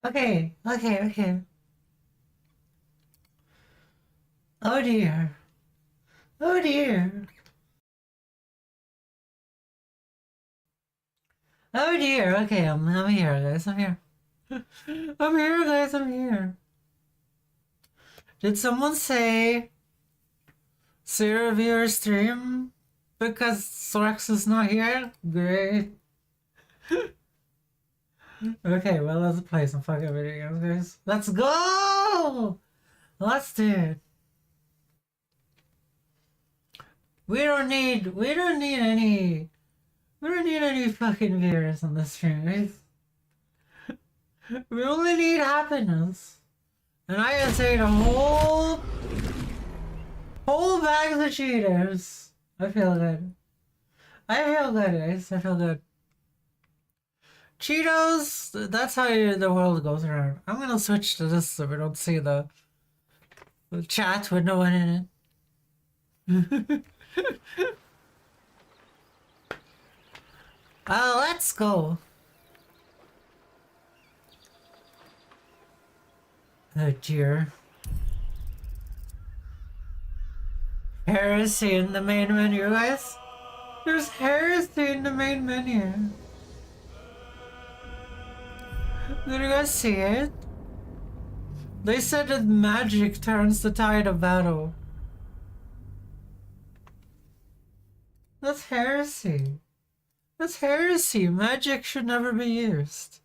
Okay, okay, okay. Oh dear. Oh dear. Oh dear. Okay, I'm here, guys. I'm here. I'm here, guys. I'm here. Did someone say review stream because Sorax is not here? Great. Okay, well, let's play some fucking video games, guys. Let's go! Let's do it. We don't need any fucking viewers on this stream, guys. We only need happiness. And I just ate a whole bag of Cheetos. I feel good. I feel good, guys. I feel good. Cheetos, that's how the world goes around. I'm gonna switch to this so we don't see the chat with no one in it. Let's go. Oh dear. Heresy in the main menu, guys. There's heresy in the main menu. Did you guys see it? They said that magic turns the tide of battle. That's heresy. That's heresy. Magic should never be used.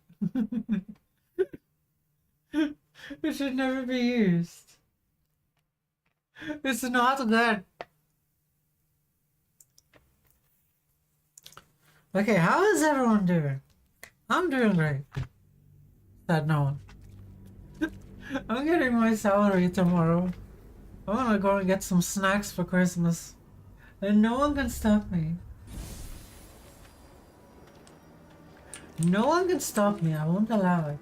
It should never be used. It's not good. Okay, how is everyone doing? I'm doing great. Said no one. I'm getting my salary tomorrow. I'm gonna go and get some snacks for Christmas. And no one can stop me. No one can stop me. I won't allow it.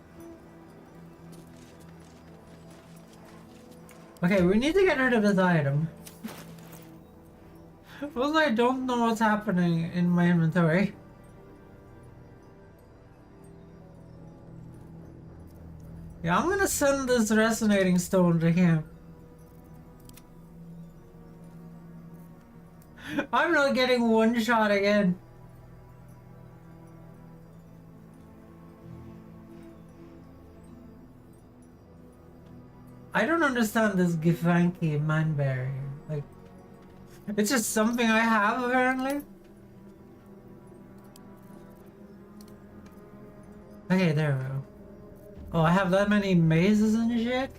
Okay, we need to get rid of this item. Well, I don't know what's happening in my inventory. Yeah, I'm gonna send this resonating stone to him. I'm not getting one shot again. I don't understand this Gifanki manberry. Like, it's just something I have apparently. Okay, there we go. Oh, I have that many mazes and shit?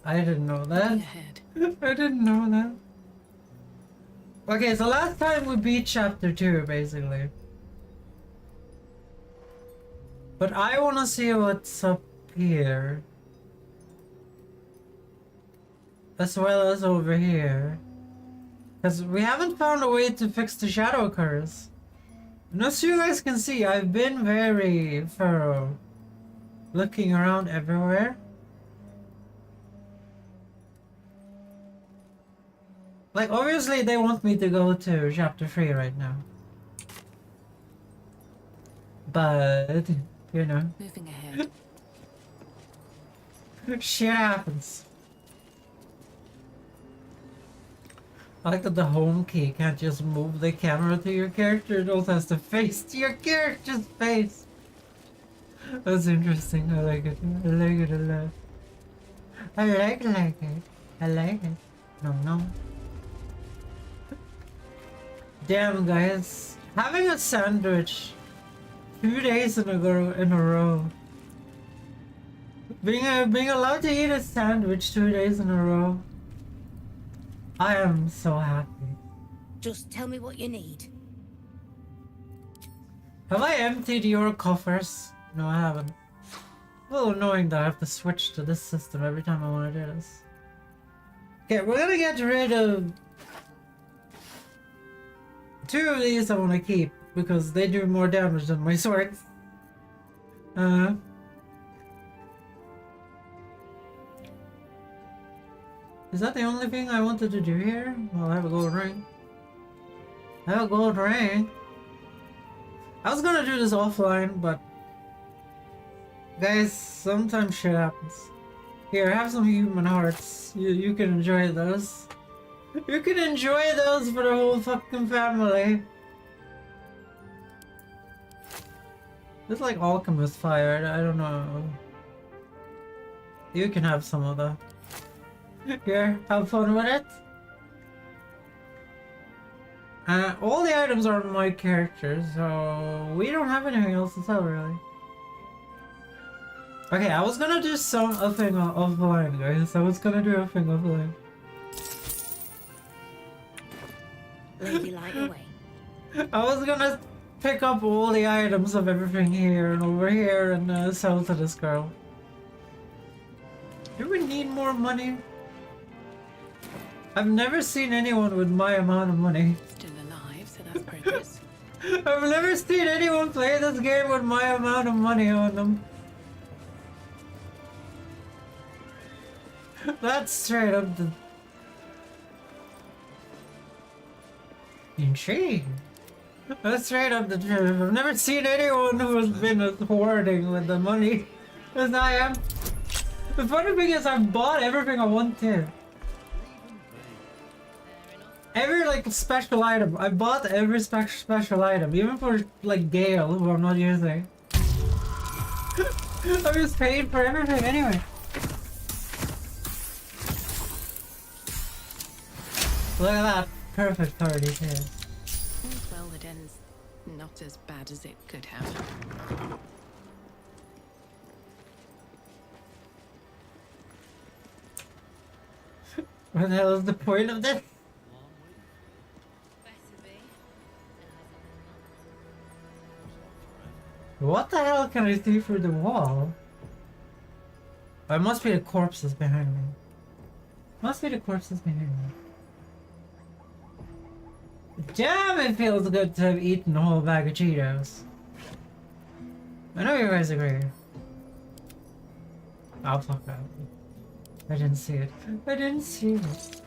I didn't know that. I didn't know that. Okay, so last time we beat chapter 2, basically. But I wanna see what's up here. As well as over here. Because we haven't found a way to fix the shadow curse. And as you guys can see, I've been very thorough. Looking around everywhere. Like, obviously they want me to go to chapter 3 right now. But, you know. Moving ahead. Shit happens. I like that the home key can't just move the camera to your character, it also has to face to your character's face. That's interesting. I like it. I like it a lot. I like it. I like it. No. Damn, guys. Having a sandwich 2 days in a row. Being allowed to eat a sandwich 2 days in a row. I am so happy. Just tell me what you need. Have I emptied your coffers? No, I haven't. A little annoying that I have to switch to this system every time I want to do this. Okay, we're gonna get rid of 2 of these I want to keep because they do more damage than my swords. Is that the only thing I wanted to do here? Well, I have a gold ring. I have a gold ring. I was gonna do this offline, but Guys, sometimes shit happens. Here, have some human hearts. You can enjoy those. You can enjoy those for the whole fucking family. It's like alchemist fire, I don't know. You can have some of that. Here, have fun with it. All the items are my characters, so we don't have anything else to tell, really. Okay, I was gonna do a thing offline, guys. I was gonna do a thing offline. Lady light away. I was gonna pick up all the items of everything here and over here and sell to this girl. Do we need more money? I've never seen anyone with my amount of money. Still alive, so that's progress. I've never seen anyone play this game with my amount of money on them. That's straight up the... intrigue. That's straight up the truth. I've never seen anyone who has been hoarding with the money as I am. The funny thing is I've bought everything I want to. Every like special item. I bought every special item, even for like Gale, who I'm not using. I'm just paying for everything anyway. Look at that perfect party too. Well, it ends not as bad as it could have. What the hell is the point of this? What the hell can I see through the wall? Oh, it must be the corpses behind me. Must be the corpses behind me. Damn, it feels good to have eaten a whole bag of Cheetos. I know you guys agree. Oh, fuck that. I didn't see it. I didn't see it.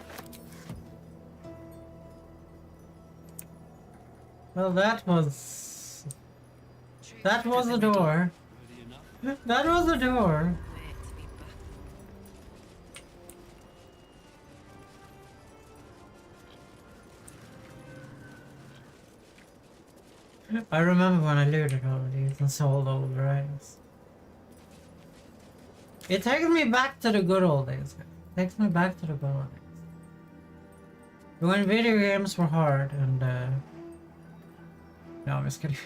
Well, that was a door. That was a door. I remember when I looted all of these and sold all of the items. It takes me back to the good old days. It takes me back to the good old days. When video games were hard and no, I'm just kidding.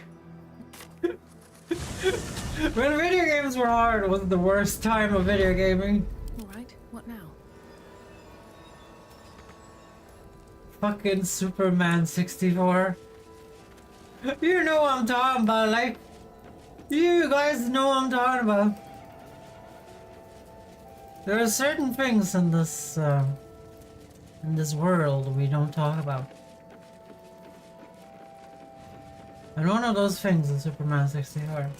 When video games were hard was the worst time of video gaming. Alright, what now? Fucking Superman 64. You know what I'm talking about, like. You guys know what I'm talking about. There are certain things in this world we don't talk about. And one of those things is Superman 64.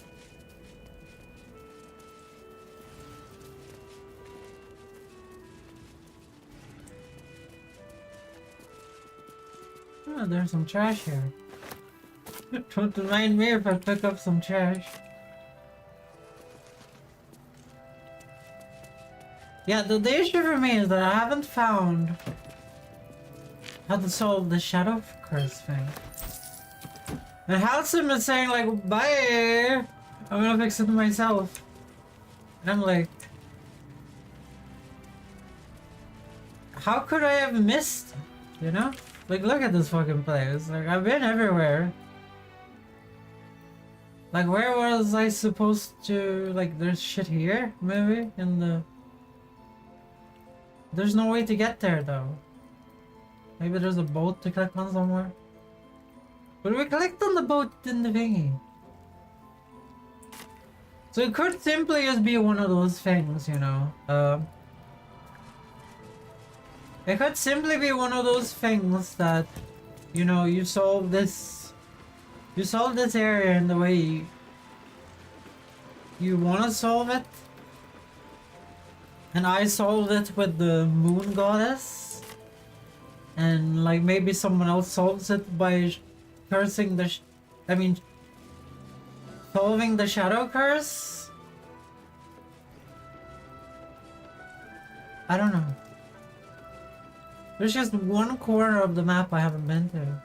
Oh, there's some trash here. Don't mind me if I pick up some trash. Yeah, the issue for me is that I haven't found how to solve the shadow curse thing. And Halcyon is saying like, bye! I'm gonna fix it myself. And I'm like, how could I have missed? You know? Like, look at this fucking place. Like, I've been everywhere. Like, where was I supposed to... Like, there's shit here, maybe? In the... There's no way to get there, though. Maybe there's a boat to click on somewhere? But we clicked on the boat in the thingy. So it could simply just be one of those things, you know? It could simply be one of those things that, you know, you solve this area in the way you want to solve it. And I solved it with the moon goddess. And like maybe someone else solves it by cursing the solving the shadow curse. I don't know. There's just one corner of the map I haven't been to.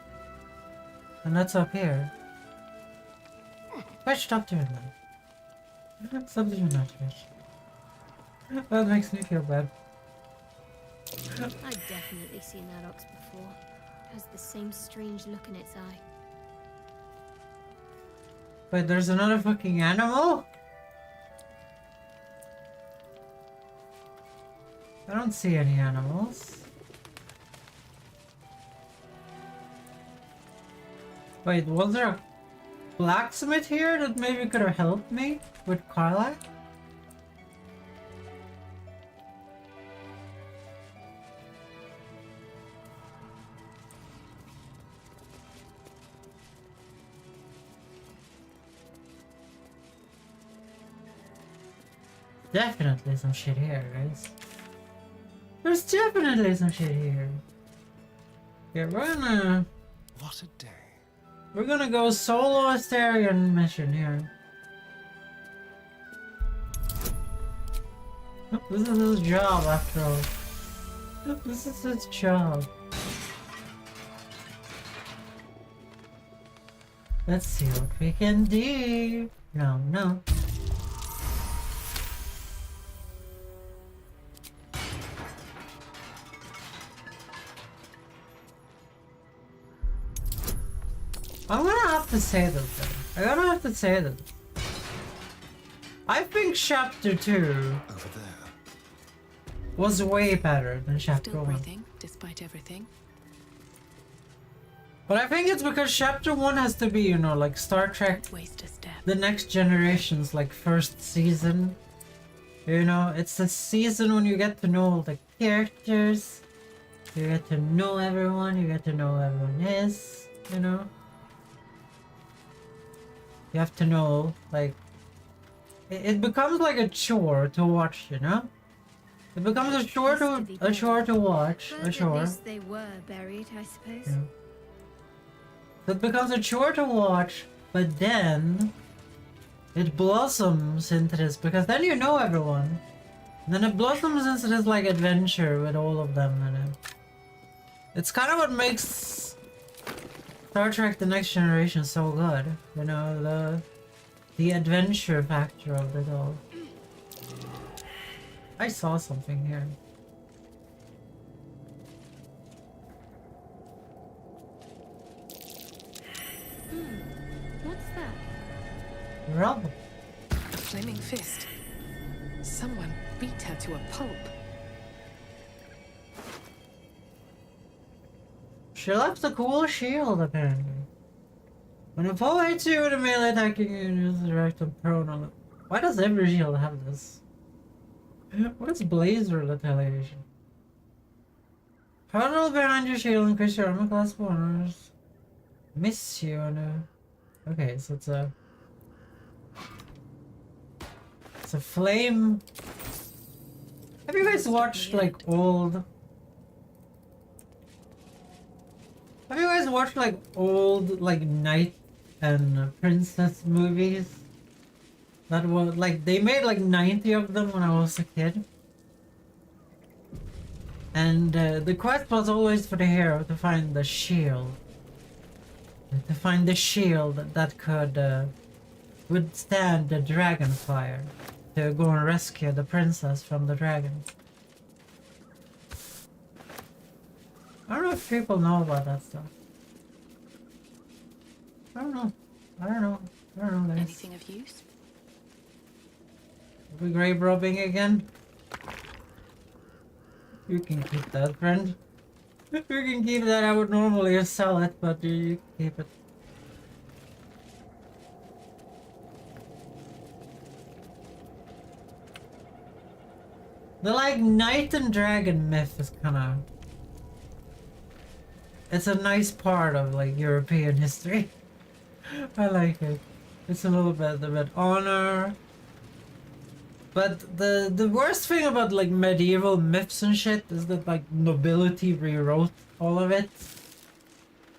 And that's up here. Why stop doing that? Stop doing that, Fish. That makes me feel bad. I've definitely seen that ox before. It has the same strange look in its eye. Wait, there's another fucking animal? I don't see any animals. Wait, was there a blacksmith here that maybe could have helped me with Carla? Definitely some shit here, guys. There's definitely some shit here. Yeah, What a day. we're gonna go solo Astarian mission here. This is his job after all. This is his job. Let's see what we can do. No. I'm gonna have to say this though. I'm gonna have to say this. I think chapter 2 Over there. was way better than chapter Still 1. breathing, despite everything. But I think it's because chapter 1 has to be, you know, like Star Trek, Waste a step. the next generation's like first season. You know, it's the season when you get to know the characters, you get to know everyone, you get to know who everyone is, you know. You have to know, like, it becomes like a chore to watch, you know? It becomes a chore to watch, But a chore. at least they were buried, I suppose. Yeah. It becomes a chore to watch, but then it blossoms into this because then you know everyone. And then it blossoms into this like adventure with all of them in it. It's kind of what makes Star Trek The Next Generation so good, you know, the adventure factor of it all. I saw something here. What's that? Rubble. A flaming fist. Someone beat her to a pulp. She left a cool shield, apparently. When a foe hits you with a melee attacking you, use the direct and prone on it. Why does every shield have this? What is blazer retaliation? Huddle behind your shield, increase your armor class bonus. Miss you on a... Okay, so it's a flame. Have you guys watched like old... Have you guys watched like old like knight and princess movies? That was like they made like 90 of them when I was a kid. And the quest was always for the hero to find the shield. To find the shield that could withstand the dragon fire. To go and rescue the princess from the dragon. I don't know if people know about that stuff. I don't know. Guys. Anything of use? Are we grave robbing again? You can keep that, friend. You can keep that. I would normally sell it, but you can keep it. The like knight and dragon myth is kind of... It's a nice part of like European history. I like it. It's a little bit of honor. But the worst thing about like medieval myths and shit is that like nobility rewrote all of it.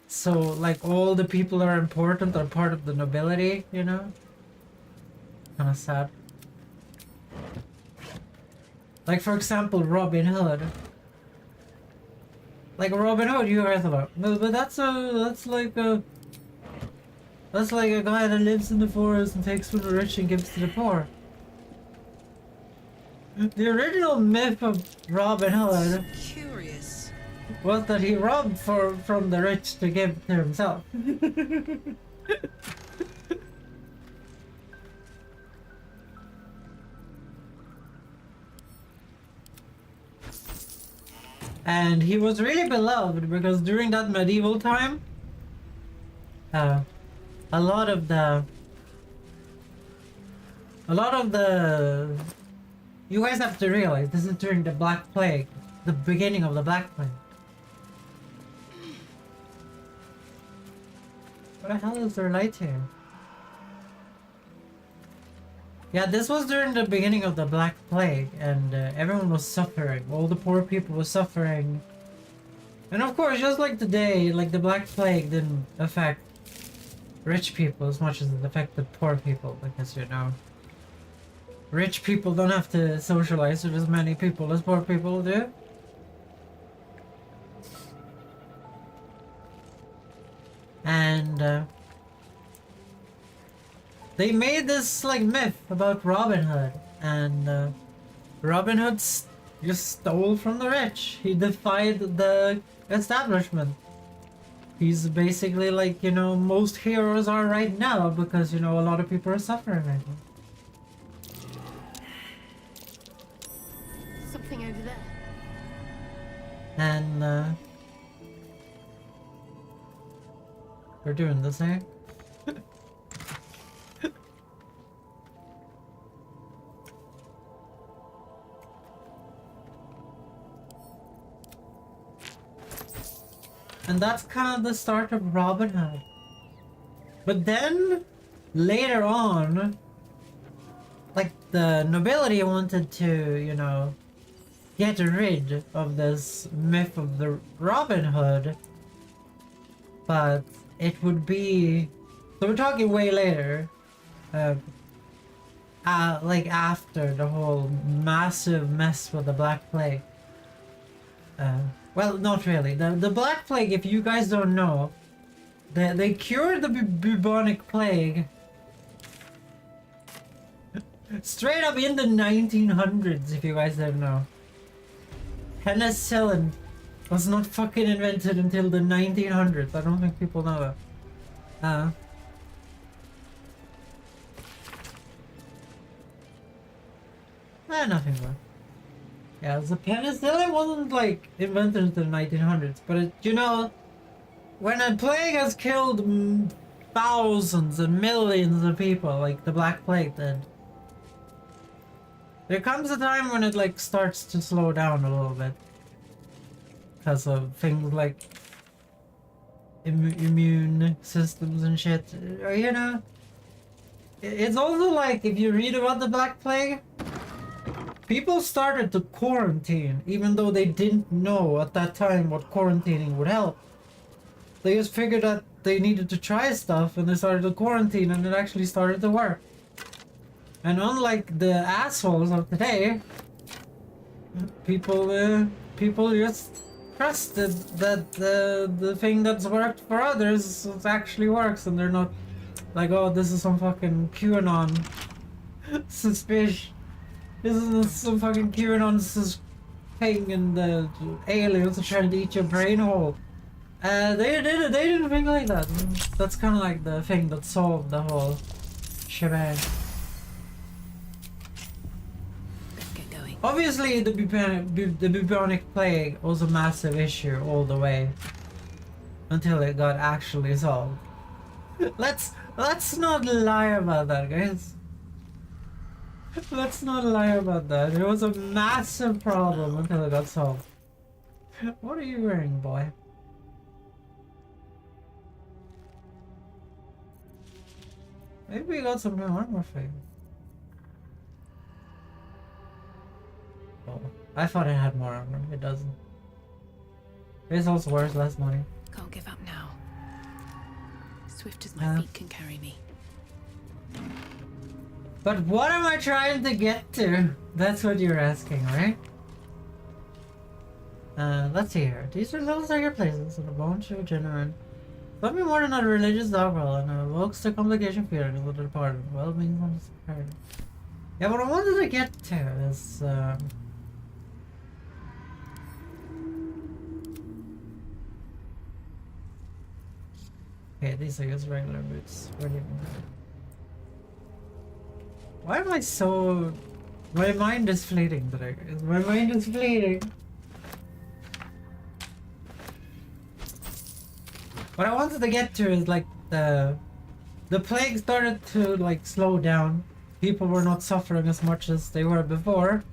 So like all the people that are important are part of the nobility, you know? Kinda sad. Like for example, Robin Hood. Like Robin Hood, you heard about. But that's like a guy that lives in the forest and takes from the rich and gives to the poor. The original myth of Robin Hood Curious. was that he robbed from the rich to give to himself. And he was really beloved because during that medieval time, a lot of the you guys have to realize this is during the Black Plague, the beginning of the Black Plague. What the hell is there light here? Yeah, this was during the beginning of the Black Plague, and everyone was suffering. All the poor people were suffering. And of course, just like today, like the Black Plague didn't affect rich people as much as it affected poor people, because you know, rich people don't have to socialize with as many people as poor people do. And they made this like myth about Robin Hood, and Robin Hood just stole from the rich. He defied the establishment. He's basically like, you know, most heroes are right now because, you know, a lot of people are suffering right now. Something over there. And we're doing this here. And that's kind of the start of Robin Hood. But then, later on, like the nobility wanted to, you know, get rid of this myth of the Robin Hood. But it would be... So we're talking way later. Like after the whole massive mess with the Black Plague. Well, not really. The Black Plague, if you guys don't know, they cured the bubonic plague straight up in the 1900s, if you guys don't know. Penicillin was not fucking invented until the 1900s. I don't think people know that. Nothing more. Yeah, the penicillin wasn't like invented in the 1900s, but it, you know, when a plague has killed thousands and millions of people, like the Black Plague did, there comes a time when it like starts to slow down a little bit because of things like immune systems and shit. You know, it's also like if you read about the Black Plague. People started to quarantine, even though they didn't know at that time what quarantining would help. They just figured that they needed to try stuff, and they started to quarantine, and it actually started to work. And unlike the assholes of today, people just trusted that the thing that's worked for others actually works, and they're not like, oh, this is some fucking QAnon suspicion. This is some fucking QAnon thing, and the aliens are trying to eat your brain hole. They didn't think like that. That's kind of like the thing that solved the whole shebang. Let's get going. Obviously, the bubonic plague was a massive issue all the way until it got actually solved. Let's not lie about that, guys. Let's not lie about that. It was a massive problem until it got solved. What are you wearing, boy? Maybe we got some new armor for you. Oh, I thought it had more armor. It doesn't. It's also worth less money. Can't give up now. Swift as my feet can carry me. But what am I trying to get to? That's what you're asking, right? Let's see here. These are little sacred places and a bone show genuine. Let me more than a religious doggerel and evokes the complication feeling of the departed. Well-being on this part. Yeah, what I wanted to get to is, okay, these are just regular boots. What do you mean? Why am I so... My mind is fleeting today. My mind is fleeting. What I wanted to get to is like the plague started to like slow down. People were not suffering as much as they were before.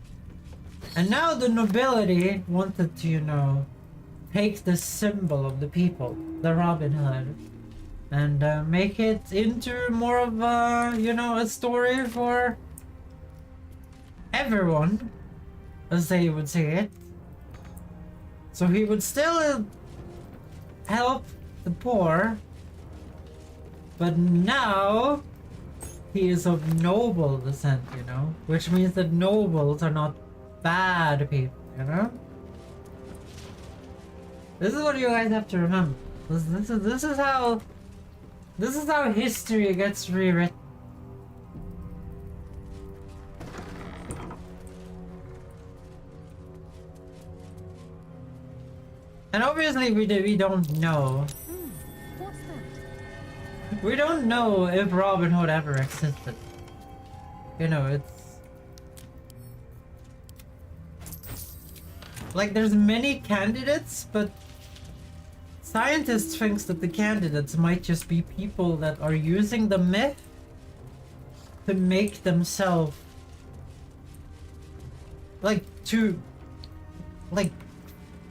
And now the nobility wanted to, you know, take the symbol of the people, the Robin Hood, and make it into more of a, you know, a story for everyone, as they would say it. So he would still help the poor, but now he is of noble descent, you know, which means that nobles are not bad people, you know. This is what you guys have to remember. This is how history gets rewritten. And obviously we don't know. What's that? We don't know if Robin Hood ever existed. You know, it's like there's many candidates, but scientists thinks that the candidates might just be people that are using the myth to make themselves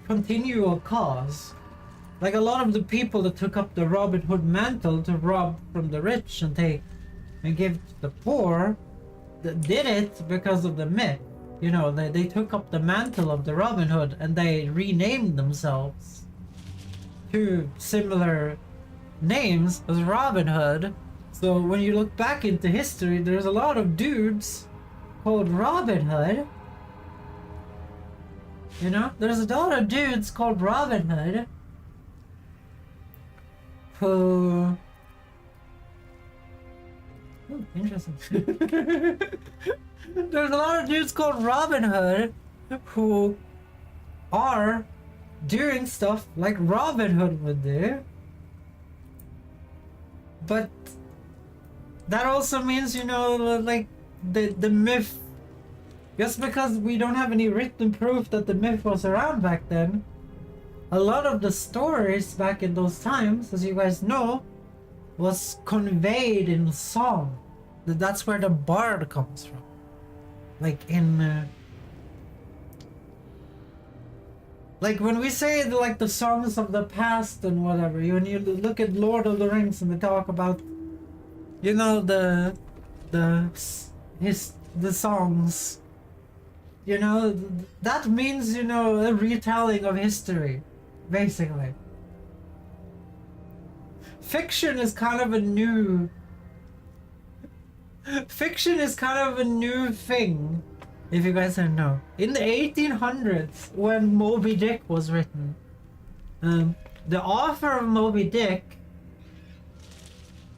continue a cause. Like a lot of the people that took up the Robin Hood mantle to rob from the rich and take and give to the poor, that did it because of the myth. You know, they took up the mantle of the Robin Hood and they renamed themselves to similar names as Robin Hood. So when you look back into history, there's a lot of dudes called Robin Hood. You know, there's a lot of dudes called Robin Hood who... Ooh, interesting. There's a lot of dudes called Robin Hood who are doing stuff like Robin Hood would do. But that also means, you know, like the myth, just because we don't have any written proof that the myth was around back then, a lot of the stories back in those times, as you guys know, was conveyed in song. That's where the bard comes from. Like in like when we say the songs of the past and whatever, when you look at Lord of the Rings and they talk about, you know, the songs, you know, that means, you know, a retelling of history, basically. Fiction is kind of a new thing, if you guys don't know. In the 1800s, when Moby Dick was written, the author of Moby Dick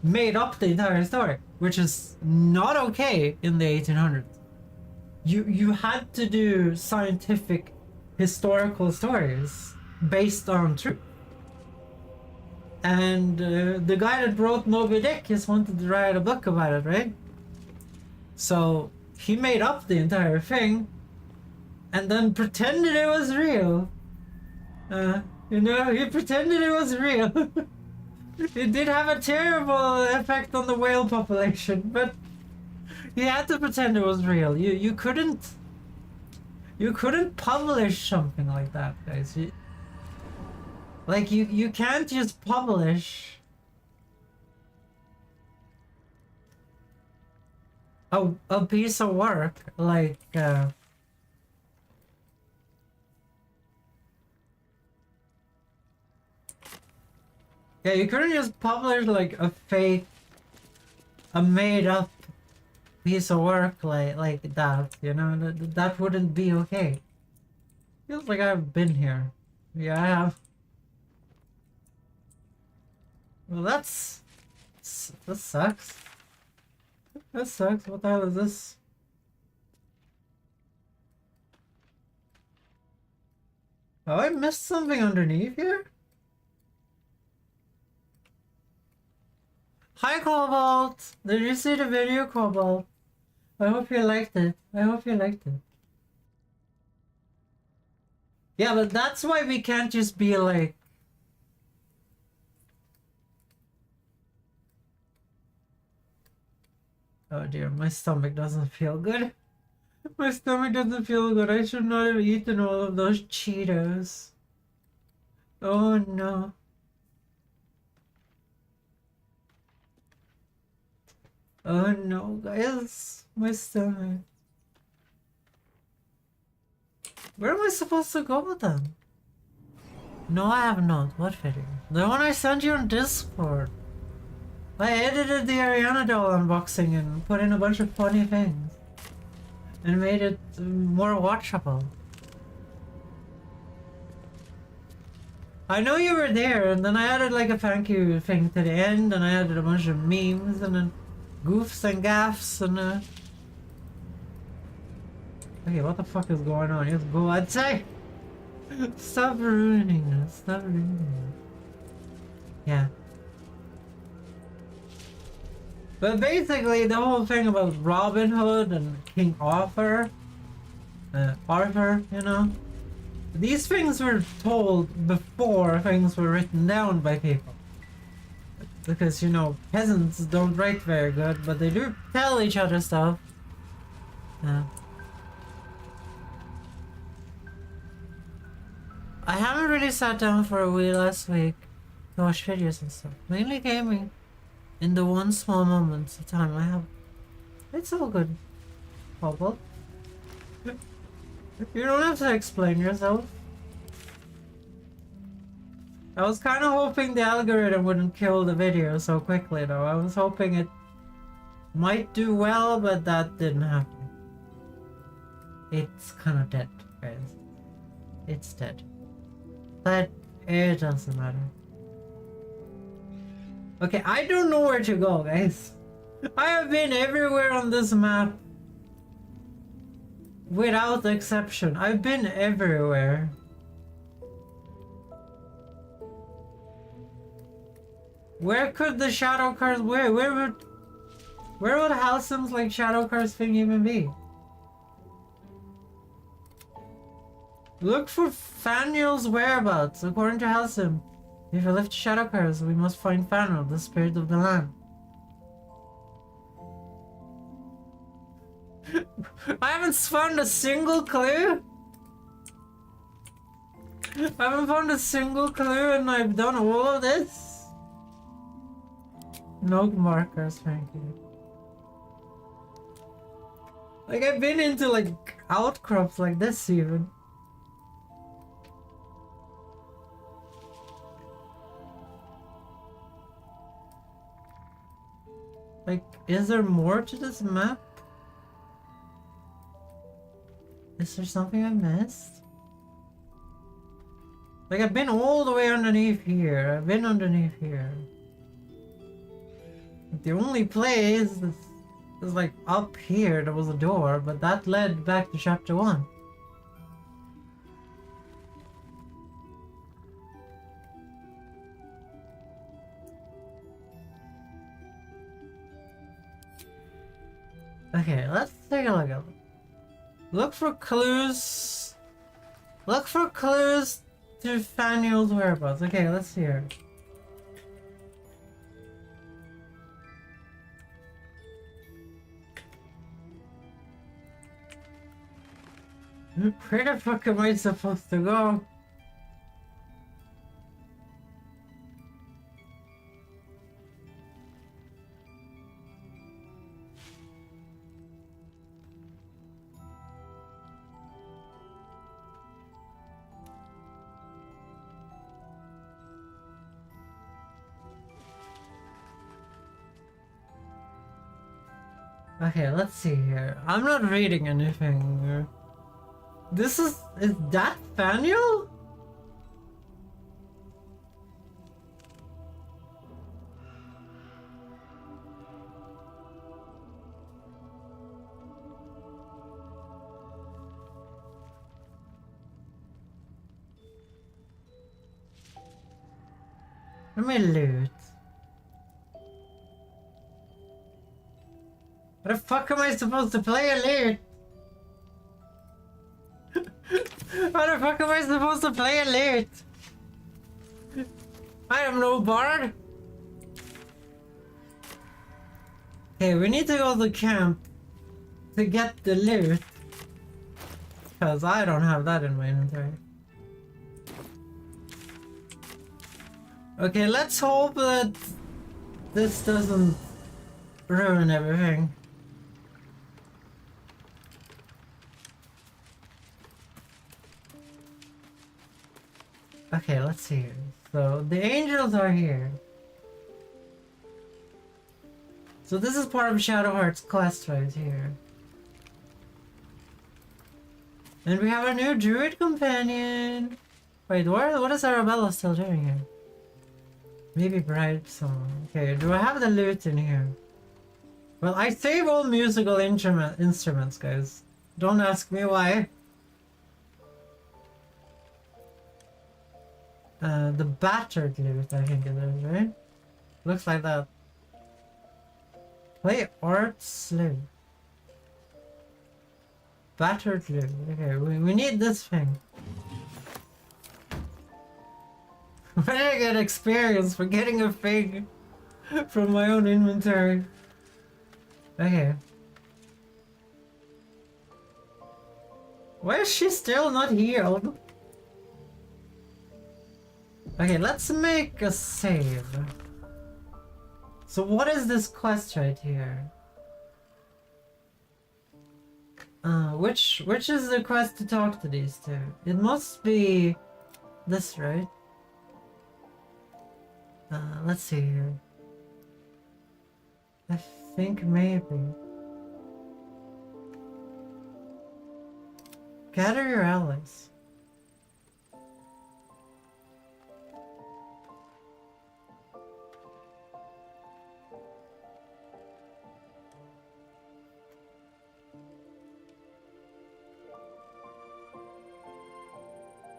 made up the entire story, which is not okay in the 1800s. You had to do scientific, historical stories based on truth. And the guy that wrote Moby Dick just wanted to write a book about it, right? So he made up the entire thing and then pretended it was real. You know, he pretended it was real. It did have a terrible effect on the whale population, but he had to pretend it was real. You couldn't publish something like that, guys. You can't just publish a piece of work like yeah, you couldn't just publish like a made up piece of work like that, you know, that wouldn't be okay. Feels like I've been here. Yeah, I have. Well, that sucks. That sucks. What the hell is this? Oh, I missed something underneath here? Hi, Cobalt! Did you see the video, Cobalt? I hope you liked it. I hope you liked it. Yeah, but that's why we can't just be like... Oh dear, my stomach doesn't feel good. My stomach doesn't feel good. I should not have eaten all of those Cheetos. Oh no. Oh no, guys. My stomach. Where am I supposed to go then? No, I have not. What video? The one I sent you on Discord. I edited the Ariana doll unboxing and put in a bunch of funny things. And made it more watchable. I know you were there, and then I added like a thank you thing to the end, and I added a bunch of memes and then goofs and gaffs and Okay, what the fuck is going on? Just go outside! Stop ruining this. Stop ruining it. Yeah. But basically, the whole thing about Robin Hood and King Arthur, you know, these things were told before things were written down by people. Because, you know, peasants don't write very good, but they do tell each other stuff. I haven't really sat down for a while last week to watch videos and stuff. Mainly gaming. In the one small moment of time I have. It's all good. Bubble. You don't have to explain yourself. I was kind of hoping the algorithm wouldn't kill the video so quickly though. I was hoping it might do well, but that didn't happen. It's kind of dead, guys. It's dead. But it doesn't matter. Okay, I don't know where to go, guys. I have been everywhere on this map. Without exception. I've been everywhere. Where could the shadow cars... Where would Halcim's like shadow cars thing even be? Look for Faniel's whereabouts, according to Halcim. If we lift shadow cars, we must find Faniel, the spirit of the land. I haven't found a single clue? I haven't found a single clue and I've done all of this? No markers, thank you. Like, I've been into like outcrops like this even. Like, is there more to this map? Is there something I missed? Like, I've been all the way underneath here. I've been underneath here. The only place is like up here. There was a door, but that led back to chapter 1. Okay, let's take a look at it. Look for clues. Look for clues to Faniel's whereabouts. Okay, let's see here. Where the fuck am I supposed to go? Okay, let's see here. I'm not reading anything. This is that Faniel? Let me loot. What the fuck am I supposed to play a lute? What the fuck am I supposed to play a lute? I am no bard. Okay, we need to go to camp to get the loot. Because I don't have that in my inventory. Okay, let's hope that this doesn't ruin everything. Okay, let's see here. So, the angels are here. So this is part of Shadowheart's quest right here. And we have a new druid companion! Wait, what is Arabella still doing here? Maybe Bright Song. Okay, do I have the lute in here? Well, I save all musical instruments, guys. Don't ask me why. The battered lute, I think it is, right? Looks like that. Play art slave. Battered lute. Okay, we need this thing. Where did I get experience for getting a thing from my own inventory? Okay. Why is she still not healed? Okay, let's make a save. So what is this quest right here? Which is the quest to talk to these two? It must be this, right? Let's see here. I think maybe. Gather your allies.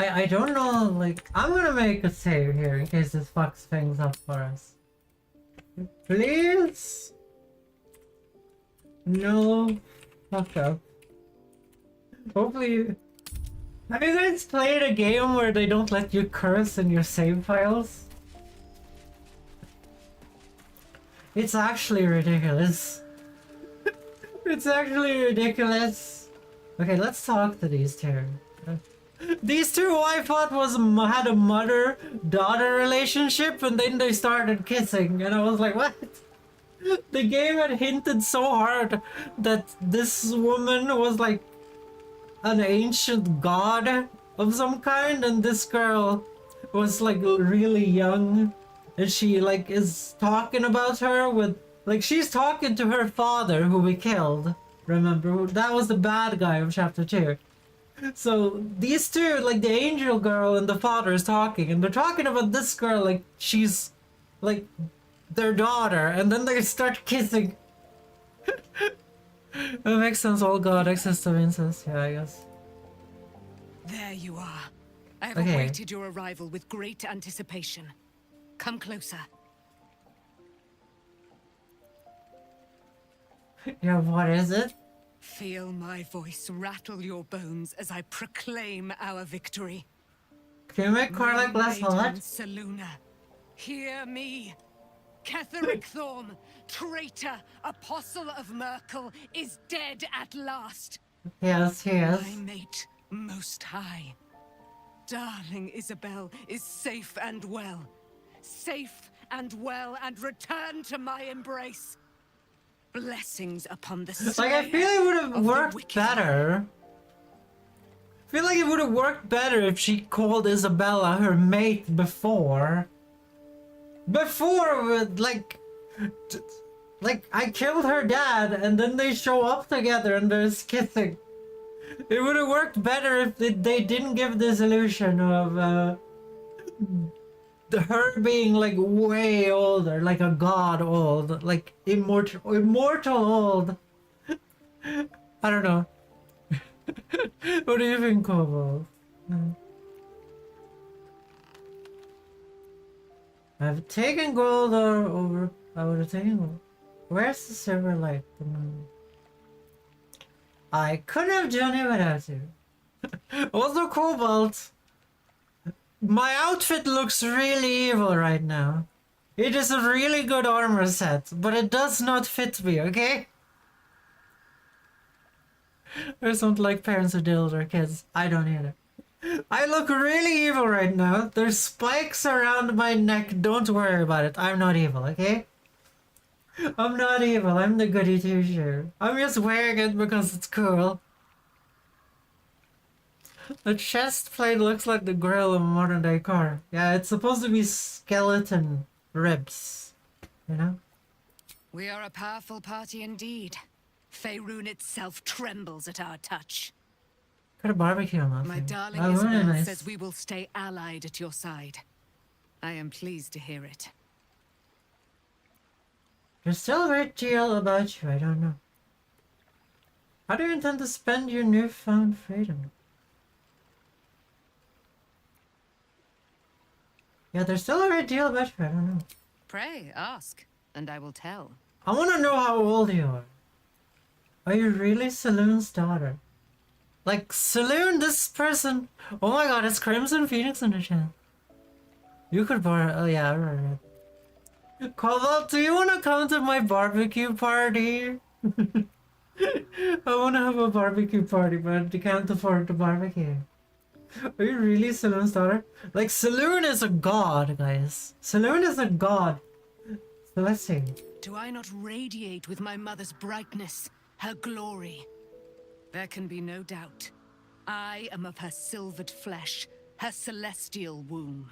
I don't know, like, I'm gonna make a save here in case this fucks things up for us. Please? No. Fuck up. Hopefully... Have you guys played a game where they don't let you curse in your save files? It's actually ridiculous. It's actually ridiculous. Okay, let's talk to these two. These two I thought had a mother-daughter relationship, and then they started kissing, and I was like, what? The game had hinted so hard that this woman was like an ancient god of some kind, and this girl was like really young, and she like is talking about her with, like, she's talking to her father who we killed. Remember, that was the bad guy of chapter 2. So these two, like the angel girl and the father, is talking, and they're talking about this girl like she's like their daughter, and then they start kissing. That makes sense. All god access to incest. Yeah, I guess. There you are. I have Okay. awaited your arrival with great anticipation. Come closer. Yeah, what is it? Feel my voice rattle your bones as I proclaim our victory. Can you make Karlach less Maiden hot? Selûne, hear me. Ketheric Thorm, traitor, apostle of Merkel, is dead at last. Yes, My yes. mate, most high. Darling Isabel is safe and well. Safe and well, and return to my embrace. Blessings upon the Like, I feel it would have of the worked wicked. better. I feel like it would have worked better if she called Isabella her mate before. Before, like, Like, I killed her dad, and then they show up together and there's kissing. It would have worked better if they didn't give this illusion of her being like way older, like a god old, like immortal old. I don't know. What do you think, Kobo? I've taken gold or over. I would have taken gold. Where's the silver light? I couldn't have done it without you. Also, Cobalt. My outfit looks really evil right now. It is a really good armor set, but it does not fit me, okay? I don't like parents who deal with their kids. I don't either. I look really evil right now. There's spikes around my neck. Don't worry about it. I'm not evil, okay? I'm not evil. I'm the goody two-shoe. I'm just wearing it because it's cool. The chest plate looks like the grill of a modern-day car. Yeah, it's supposed to be skeleton ribs. You know? We are a powerful party indeed. Faerun itself trembles at our touch. Got a barbecue on that My thing. darling Oh, very Isabel nice. says we will stay allied at your side. I am pleased to hear it. There's still a great deal about you, I don't know. How do you intend to spend your newfound freedom? Yeah, there's still a great deal about you, I don't know. Pray, ask, and I will tell. I want to know how old you are. Are you really Saloon's daughter? Like, Saloon, this person... Oh my god, it's Crimson Phoenix in the chat. You could borrow... Oh yeah, I remember it. Cobalt, do you want to come to my barbecue party? I want to have a barbecue party, but I can't afford to barbecue. Are you really Saloon's daughter? Like, Saloon is a god, guys. Saloon is a god. So let's see. Do I not radiate with my mother's brightness, her glory? There can be no doubt. I am of her silvered flesh, her celestial womb.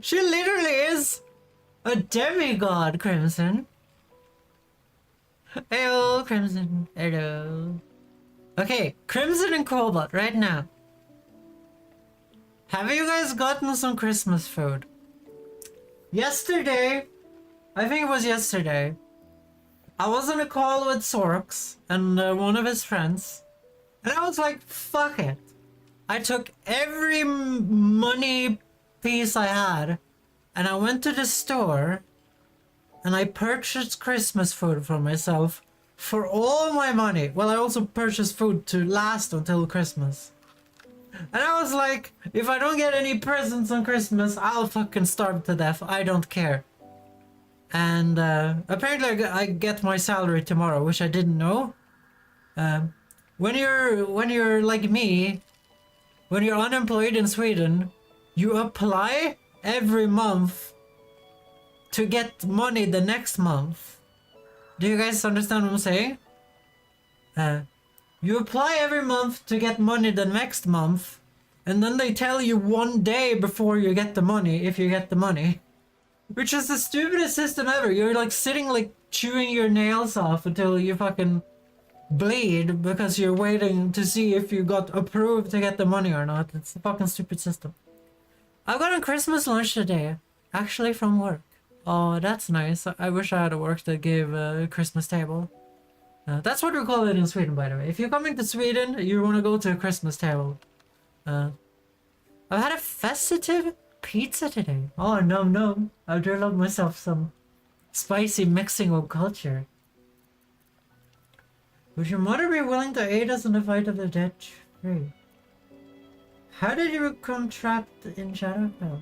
She literally is a demigod, Crimson. Hello, Crimson. Hello. Okay, Crimson and Cobalt, right now. Have you guys gotten some Christmas food? Yesterday, I think it was yesterday, I was on a call with Sorks and one of his friends, and I was like, fuck it. I took every money piece I had, and I went to the store, and I purchased Christmas food for myself for all my money. Well, I also purchased food to last until Christmas. And I was like, if I don't get any presents on Christmas, I'll fucking starve to death. I don't care. And apparently I get my salary tomorrow, which I didn't know. When you're like me, when you're unemployed in Sweden, you apply every month to get money the next month. Do you guys understand what I'm saying? You apply every month to get money the next month, and then they tell you one day before you get the money, if you get the money. Which is the stupidest system ever. You're like sitting like chewing your nails off until you fucking bleed because you're waiting to see if you got approved to get the money or not. It's a fucking stupid system. I got a Christmas lunch today, actually from work. Oh, that's nice. I wish I had a work that gave a Christmas table. That's what we call it in Sweden, by the way. If you're coming to Sweden, you want to go to a Christmas table. I've had a festive pizza today. Oh, no. I do love myself some spicy mixing of culture. Would your mother be willing to aid us in the fight of the dead tree? How did you become trapped in Shadowfell?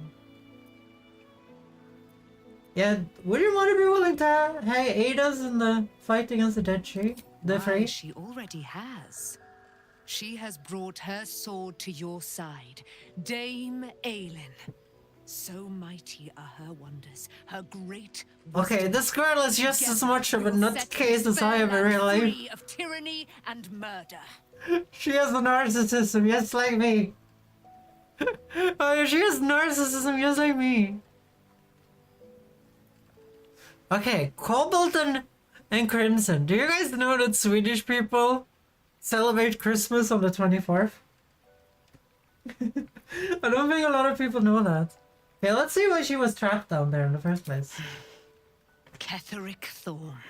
Yeah, would your mother be willing to aid us in the fight against the dead tree? The Why, tree? she already has. She has brought her sword to your side, Dame Aelin. So mighty are her wonders, her great Okay, wisdom. this girl is just as Together much of a we will set nutcase this as I am in fair real land life. free of tyranny and murder. She has a narcissism just like me. Oh, she has narcissism just like me. Okay, Cobalt and Crimson. Do you guys know that Swedish people celebrate Christmas on the 24th? I don't think a lot of people know that. Okay, let's see why she was trapped down there in the first place. Ketheric Thorn,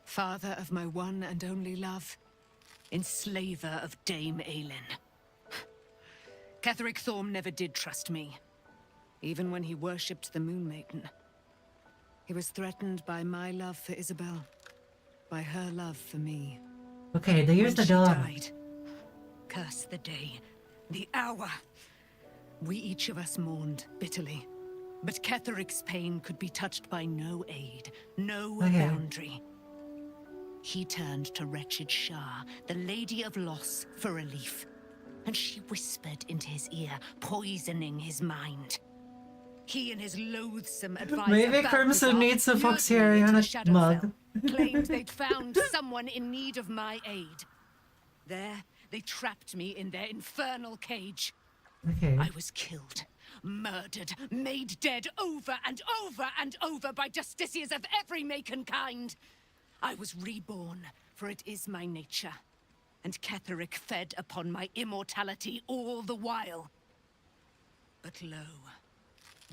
father of my one and only love, enslaver of Dame Aelin. Ketheric Thorn never did trust me, even when he worshipped the Moon Maiden. He was threatened by my love for Isabel, by her love for me. Okay, they used the When she dog. died, curse the day, the hour. We each of us mourned bitterly. But Ketheric's pain could be touched by no aid, no boundary. He turned to wretched Shah, the Lady of Loss, for relief. And she whispered into his ear, poisoning his mind. He and his loathsome advisor Maybe Crimson Baldur needs a lured me Foxgirl into and a Shadowfell, mug. claimed they'd found someone in need of my aid. There, they trapped me in their infernal cage. Okay. I was killed, murdered, made dead over and over and over by justiciars of every make and kind. I was reborn, for it is my nature. And Ketheric fed upon my immortality all the while. But lo,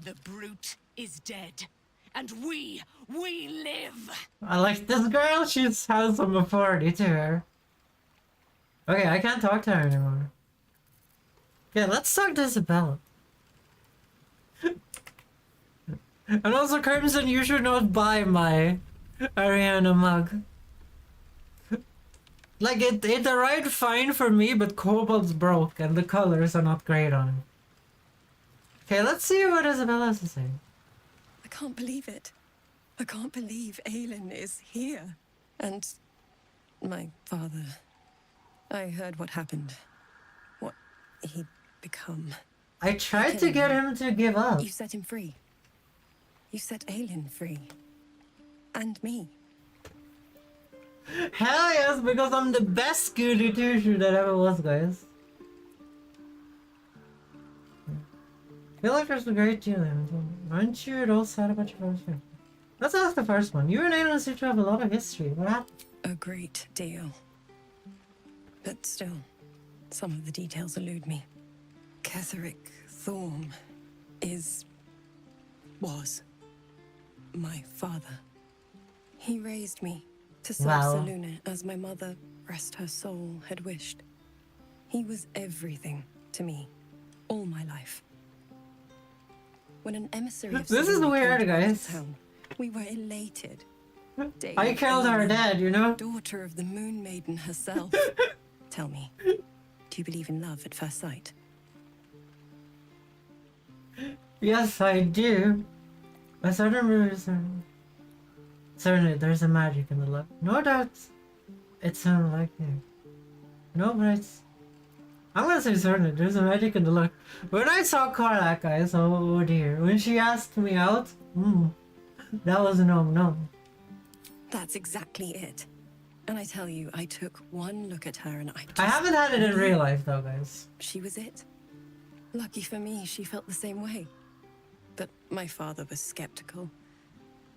the brute is dead, and we live! I like this girl, she has some authority to her. Okay, I can't talk to her anymore. Yeah, let's talk to Isabella. And also, Crimson, you should not buy my Ariana mug. Like, it arrived fine for me, but Cobalt's broke, and the colors are not great on it. Okay, let's see what Isabella has to say. I can't believe it. I can't believe Aelin is here. And my father. I heard what happened. What he'd become. I tried to get him to give up. You set him free. You set Aelin free. And me. Hell yes, because I'm the best goody two-shoe that ever was, guys. I feel like there's a great deal in it. Aren't you at all sad about your father's family? Let's ask the first one. You and Aelin seem to have a lot of history. What happened? A great deal. But still, some of the details elude me. Ketheric Thorn was my father. He raised me to serve Selûne as my mother, rest her soul, had wished. He was everything to me, all my life. When an emissary of This is Selûne weird, came to our guys. town, we were elated. I killed her dad, you know? Daughter of the Moon Maiden herself. Tell me, do you believe in love at first sight? Yes, I do. A certain reason. Certainly, there's a magic in the love. No doubt, it's unlikely. No, but it's... I'm gonna say certainly, there's a magic in the look. When I saw Karlak, guys, oh dear. When she asked me out, that was a no. That's exactly it. And I tell you, I took one look at her and I haven't had it in real life though, guys. She was it. Lucky for me, she felt the same way. But my father was skeptical.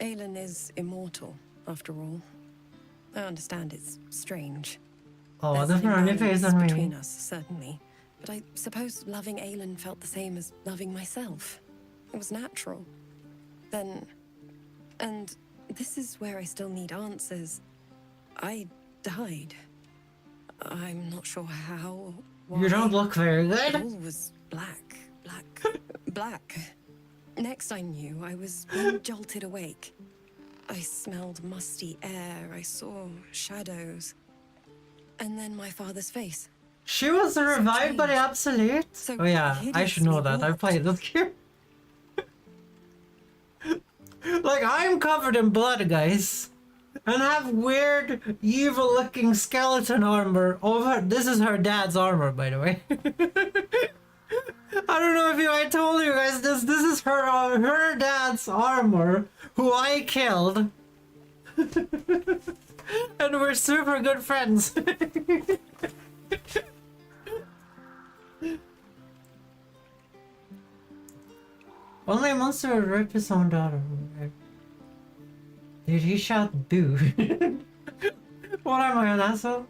Aelin is immortal, after all. I understand it's strange. Oh, There's the an frowny face imbalance on me. between us, certainly. But I suppose loving Aelin felt the same as loving myself. It was natural. Then... And this is where I still need answers. I died. I'm not sure how, why. You don't look very It good. all was black. Next I knew, I was being jolted awake. I smelled musty air, I saw shadows. And then my father's face. She was revived by the Absolute. So Oh yeah, I should know that. I played this game. Like, I'm covered in blood, guys. And have weird, evil-looking skeleton armor over... This is her dad's armor, by the way. I don't know if I told you guys this. This is her dad's armor, who I killed. And we're super good friends. Only a monster would rape his own daughter. Dude, he shot boo. What am I, an asshole?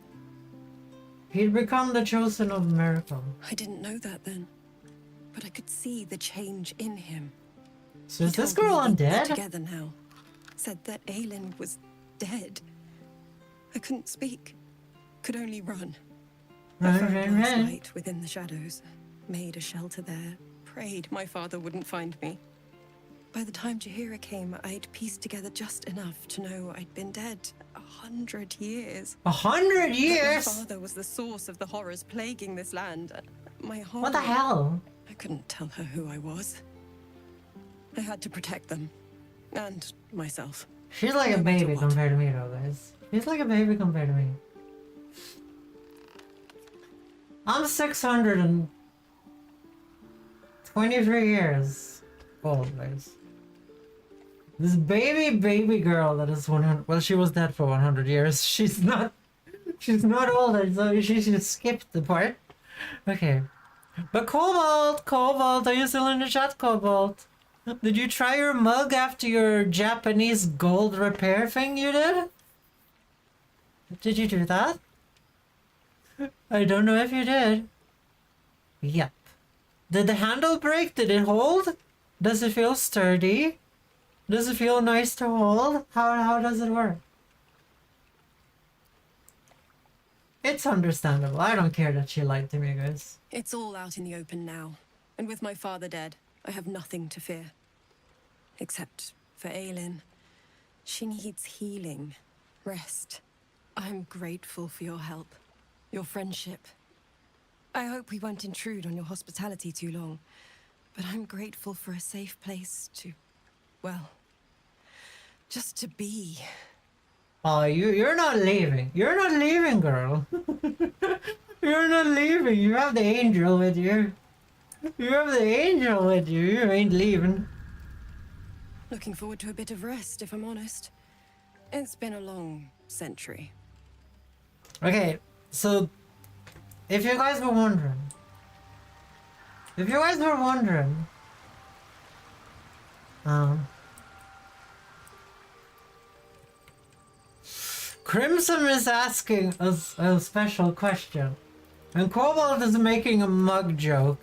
He'd become the chosen of the miracle. I didn't know that then, but I could see the change in him. So He is this told me girl we'd be undead? together now. Said that Aelin was dead. I couldn't speak. Could only run. I found last night within the shadows. Made a shelter there. Prayed my father wouldn't find me. By the time Jahira came, I'd pieced together just enough to know I'd been dead 100 years. 100 That years? my father was the source of the horrors plaguing this land. My whole What the hell? I couldn't tell her who I was. I had to protect them. And myself. She's like a No matter baby what. compared to me though, guys. She's like a baby compared to me. I'm 623 years old, guys. This baby girl that is 100. Well, she was dead for 100 years. She's not older, so she just skipped the part. Okay. But Cobalt, are you still in the chat, Cobalt? Did you try your mug after your Japanese gold repair thing you did? Did you do that? I don't know if you did. Yep. Did the handle break? Did it hold? Does it feel sturdy? Does it feel nice to hold? How does it work? It's understandable. I don't care that she lied to me, guys. It's all out in the open now. And with my father dead, I have nothing to fear. Except for Aelin. She needs healing. Rest. I'm grateful for your help. Your friendship. I hope we won't intrude on your hospitality too long. But I'm grateful for a safe place to... well... just to be. Oh, you're not leaving. You're not leaving, girl. You're not leaving. You have the angel with you. You have the angel with you. You ain't leaving. Looking forward to a bit of rest, if I'm honest. It's been a long century. Okay, so if you guys were wondering, Crimson is asking us a special question, and Cobalt is making a mug joke.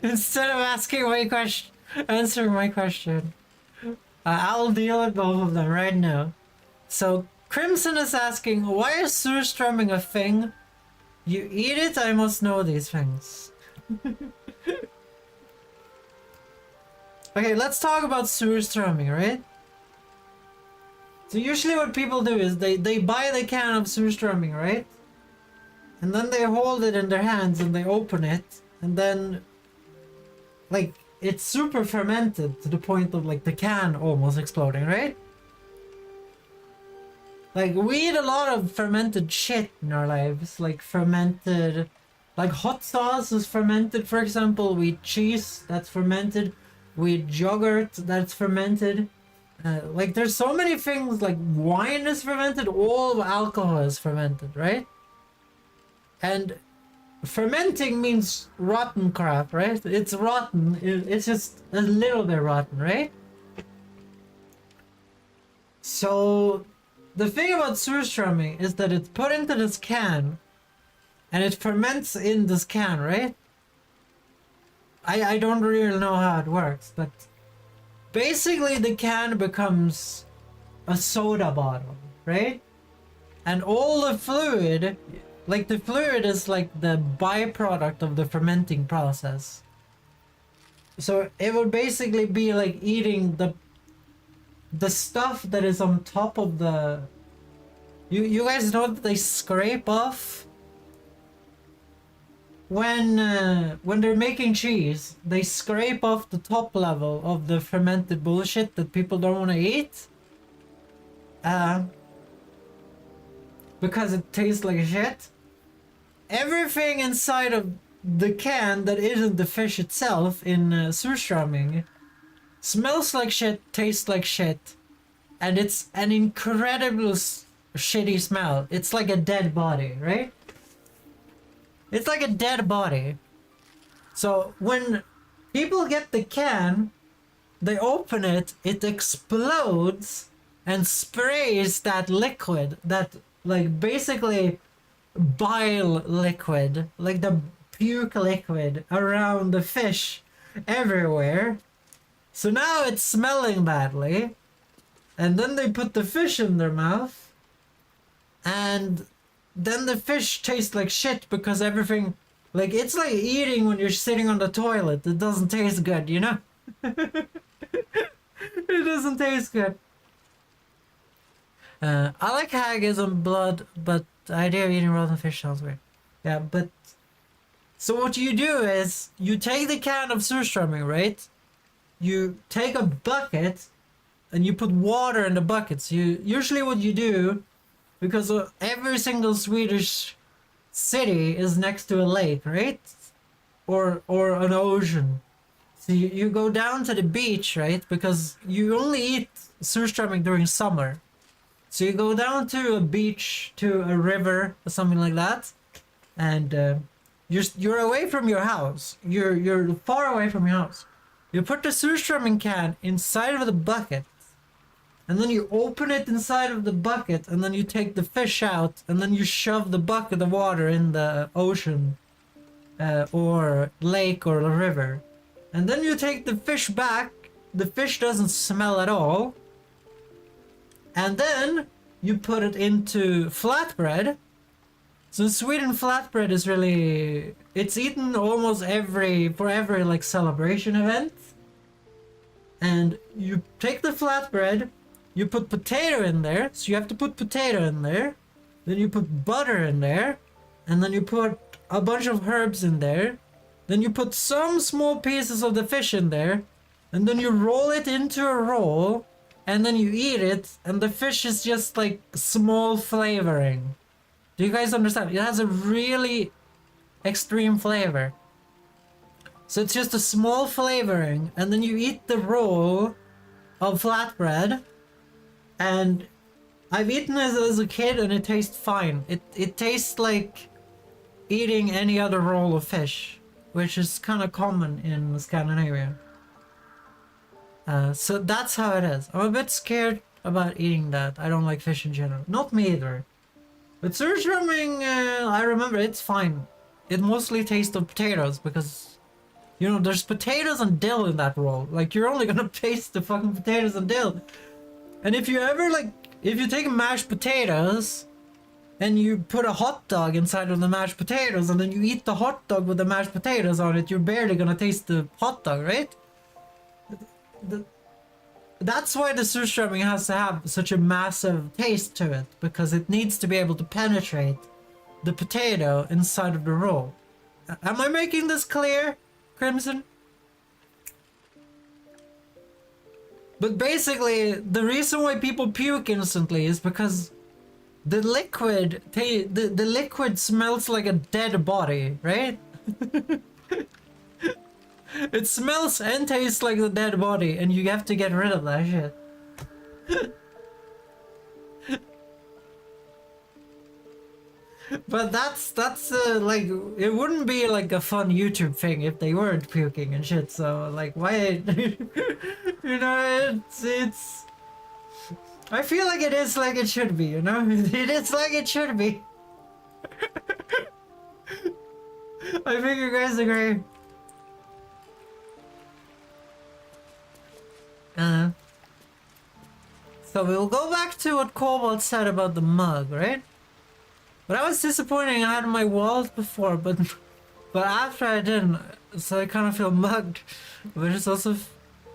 Instead of answering my question, I'll deal with both of them right now. So, Crimson is asking, why is surströmming a thing? You eat it, I must know these things. Okay, let's talk about surströmming, right? So usually what people do is they buy the can of surströmming, right? And then they hold it in their hands and they open it, and then like it's super fermented to the point of like the can almost exploding, right? Like we eat a lot of fermented shit in our lives, like fermented, like hot sauce is fermented, for example. We eat cheese that's fermented. We eat yogurt that's fermented. Like there's so many things, like wine is fermented, all alcohol is fermented, right? And fermenting means rotten crap, right? It's rotten, it's just a little bit rotten, right? So the thing about surströmming is that it's put into this can and it ferments in this can, right? I don't really know how it works, but basically the can becomes a soda bottle, right? And all the fluid, like the fluid is like the byproduct of the fermenting process. So it would basically be like eating the stuff that is on top of the... You guys know that they scrape off? When they're making cheese, they scrape off the top level of the fermented bullshit that people don't want to eat. Because it tastes like shit. Everything inside of the can that isn't the fish itself in surströmming smells like shit, tastes like shit, and it's an incredible shitty smell. It's like a dead body, right? It's like a dead body. So when people get the can, they open it, it explodes and sprays that liquid, that like basically bile liquid, like the puke liquid around the fish everywhere. So now it's smelling badly. And then they put the fish in their mouth. And then the fish tastes like shit because everything, like it's like eating when you're sitting on the toilet. It doesn't taste good, you know? It doesn't taste good. I like haggis and blood, but the idea of eating rotten fish sounds weird. Yeah, but... So what you do is, you take the can of surströmming, right? You take a bucket, and you put water in the bucket. So usually what you do, because every single Swedish city is next to a lake, right? Or an ocean. So you go down to the beach, right? Because you only eat surströmming during summer. So you go down to a beach, to a river, or something like that, and you're away from your house. You're far away from your house. You put the surströmming can inside of the bucket, and then you open it inside of the bucket, and then you take the fish out, and then you shove the bucket of water in the ocean, or lake or a river. And then you take the fish back. The fish doesn't smell at all. And then you put it into flatbread. So in Sweden, flatbread is really... It's eaten almost for every like celebration event. And you take the flatbread, you put potato in there. So you have to put potato in there. Then you put butter in there. And then you put a bunch of herbs in there. Then you put some small pieces of the fish in there. And then you roll it into a roll. And then you eat it. And the fish is just like small flavoring. Do you guys understand? It has a really extreme flavor. So it's just a small flavoring. And then you eat the roll of flatbread. And I've eaten it as a kid and it tastes fine. It tastes like eating any other roll of fish, which is kind of common in Scandinavia. So that's how it is. I'm a bit scared about eating that. I don't like fish in general. Not me either. But surströmming, I remember it's fine. It mostly tastes of potatoes because, you know, there's potatoes and dill in that roll. Like, you're only gonna taste the fucking potatoes and dill. And if you ever, like, if you take mashed potatoes and you put a hot dog inside of the mashed potatoes and then you eat the hot dog with the mashed potatoes on it, you're barely gonna taste the hot dog, right? That's why the surströmming has to have such a massive taste to it, because it needs to be able to penetrate the potato inside of the roll. Am I making this clear, Crimson? But basically, the reason why people puke instantly is because the liquid, the liquid smells like a dead body, right? It smells and tastes like the dead body, and you have to get rid of that shit. But that's like, it wouldn't be like a fun YouTube thing if they weren't puking and shit. So like, why? You know, it's. I feel like it is like it should be. You know, it is like it should be. I think you guys agree. So we'll go back to what Cobalt said about the mug, right? But I was disappointing. I had my walls before, but after I didn't, so I kind of feel mugged. But it's also,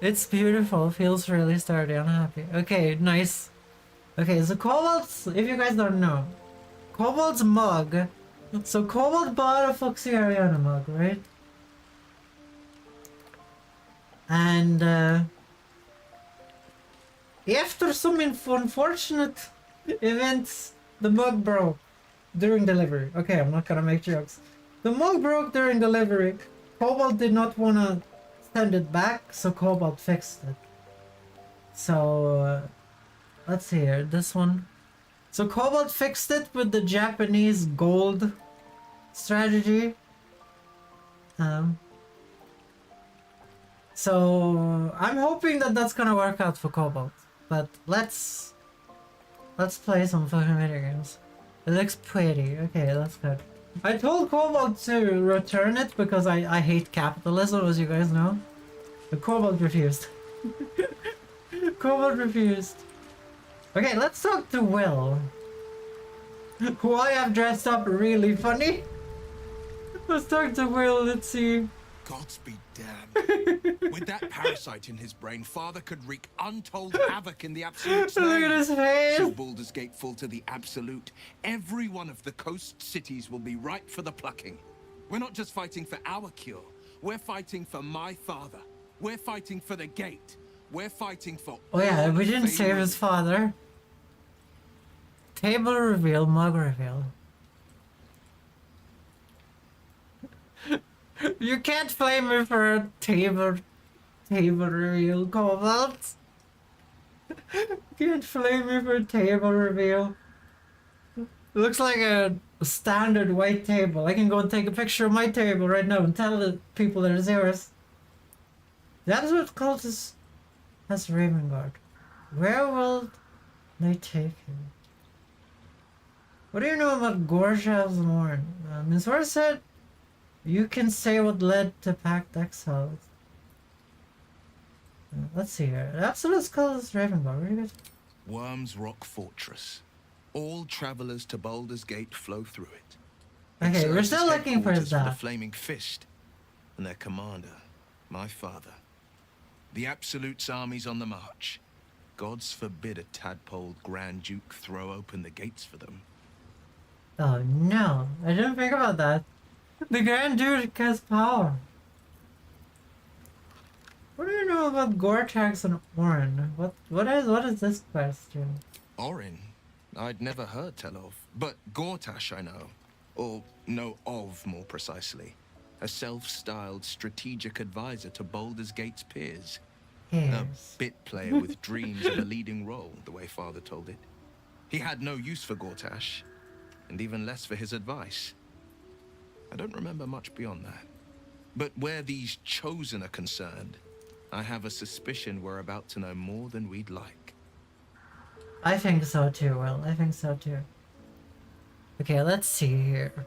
it's beautiful. It feels really sturdy. I'm happy. Okay, nice. Okay, so Cobalt's, if you guys don't know, Cobalt's mug. So Cobalt bought a Foxy Ariana mug, right? And after some unfortunate events, the mug broke during delivery. Okay, I'm not gonna make jokes. The mug broke during delivery. Cobalt did not want to send it back, so Cobalt fixed it. So, let's see here, this one. So Cobalt fixed it with the Japanese gold So I'm hoping that that's gonna work out for Cobalt. But let's play some fucking video games. It looks pretty. Okay, that's good. I told Cobalt to return it because I hate capitalism, as you guys know. But Cobalt refused. Cobalt refused. Okay, let's talk to Will, who I have dressed up really funny. Let's talk to Will, let's see. Gods be damned. With that parasite in his brain, Father could wreak untold havoc in the Absolute's Look at name. his face. Should Baldur's Gate fall to the Absolute, every one of the coast cities will be ripe for the plucking. We're not just fighting for our cure. We're fighting for my father. We're fighting for the gate. We're fighting for Oh yeah, all we of didn't save Faerun. his father. Table reveal, mug reveal. You can't blame me for a table reveal, Cobalt. Can't blame me for a table reveal. Looks like a standard white table. I can go and take a picture of my table right now and tell the people that it's yours. The absolute cultist has Ravengard. Where will they take him? What do you know about Gorshav's Morn? Ms. Ward said you can say what led to Pact Exiles. Let's see here. The absolute cultist Ravengard. Where do you get? Worm's Rock Fortress. All travelers to Baldur's Gate flow through it. Okay, It we're serves still as looking for headquarters the that. Flaming Fist, and their commander, my father. The Absolute's army's on the march. Gods forbid a tadpole Grand Duke throw open the gates for them. Oh no, I didn't think about that. The Grand Duke has power. What do you know about Gortax and Orin? What is this question? Orin? I'd never heard tell of. But Gortash I know. Or know of, more precisely. A self-styled strategic advisor to Baldur's Gate's peers. A Yes. bit player with dreams of a leading role, the way Father told it. He had no use for Gortash, and even less for his advice. I don't remember much beyond that. But where these chosen are concerned, I have a suspicion we're about to know more than we'd like. I think so too, Will. I think so too. Okay, let's see here.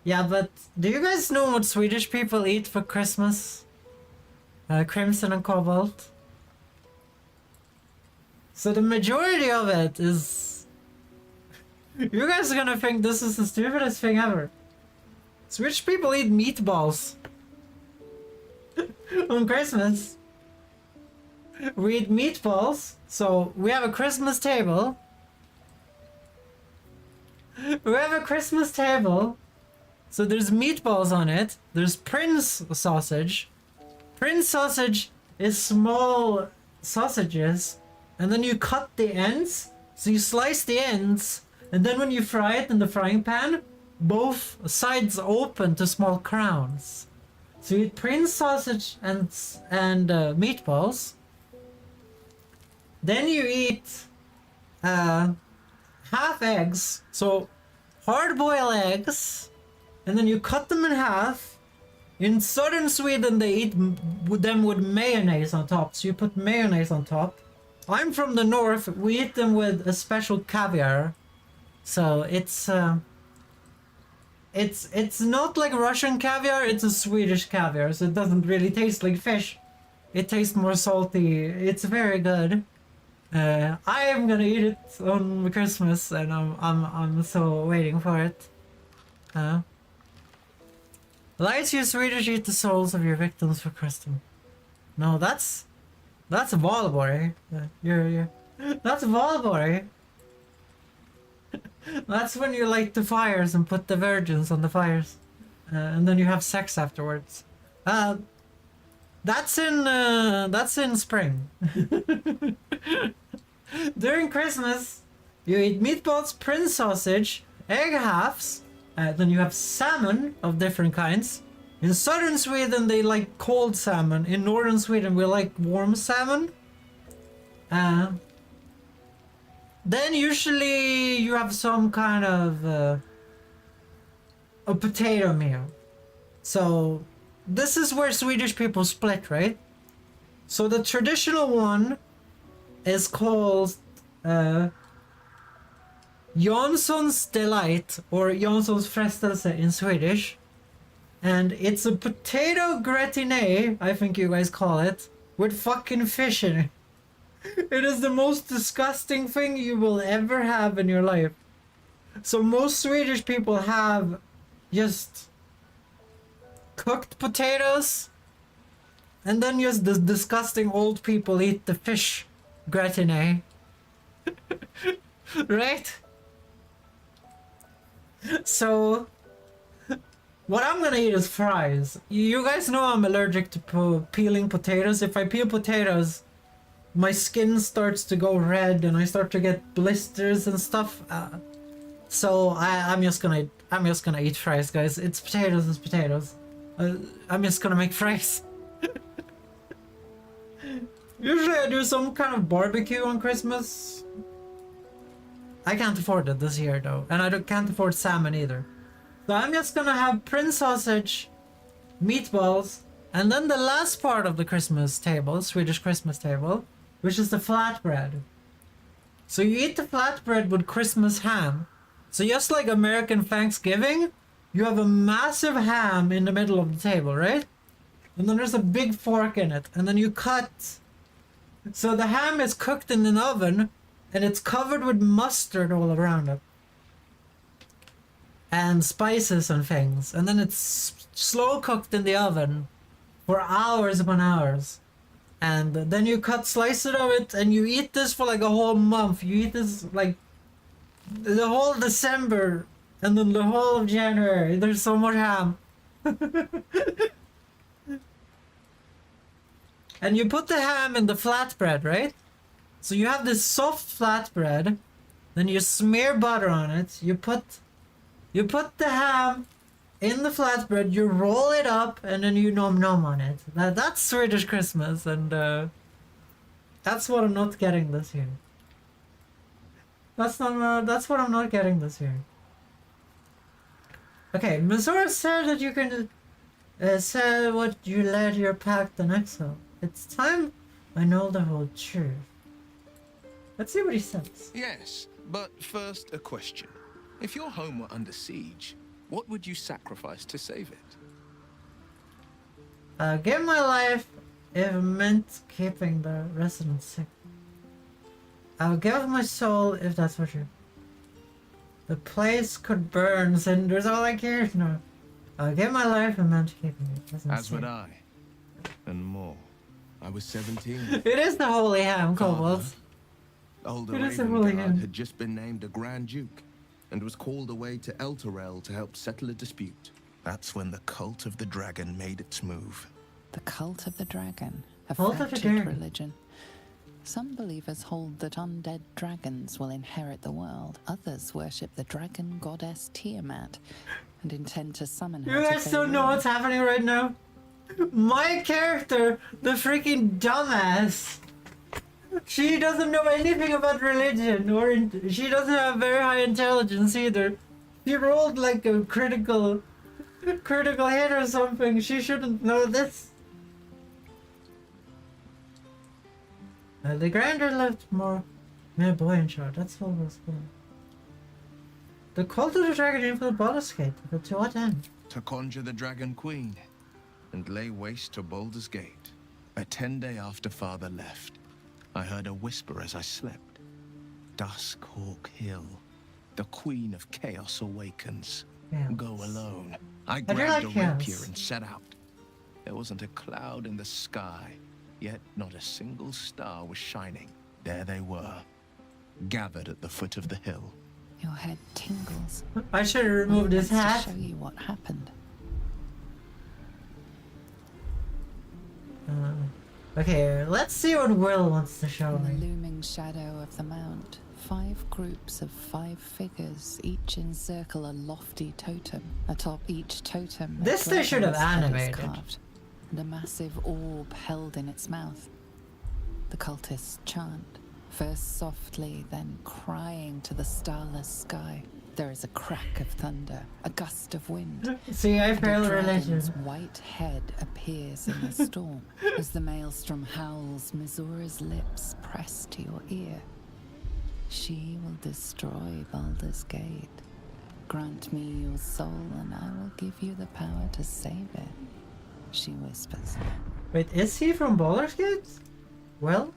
Yeah, but do you guys know what Swedish people eat for Christmas? Crimson and Cobalt. So the majority of it is... You guys are gonna think this is the stupidest thing ever. Swedish people eat meatballs. On Christmas. We eat meatballs, so we have a Christmas table. We have a Christmas table, so there's meatballs on it. There's Prince sausage. Prince sausage is small sausages, and then you cut the ends, so you slice the ends, and then when you fry it in the frying pan, both sides open to small crowns. So you eat Prince sausage and meatballs. Then you eat half eggs, so hard-boiled eggs, and then you cut them in half. In southern Sweden, they eat them with mayonnaise on top, so you put mayonnaise on top. I'm from the north, we eat them with a special caviar, so it's not like Russian caviar, it's a Swedish caviar, so it doesn't really taste like fish. It tastes more salty, it's very good. I am gonna eat it on Christmas, and I'm so waiting for it. Lights, you Swedish eat the souls of your victims for Christmas. No, that's Valborg. That's Valborg. That's when you light the fires and put the virgins on the fires, and then you have sex afterwards. That's in spring. During Christmas, you eat meatballs, Prince sausage, egg halves, then you have salmon of different kinds. In southern Sweden, they like cold salmon. In northern Sweden, we like warm salmon. Then usually you have some kind of a potato meal. So this is where Swedish people split, right? So the traditional one is called Janssons delight, or Janssons frestelse in Swedish. And it's a potato gratiné, I think you guys call it, with fucking fish in it. It is the most disgusting thing you will ever have in your life. So most Swedish people have just cooked potatoes, and then just the disgusting old people eat the fish gratiné. Right? So what I'm gonna eat is fries. You guys know I'm allergic to peeling potatoes. If I peel potatoes, my skin starts to go red and I start to get blisters and stuff. So I'm just gonna eat fries, guys. It's potatoes. It's potatoes. I'm just gonna make fries. Usually I do some kind of barbecue on Christmas. I can't afford it this year though, and I can't afford salmon either. So I'm just gonna have Prince sausage, meatballs, and then the last part of the Christmas table, Swedish Christmas table, which is the flatbread. So you eat the flatbread with Christmas ham. So just like American Thanksgiving, you have a massive ham in the middle of the table, right? And then there's a big fork in it, and then you cut. So the ham is cooked in an oven, and it's covered with mustard all around it. And spices and things. And then it's slow cooked in the oven for hours upon hours. And then you cut slices of it, and you eat this for like a whole month. You eat this like the whole December, and then the whole of January. There's so much ham. And you put the ham in the flatbread, right? So you have this soft flatbread, then you smear butter on it, you put the ham in the flatbread, you roll it up, and then you nom on it. That's Swedish Christmas, and that's what I'm not getting this year. That's what I'm not getting this year. Okay, Missouri said that you can say what you led your pact in exile. It's time I know the whole truth. Let's see what he says. Yes, but first a question. If your home were under siege, what would you sacrifice to save it? Give my life if it meant keeping the residents safe. I'll give my soul if that's what you... The place could burn, cinders, all I care now. I'll give my life if it meant keeping it. As would I. And more. I was 17. It is the holy ham, kobolds. Older It is a holy Ravengard ham. had just been named a Grand Duke and was called away to Elturel to help settle a dispute. That's when the cult of the dragon made its move. The cult of the dragon, a Cult of the fractured dragon. religion. Some believers hold that undead dragons will inherit the world. Others worship the dragon goddess Tiamat and intend to summon her You to guys don't know Baldur. what's happening right now? My character, the freaking dumbass, she doesn't know anything about religion, or she doesn't have very high intelligence either. She rolled like a critical hit or something. She shouldn't know this. The grander left more boy in charge. That's all was good. The cult of the dragon in for the Baldur's Gate. But to what end? To conjure the Dragon Queen and lay waste to Baldur's Gate. A 10-day after Father left, I heard a whisper as I slept. Duskhawk Hill. The Queen of Chaos awakens. Yeah. Go alone. I do grabbed like a rapier chaos. and set out. There wasn't a cloud in the sky, yet not a single star was shining. There they were, gathered at the foot of the hill. Your head tingles. I should have removed his Wants hat. to show you what happened. Okay, let's see what Will wants to show In the me. looming shadow of the mount, 5 groups of 5 figures each encircle a lofty totem. Atop each totem, a This they should have dragon's head is animated. carved, and a massive orb held in its mouth. The cultists chant, first softly, then crying to the starless sky. There is a crack of thunder, a gust of wind. See, I And a failed dragon's religion. white head appears in the storm. As the maelstrom howls, Missoura's lips press to your ear. She will destroy Baldur's Gate. Grant me your soul and I will give you the power to save it, she whispers. Wait, is he from Baldur's Gate? Well,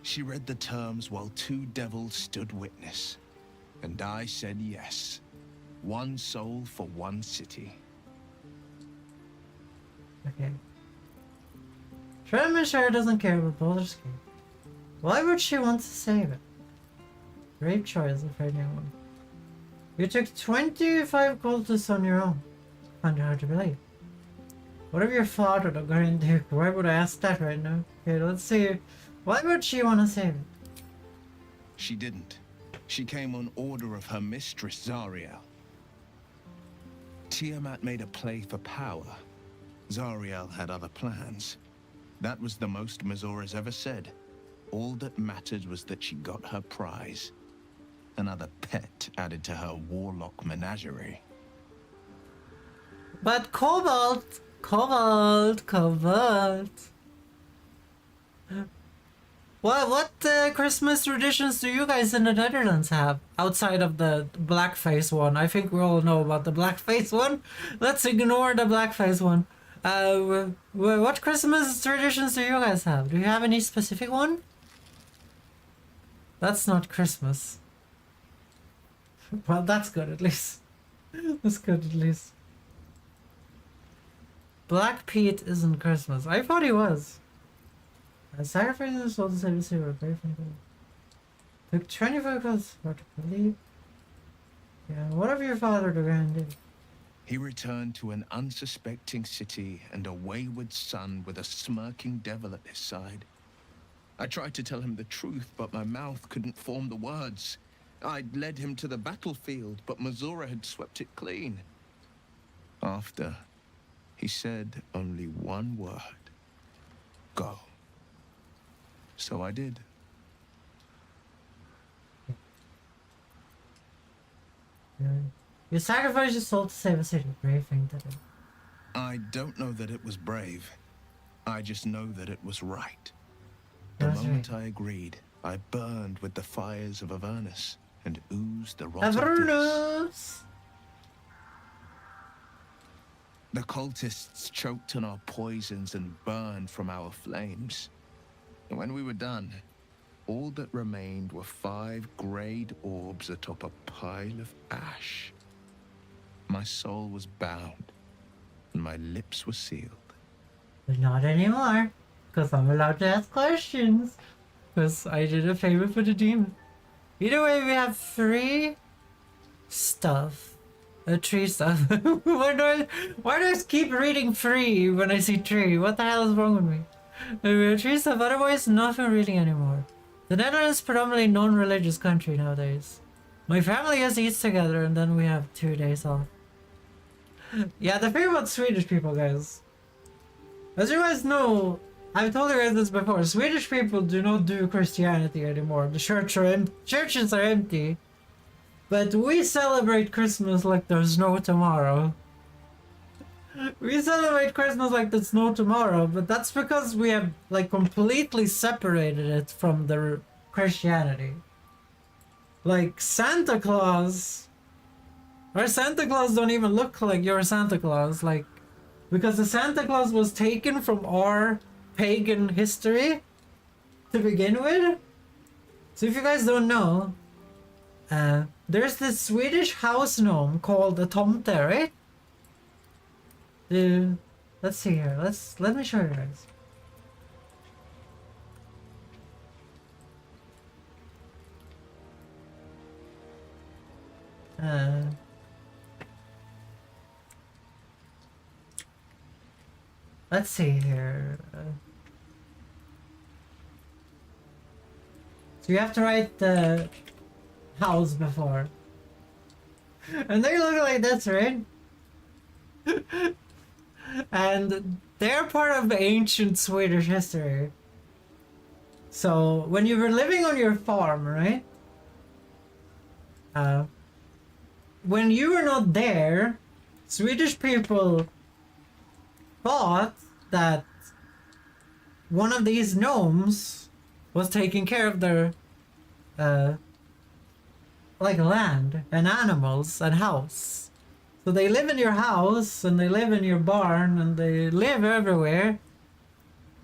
She read the terms while two devils stood witness, and I said yes. One soul for one city. okay. Treasure doesn't care about Baldur's Gate. Why would she want to save it? Great choice of anyone. You took 25 cultists on your own. Find it hard to believe. What of your father, the Grand Duke? Why would I ask that right now? Okay, let's see. Why would she want to save it? She didn't. She came on order of her mistress, Zariel. Tiamat made a play for power. Zariel had other plans. That was the most Missoura's ever said. All that mattered was that she got her prize. Another pet added to her warlock menagerie. But Cobalt! What Christmas traditions do you guys in the Netherlands have? Outside of the blackface one. I think we all know about the blackface one. Let's ignore the blackface one. What Christmas traditions do you guys have? Do you have any specific one? That's not Christmas. Well, that's good at least. That's good at least. Black Pete isn't Christmas. I thought he was. Sacrificing the soul to save the silver. Very funny. Took 25 goals for to believe. Yeah, what of your father, the Grand Duke? He returned to an unsuspecting city and a wayward son with a smirking devil at his side. I tried to tell him the truth, but my mouth couldn't form the words. I'd led him to the battlefield, but Missoura had swept it clean. After, he said only one word. Go. So I did. Yeah. You sacrificed your soul to save a city. Brave thing to do. I don't know that it was brave. I just know that it was right. The That's moment right. I agreed, I burned with the fires of Avernus and oozed the rot of Dis. Avernus! The cultists choked on our poisons and burned from our flames. And when we were done, all that remained were 5 greyed orbs atop a pile of ash. My soul was bound, and my lips were sealed. But not anymore. Because I'm allowed to ask questions. Because I did a favor for the demon. Either way, we have 3 stuff. 3 stuff. why do I keep reading 3 when I see 3? What the hell is wrong with me? We have 3 stuff, otherwise nothing really anymore. The Netherlands is predominantly non-religious country nowadays. My family just eats together and then we have 2 days off. Yeah, the thing about Swedish people, guys. As you guys know, I've told you guys this before, Swedish people do not do Christianity anymore. The churches are empty. But we celebrate Christmas like there's no tomorrow. We celebrate Christmas like there's no tomorrow, but that's because we have like completely separated it from the Christianity. Like Santa Claus, our Santa Claus don't even look like your Santa Claus, like, because the Santa Claus was taken from our pagan history to begin with. So if you guys don't know, there's this Swedish house gnome called a tomte, right? Let's see here. Let me show you guys. Let's see here. So you have to write the house before. And they look like this, right? And they're part of ancient Swedish history. So when you were living on your farm, right? When you were not there, Swedish people thought that one of these gnomes was taking care of their like land and animals and house. So they live in your house and they live in your barn and they live everywhere.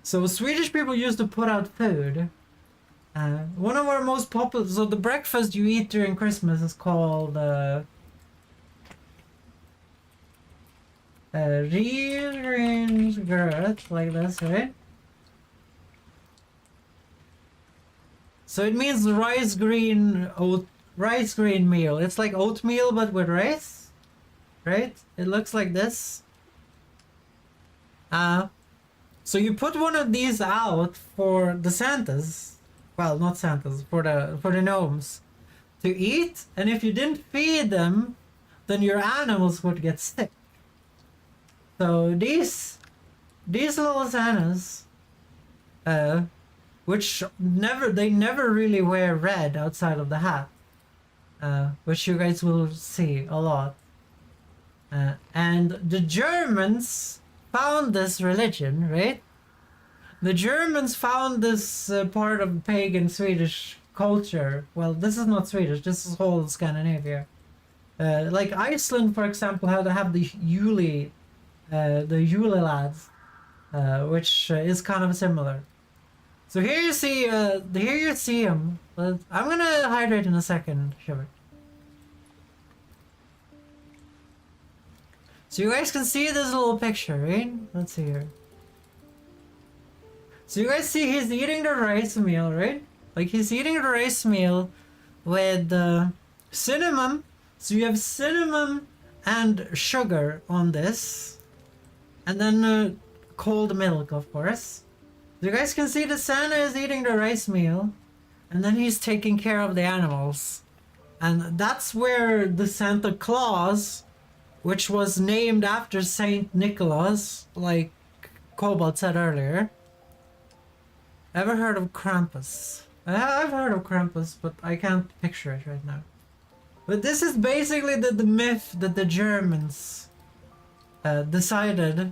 So Swedish people used to put out food. One of our most popular, so the breakfast you eat during Christmas is called Regringsgröt, like this, right? So it means rice green meal. It's like oatmeal but with rice, right? It looks like this. So you put one of these out for the Santas, well, not Santas, for the gnomes to eat, and if you didn't feed them, then your animals would get sick. So these little Santas, which they never really wear red outside of the hat, which you guys will see a lot. And the Germans found this religion, right? The Germans found this part of pagan Swedish culture. Well, this is not Swedish, this is whole Scandinavia. Like Iceland, for example, had to have the Yule lads, which is kind of similar. So here you see him. But I'm gonna hydrate in a second, Shiver. So you guys can see this little picture, right? Let's see here. So you guys see he's eating the rice meal, right? Like he's eating the rice meal with cinnamon. So you have cinnamon and sugar on this. And then cold milk, of course. You guys can see the Santa is eating the rice meal. And then he's taking care of the animals. And that's where the Santa Claus, which was named after Saint Nicholas, like Cobalt said earlier. Ever heard of Krampus? I've heard of Krampus, but I can't picture it right now. But this is basically the myth that the Germans decided.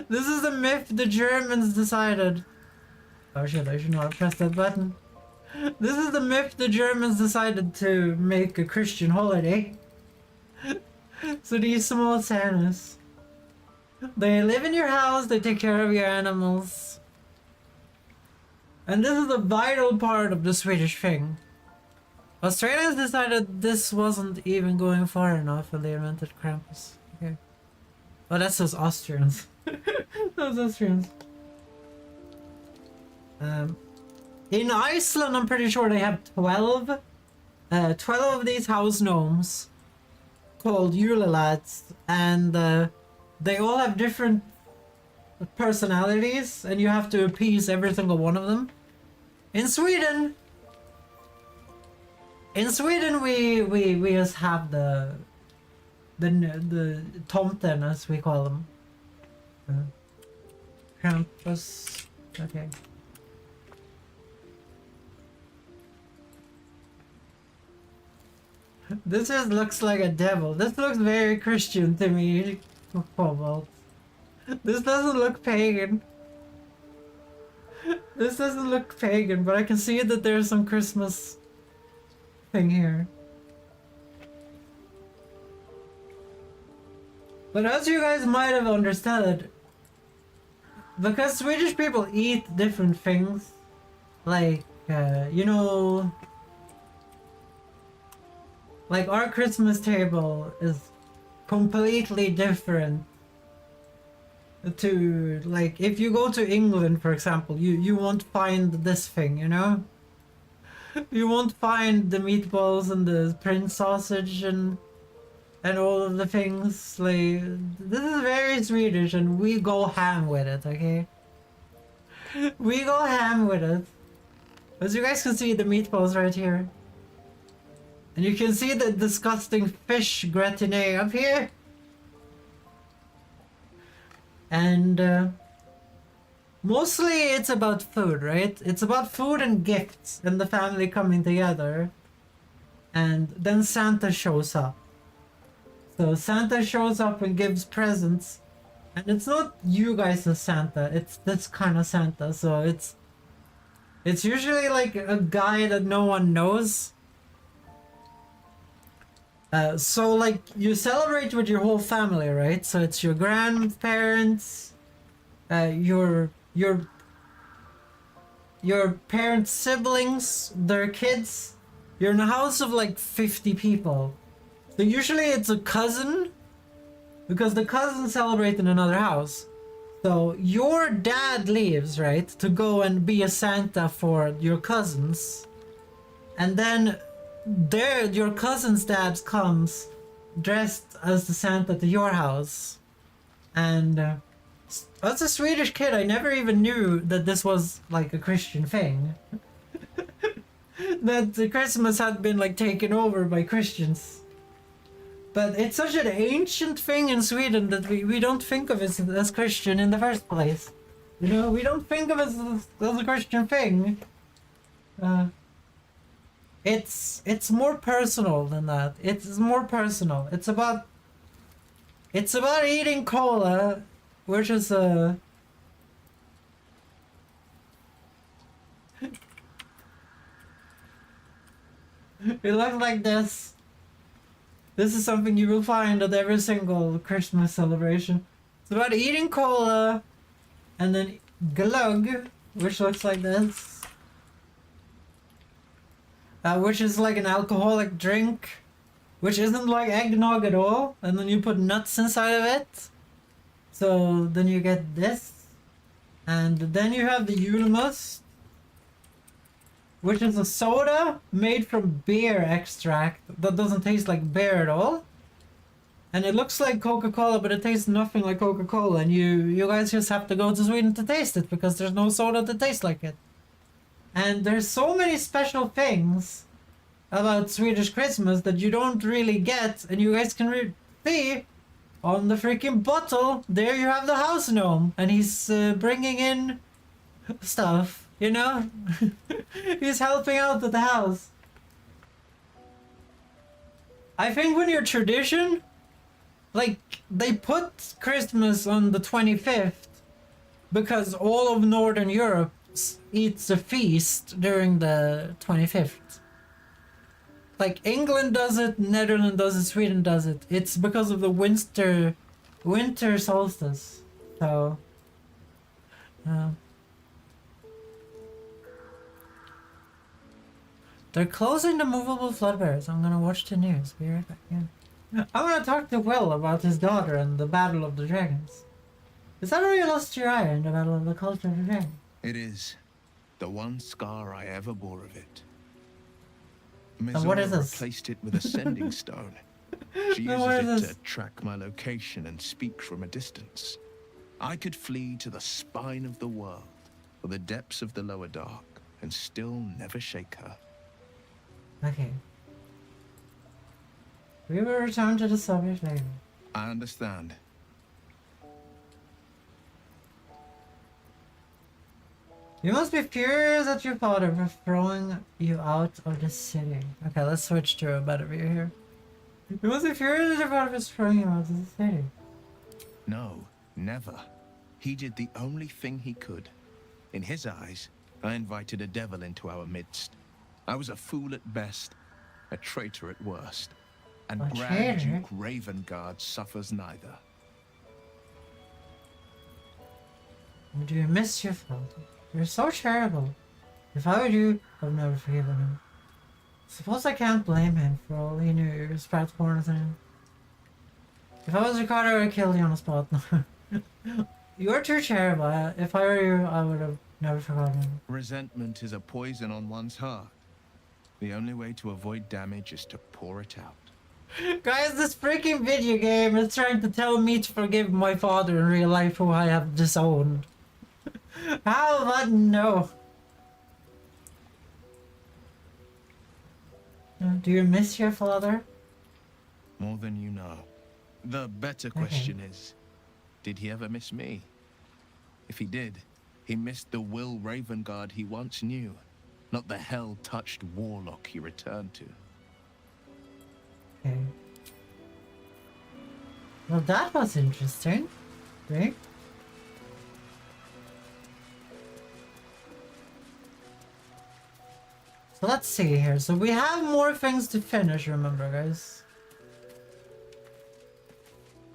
This is the myth the Germans decided. Oh shit, I should not have pressed that button. This is the myth the Germans decided to make a Christian holiday. So these small Santas, they live in your house, they take care of your animals. And this is a vital part of the Swedish thing. Australians decided this wasn't even going far enough and they invented Krampus. Okay. Oh, that's those Austrians. Those Austrians. In Iceland, I'm pretty sure they have 12 of these house gnomes called Yule lads, and they all have different personalities, and you have to appease every single one of them. In Sweden, we just have the tomten, as we call them. Krampus. Okay. This just looks like a devil. This looks very Christian to me. Cobalt. This doesn't look pagan. This doesn't look pagan, but I can see that there's some Christmas thing here. But as you guys might have understood, because Swedish people eat different things, like, you know, like our Christmas table is completely different to, like, if you go to England, for example, you won't find this thing, you know? You won't find the meatballs and the Prince sausage and all of the things. Like, this is very Swedish and we go ham with it, okay? We go ham with it. As you guys can see, the meatballs right here. And you can see the disgusting fish gratinée up here. And mostly it's about food, right? It's about food and gifts and the family coming together. and then Santa shows up. So Santa shows up and gives presents, and it's not you guys as Santa, it's this kind of Santa. So it's usually like a guy that no one knows. So like you celebrate with your whole family, right? So it's your grandparents, your parents' siblings, their kids. You're in a house of like 50 people. So usually it's a cousin, because the cousins celebrate in another house. So your dad leaves, right, to go and be a Santa for your cousins. And then your cousin's dad comes dressed as the Santa to your house. And as a Swedish kid, I never even knew that this was like a Christian thing. That the Christmas had been like taken over by Christians. But it's such an ancient thing in Sweden that we don't think of it as Christian in the first place. You know, we don't think of it as a Christian thing. It's more personal than that. It's more personal. It's about eating cola, which is a it looks like this. This is something you will find at every single Christmas celebration. It's about eating cola, and then glug, which looks like this. Which is like an alcoholic drink, which isn't like eggnog at all, and then you put nuts inside of it. So then you get this. And then you have the Unimus, which is a soda made from beer extract that doesn't taste like beer at all. And it looks like Coca-Cola, but it tastes nothing like Coca-Cola. And you guys just have to go to Sweden to taste it, because there's no soda that tastes like it. And there's so many special things about Swedish Christmas that you don't really get, and you guys can see on the freaking bottle. There you have the house gnome, and he's bringing in stuff, you know? He's helping out at the house. I think when your tradition, like, they put Christmas on the 25th because all of Northern Europe eats a feast during the 25th. Like, England does it, Netherlands does it, Sweden does it. It's because of the winter solstice. So they're closing the movable flood barriers. I'm gonna watch the news. Be right back. Yeah. I'm gonna talk to Will about his daughter and the Battle of the Dragons. Is that where you lost your eye in the Battle of the Culture of the Dragon? It is. The one scar I ever bore of it. And what is this? Replaced it with a sending stone. She uses it to track my location and speak from a distance. I could flee to the spine of the world, or the depths of the lower dark, and still never shake her. Okay. We will return to the subject later. I understand. You must be furious at your father for throwing you out of the city. Okay, let's switch to a better view here. You must be furious at your father for throwing you out of the city. No, never. He did the only thing he could. In his eyes, I invited a devil into our midst. I was a fool at best, a traitor at worst. And Grand Duke Ravengard suffers neither. Do you miss your father? You're so terrible. If I were you, I've never forgiven him. Suppose I can't blame him for all he knew you spat corners in him. If I was Ricardo, I would have killed you on the spot. You're too terrible. If I were you, I would have never forgotten him. Resentment is a poison on one's heart. The only way to avoid damage is to pour it out. Guys, this freaking video game is trying to tell me to forgive my father in real life who I have disowned. How about no? Do you miss your father? More than you know. The better question is, did he ever miss me? If he did, he missed the Will Ravengard he once knew, not the hell-touched warlock he returned to. Okay. Well, that was interesting. Right? So let's see here. So we have more things to finish, remember, guys.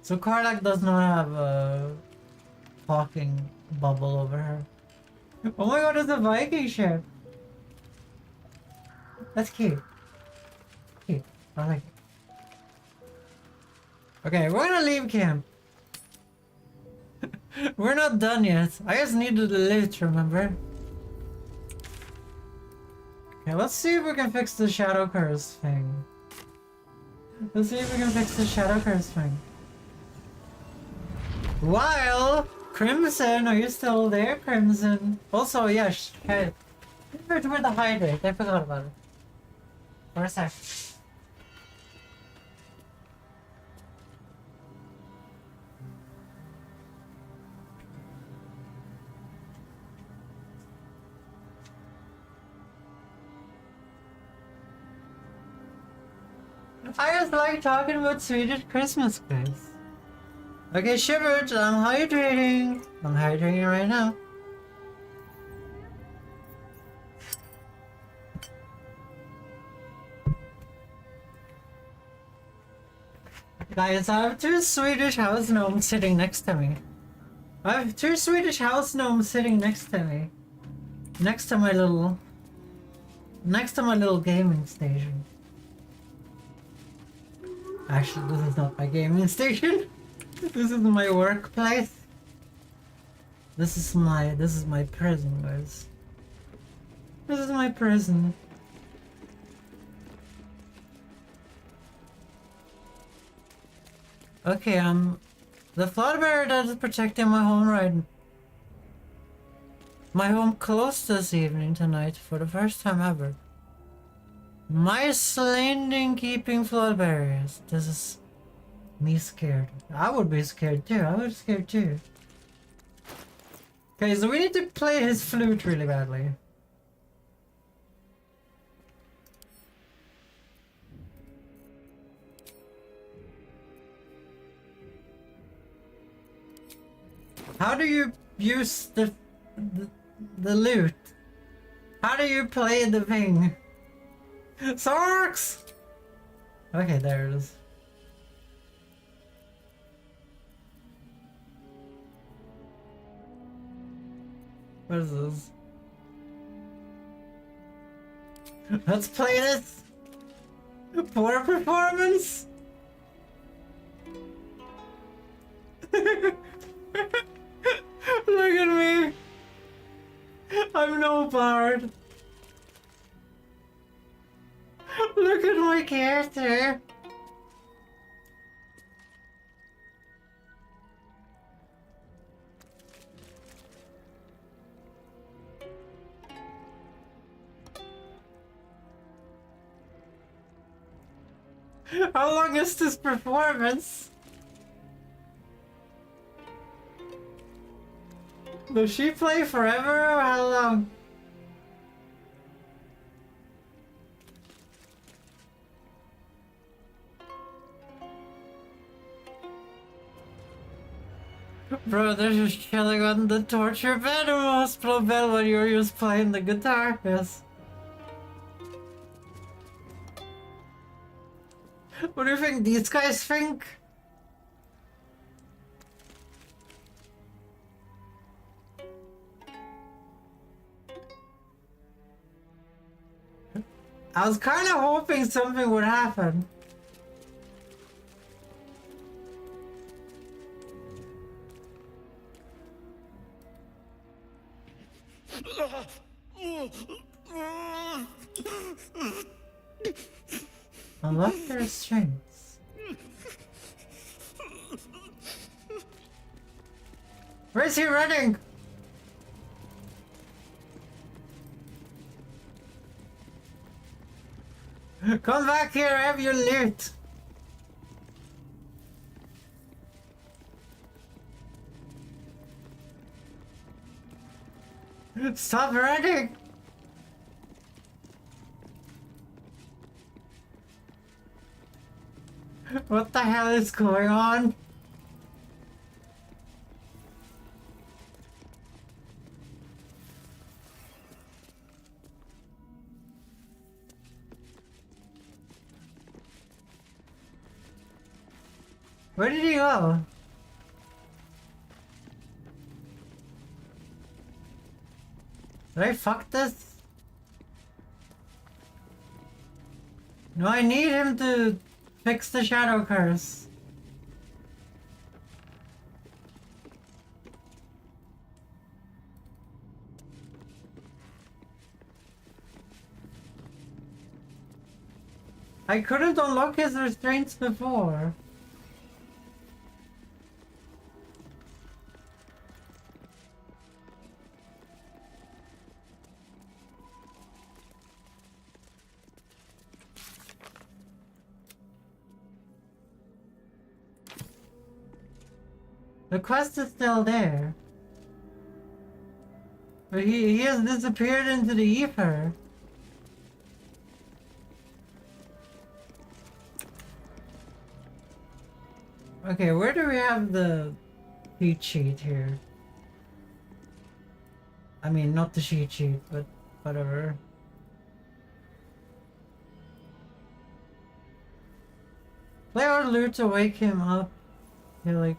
So Karlak does not have a talking bubble over her. Oh my god, it's a Viking ship! That's cute. Cute. I like it. Okay, we're gonna leave camp. We're not done yet. I just needed the loot, remember? Okay, let's see if we can fix the shadow curse thing. Let's see if we can fix the shadow curse thing. While Crimson, are you still there, Crimson? Also, yeah, hey, where's the hydrate? I forgot about it. For a sec. I just like talking about Swedish Christmas, guys. Okay, Shivert, I'm hydrating. I'm hydrating right now. Guys, I have two Swedish house gnomes sitting next to me. I have two Swedish house gnomes sitting next to me. Next to my little gaming station. Actually, this is not my gaming station. This is my workplace. This is my prison, guys. This is my prison. Okay, the flood barrier that is protecting my home my home closed this evening tonight for the first time ever. My sliding keeping flood barriers. This is me scared. I would be scared too. I would be scared too. Okay, so we need to play his flute really badly. How do you use the lute? How do you play the thing? Sorks! Okay, there it is. What is this? Let's play this! Poor performance! Look at me! I'm no bard! Look at my character! How long is this performance? Will she play forever or how long? Bro, they're just chilling on the torture bed or hospital bed while you're just playing the guitar. Yes. What do you think these guys think? I was kind of hoping something would happen. Unlock the restraints. Where's he running? Come back here, have your loot. Stop running. What the hell is going on? Where did he go? Did I fuck this? No, I need him to fix the shadow curse. I couldn't unlock his restraints before. The quest is still there. But he has disappeared into the ether. Okay, where do we have the cheat sheet here? I mean, not the cheat sheet, but whatever. Play our loot to wake him up. He like...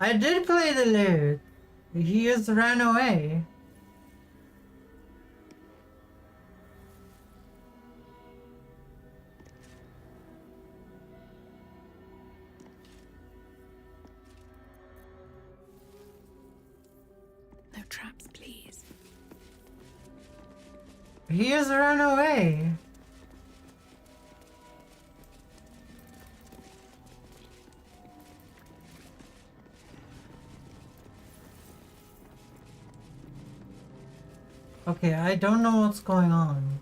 I did play the lute. He just ran away. No traps, please. He just ran away. Okay, I don't know what's going on.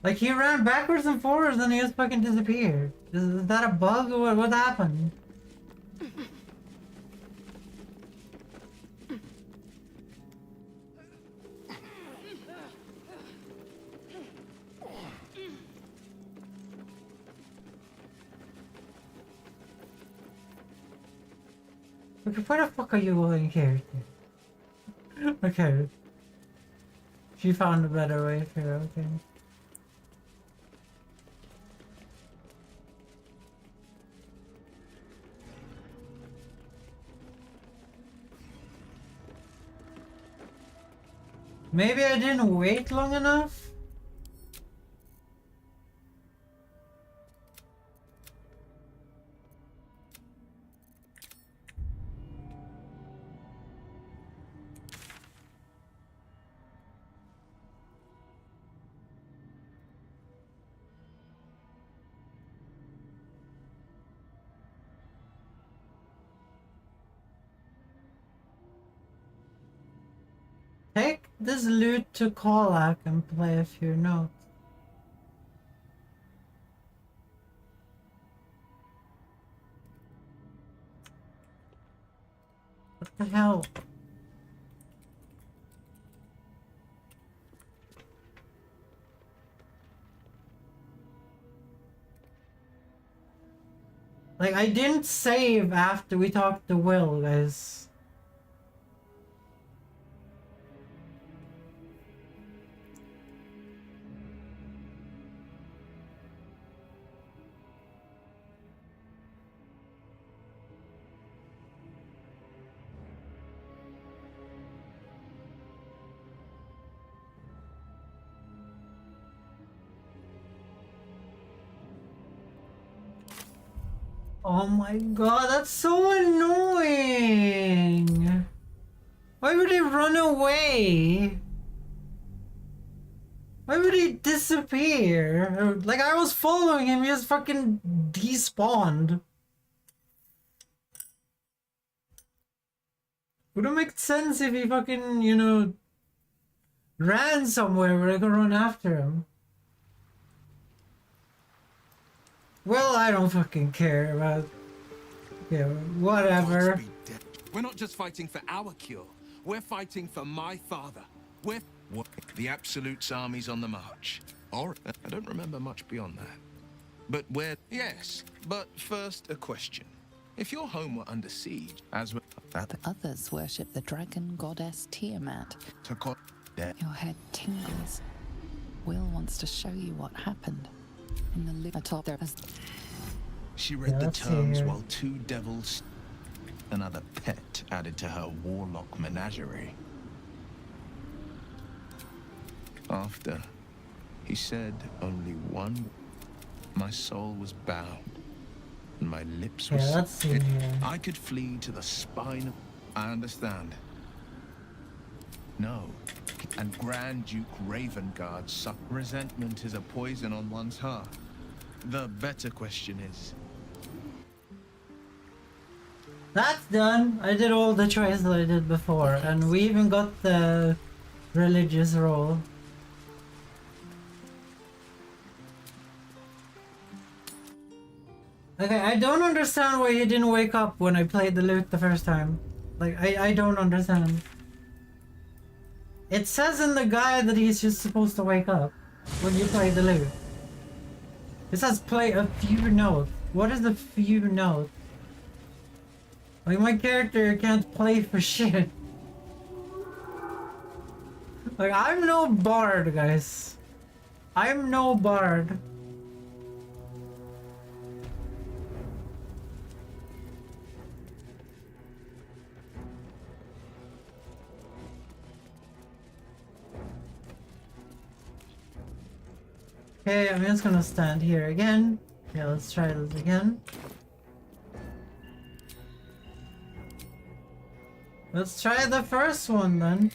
Like, he ran backwards and forwards and he just fucking disappeared. Is that a bug or what happened? Okay, where the fuck are you going here? Okay. She found a better way here, okay. Maybe I didn't wait long enough? Take this lute to Colac and play a few notes. What the hell? Like, I didn't save after we talked to Will, guys. Oh my god, that's so annoying! Why would he run away? Why would he disappear? Like, I was following him, he just fucking despawned. Would have made sense if he fucking, you know, ran somewhere where I could run after him. Well, I don't fucking care about... Yeah, whatever. Gods be dead. We're not just fighting for our cure. We're fighting for my father. We're... What? The Absolute's army's on the march. Or... I don't remember much beyond that. But we're... Yes. But first, a question. If your home were under siege, as with... Others worship the dragon goddess Tiamat. Your head tingles. Will wants to show you what happened. In the lift atop there. She read Yeah, the let's see terms here. while two devils... Another pet added to her warlock menagerie. After, he said only one... My soul was bound, and my lips were... Yeah, let's see sealed. here. I could flee to the spine of... I understand. No. And Grand Duke Ravengard sucked. Resentment is a poison on one's heart. The better question is... That's done! I did all the choices I did before, and we even got the religious role. Okay, I don't understand why he didn't wake up when I played the lute the first time. Like, I don't understand. It says in the guide that he's just supposed to wake up when you play the lute. It says play a few notes. What is a few notes? Like, my character can't play for shit. Like, I'm no bard, guys. I'm no bard. Okay, I'm just gonna stand here again. Yeah, let's try this again. Let's try the first one then.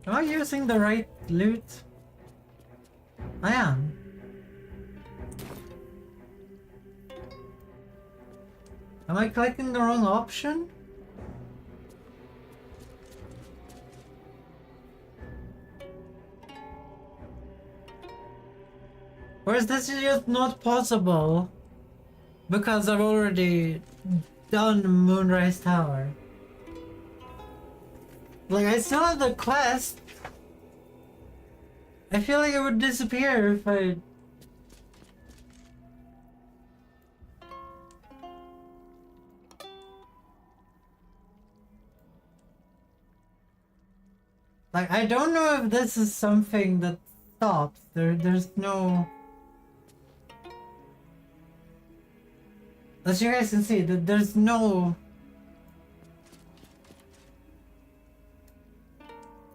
Am I using the right loot? I am. Am I clicking the wrong option? Or is this just not possible? Because I've already done Moonrise Tower. Like, I still have the quest. I feel like it would disappear if I... Like, I don't know if this is something that stops. There's no... As you guys can see, there's no...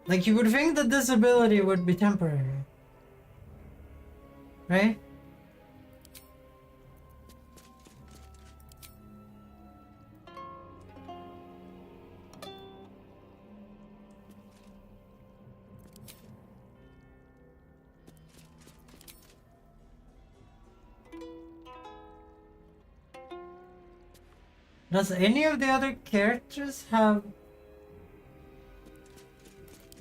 Like, you would think that this ability would be temporary. Right? Does any of the other characters have...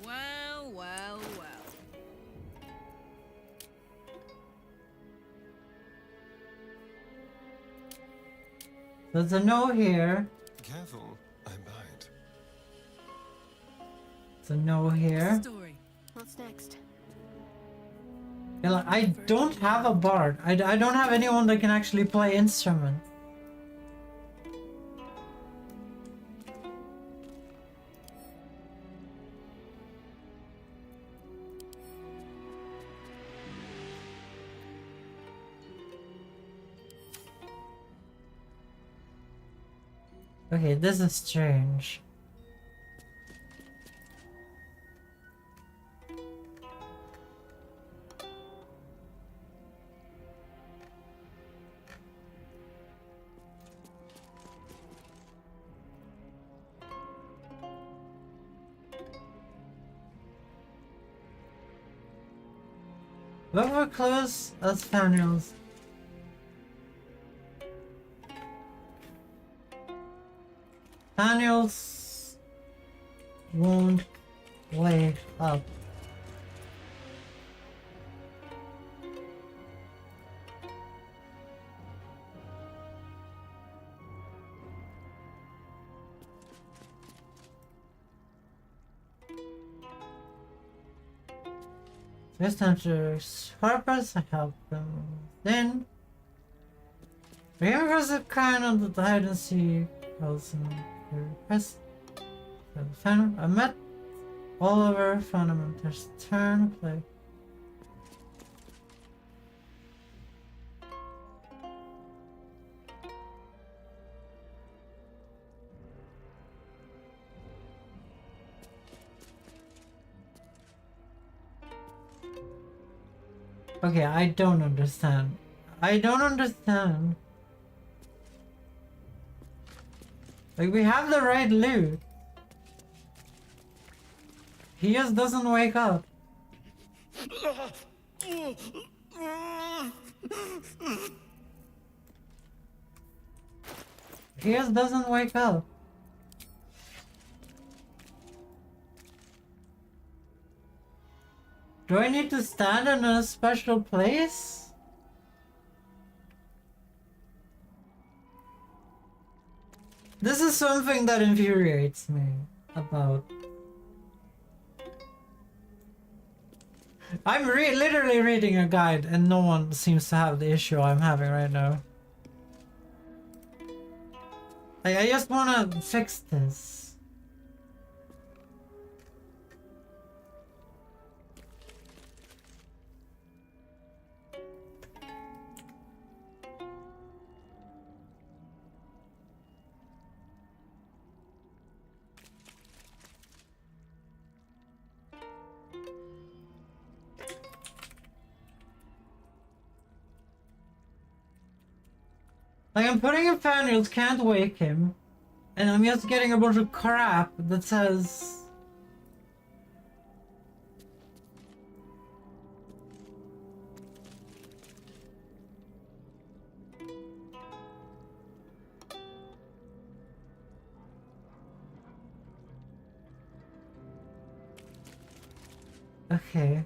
Well, well, well. There's a no here. Careful, I bite. There's a no here. Story. What's next? Yeah, like, I don't have a bard. I don't have anyone that can actually play instruments. Okay, this is strange. Look for clues as Spaniels. Spaniels won't wake up. This hunter's purpose I help them. Then remember the kind of the hide and seek house in the request. I met Oliver, found him on his turn play. Okay, I don't understand. I don't understand. Like, we have the right loot. He just doesn't wake up. He just doesn't wake up. Do I need to stand in a special place? This is something that infuriates me about. I'm literally reading a guide and no one seems to have the issue I'm having right now. Like, I just wanna fix this. Like, I'm putting in Faniels, can't wake him, and I'm just getting a bunch of crap that says... Okay.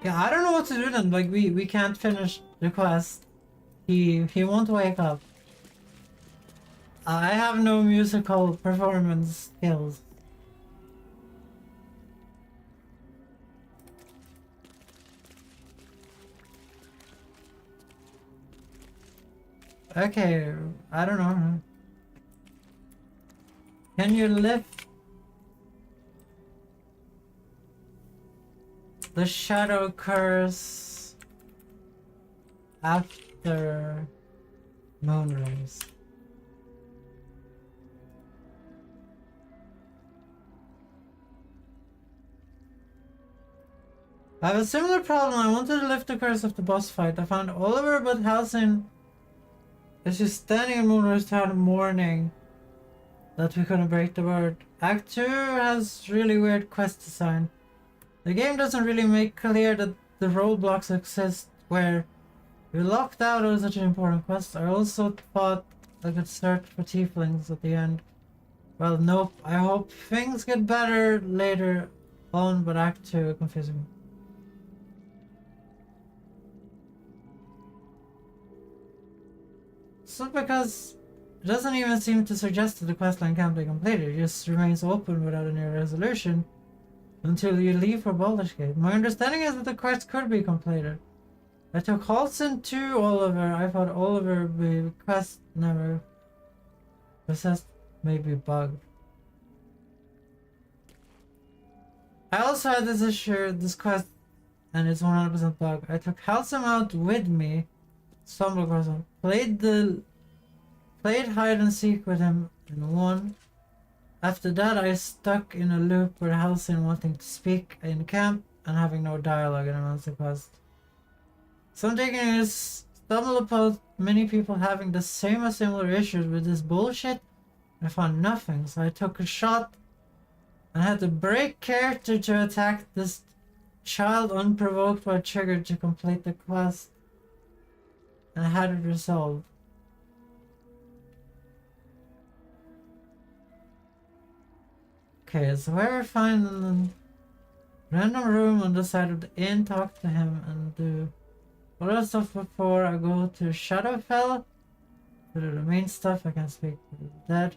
Yeah, I don't know what to do then. Like, we can't finish the quest. He won't wake up. I have no musical performance skills. Okay, I don't know. Can you lift the shadow curse after moonrays? I have a similar problem. I wanted to lift the curse of the boss fight. I found Oliver, but Halcyon is just standing in moonrays throughout morning that we couldn't break the word. Act 2 has really weird quest design. The game doesn't really make clear that the roadblocks exist where you're locked out of such an important quest. I also thought I could search for tieflings at the end. Well, nope. I hope things get better later on, but Act 2 is confusing me. So because it doesn't even seem to suggest that the questline can't be completed, it just remains open without any resolution until you leave for Baldur's Gate. My understanding is that the quest could be completed. I took Halson to Oliver. I thought Oliver would be quest never possessed, maybe bugged. I also had this issue, this quest, and it's 100% bug. I took Halson out with me, stumbled across him, played hide and seek with him and won. After that, I stuck in a loop with Halcyon wanting to speak in camp and having no dialogue in a monster quest. So I'm taking his stumbled upon many people having the same or similar issues with this bullshit. I found nothing, so I took a shot and had to break character to attack this child unprovoked by trigger to complete the quest. And I had it resolved. Okay, so where I find the random room on the side of the inn, talk to him and do all that stuff before I go to Shadowfell. To do the main stuff, I can speak to the dead.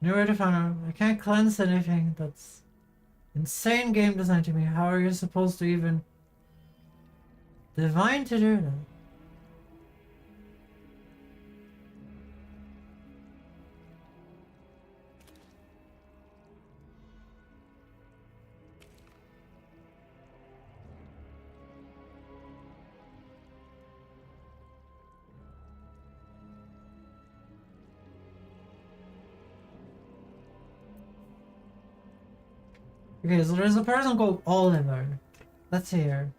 Nowhere to find her. I can't cleanse anything. That's insane game design to me. How are you supposed to even divine to do that? Okay, so there's a person called Oliver. Let's see here.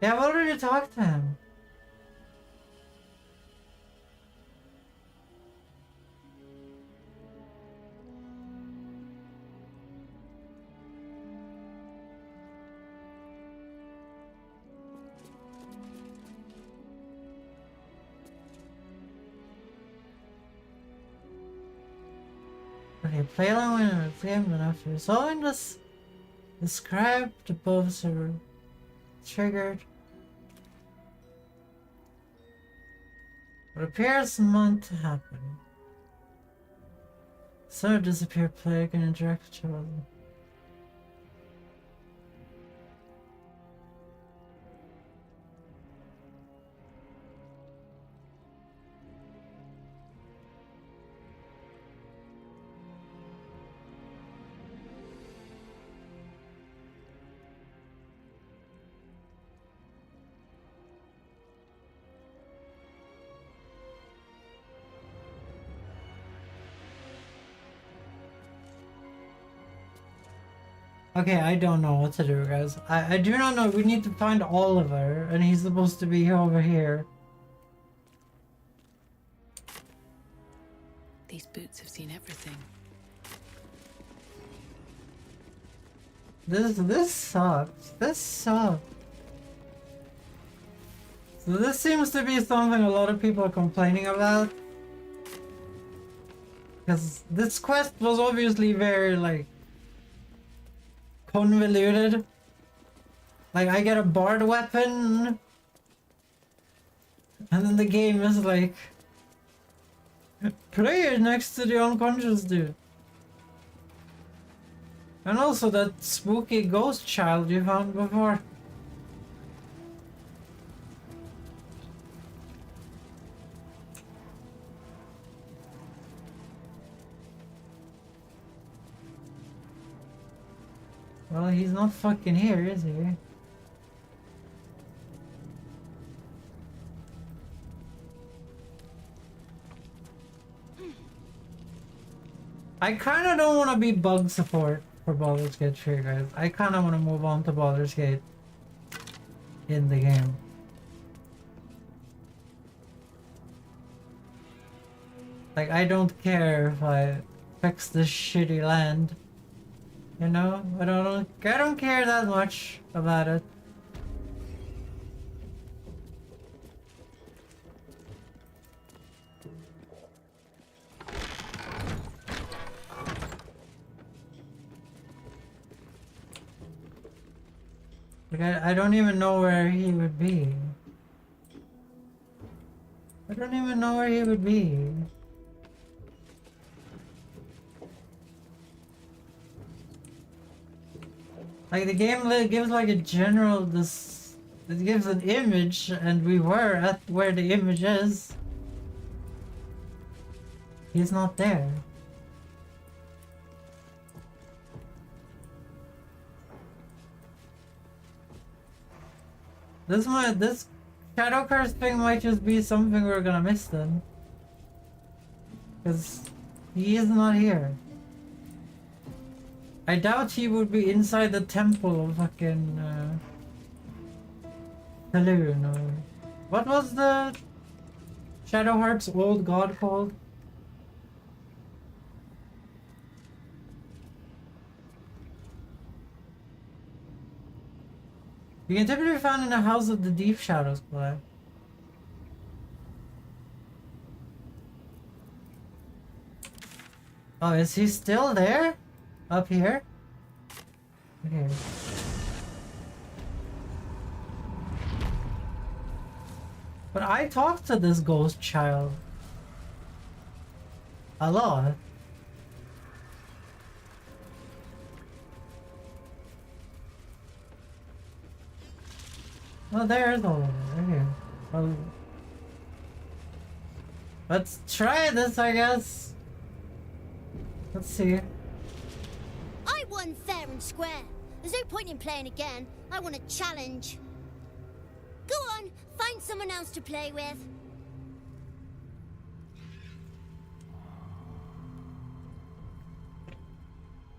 Yeah, I've already talked to him. Okay, play along with the game, and after resolving this, describe the buffs are triggered. What appears meant to happen. So disappear player can interact with each other. Okay, I don't know what to do, guys. I do not know. We need to find Oliver, and he's supposed to be over here. These boots have seen everything. This sucks. This sucks. So this seems to be something a lot of people are complaining about. Because this quest was obviously very, like, convoluted. Like, I get a bard weapon, and then the game is like, play it next to the unconscious dude. And also that spooky ghost child you found before. Well, he's not fucking here, is he? I kinda don't wanna be bug support for Baldur's Gate 3, guys. I kinda wanna move on to Baldur's Gate in the game. Like, I don't care if I fix this shitty land. You know, I don't care that much about it. Like, I don't even know where he would be. I don't even know where he would be. Like, the game gives like a general it gives an image, and we were at where the image is. He's not there. This shadow curse thing might just be something we're gonna miss then. Because he is not here. I doubt he would be inside the temple of fucking Saloon or what was the Shadowheart's old god called? You can typically be found in the House of the Deep Shadows play. Oh, is he still there? Up here? Okay. But I talked to this ghost child a lot. Oh, there's all of it. Okay. Well, let's try this, I guess. Let's see. I won fair and square. There's no point in playing again. I want a challenge. Go on, find someone else to play with.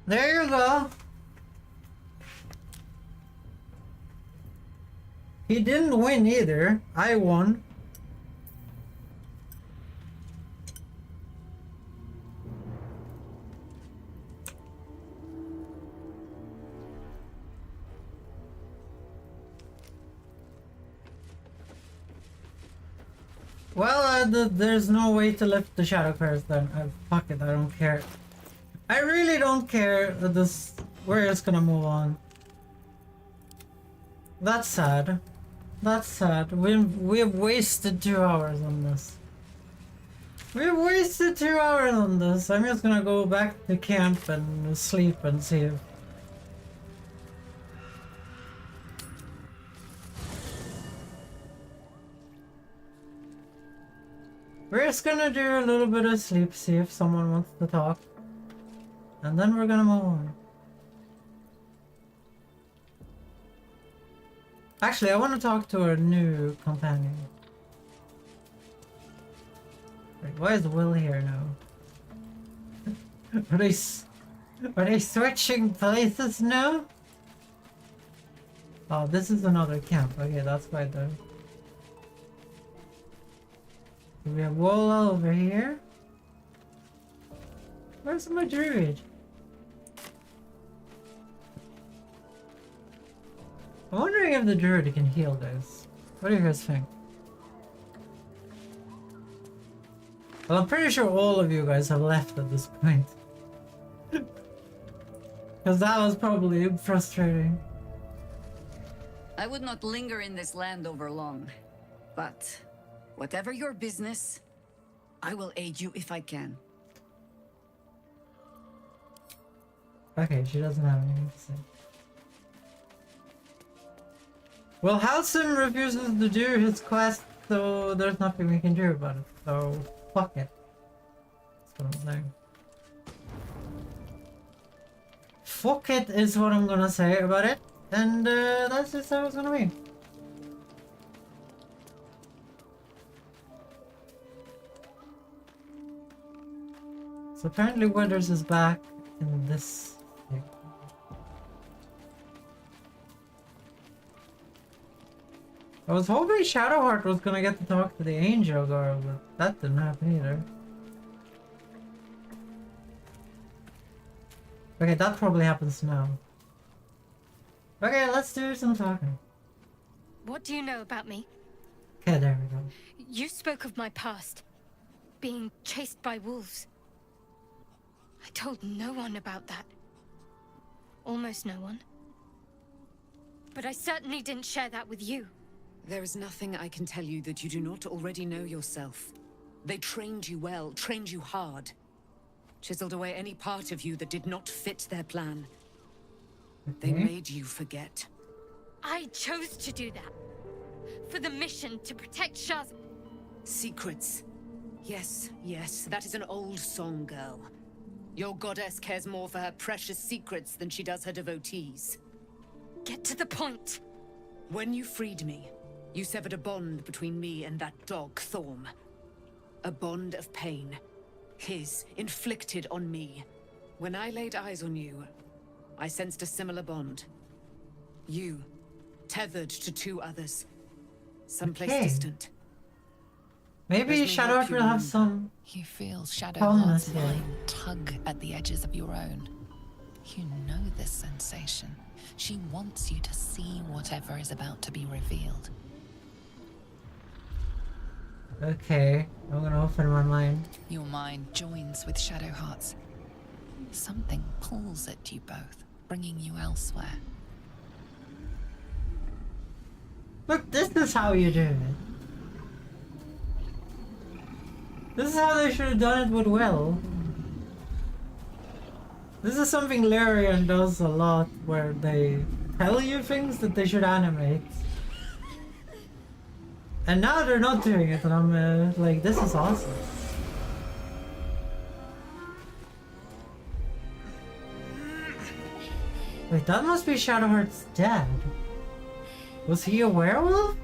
There you go. He didn't win either. I won. Well, there's no way to lift the shadow curse then. Fuck it, I don't care. I really don't care where it's gonna move on. That's sad. That's sad. We have wasted 2 hours on this. We've wasted 2 hours on this. I'm just gonna go back to camp and sleep and see if... We're just gonna do a little bit of sleep, see if someone wants to talk. And then we're gonna move on. Actually, I want to talk to our new companion. Wait, why is Will here now? Are they switching places now? Oh, this is another camp. Okay, that's why the... We have Wola over here. Where's my druid? I'm wondering if the druid can heal this. What do you guys think? Well, I'm pretty sure all of you guys have left at this point. Because that was probably frustrating. I would not linger in this land over long, but whatever your business, I will aid you if I can. Okay, she doesn't have anything to say. Well, Halcyon refuses to do his quest, so there's nothing we can do about it. So, fuck it. That's what I'm saying. Fuck it is what I'm gonna say about it. And that's just how it's gonna be. So apparently Withers is back in this thing. I was hoping Shadowheart was gonna get to talk to the angel girl, but that didn't happen either. Okay, that probably happens now. Okay, let's do some talking. What do you know about me? Okay, there we go. You spoke of my past. Being chased by wolves. I told no one about that. Almost no one. But I certainly didn't share that with you. There is nothing I can tell you that you do not already know yourself. They trained you well, trained you hard. Chiseled away any part of you that did not fit their plan. They made you forget. I chose to do that. For the mission to protect Shaz. Secrets. Yes, yes, that is an old song, girl. Your goddess cares more for her precious secrets than she does her devotees. Get to the point. When you freed me, You severed a bond between me and that dog, Thorm. A bond of pain. His, inflicted on me. When I laid eyes on you, I sensed a similar bond. You, tethered to two others. Someplace Okay. distant. Maybe Those may help Shadowheart you will have remember. some. You feel Calmness Shadowheart's here. mind tug at the edges of your own. You know this sensation. She wants you to see whatever is about to be revealed. Okay, I'm gonna open my mind. Your mind joins with Shadowheart's. Something pulls at you both, bringing you elsewhere. Look, this is how you do it. This is how they should have done it with Will. This is something Larian does a lot, where they tell you things that they should animate. And now they're not doing it, and I'm like, this is awesome. Wait, that must be Shadowheart's dad. Was he a werewolf?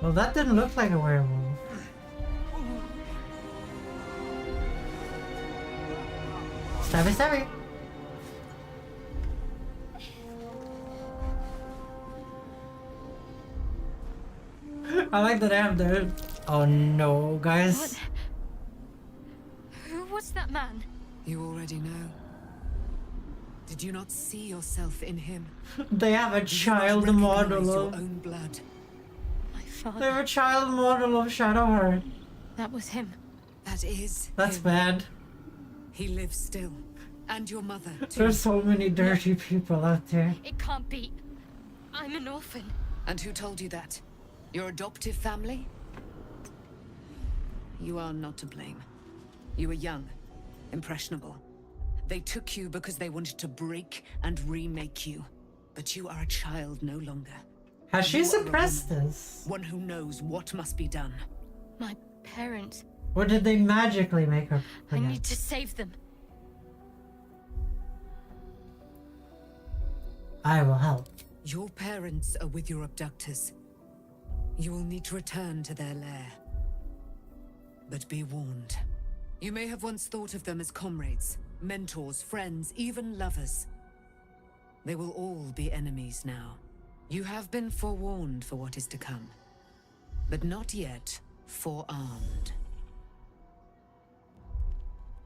Well, that didn't look like a werewolf. Stabby, stabby. I like that I have the... Oh no, guys. What? Who was that man? You already know. Did you not see yourself in him? They have a Did you not child recognize model your of... own blood? My They father. have a child model of Shadowheart. That was him. That is That's him. bad. He lives still. And your mother, too. There's so many dirty people out there. It can't be. I'm an orphan. And who told you that? Your adoptive family? You are not to blame. You were young, impressionable. They took you because they wanted to break and remake you. But you are a child no longer. Has she You are a suppressed woman, this? one who knows what must be done. My parents. Or did they magically make her I forget? need to save them. I will help. Your parents are with your abductors. You will need to return to their lair. But be warned. You may have once thought of them as comrades, mentors, friends, even lovers. They will all be enemies now. You have been forewarned for what is to come, but not yet forearmed.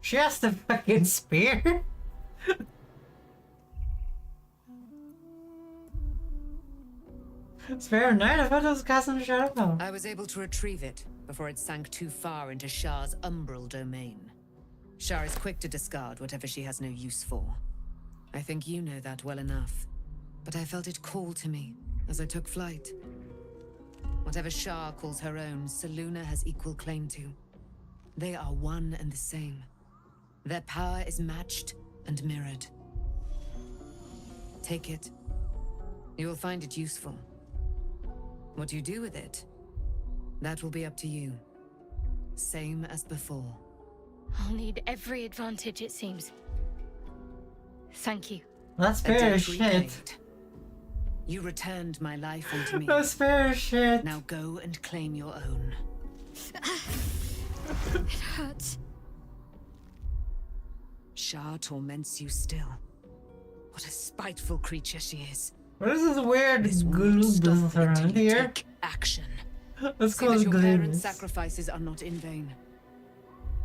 She has the fucking spear? Spear Knight? I thought it was Castle Shadow. I was able to retrieve it before it sank too far into Shah's umbral domain. Shah is quick to discard whatever she has no use for. I think you know that well enough. But I felt it call to me as I took flight. Whatever Shah calls her own, Selûne has equal claim to. They are one and the same. Their power is matched and mirrored. Take it. You will find it useful. What you do with it, that will be up to you. Same as before. I'll need every advantage, it seems. Thank you. That A spear debt is shit. repaid. You returned my life onto me. That spear is shit. Now go and claim your own. It hurts. Shah torments you still. What a spiteful creature she is. What is this weird This won't glue stop business until around you here? take action. Let's See call that it your glue. parents' sacrifices are not in vain.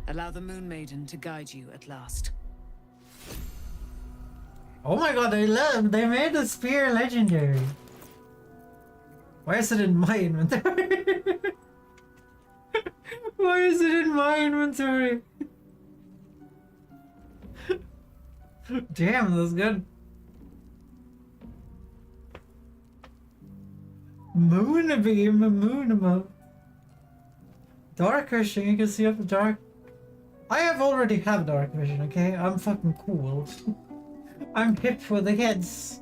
Allow the Moon Maiden to guide you at last. Oh my god, they made the spear legendary. Why is it in my inventory? Why is it in my inventory? Damn, that's good. Moonbeam, Moonamo. Dark vision, you can see up the dark. I already have dark vision, okay? I'm fucking cool. I'm hip for the kids.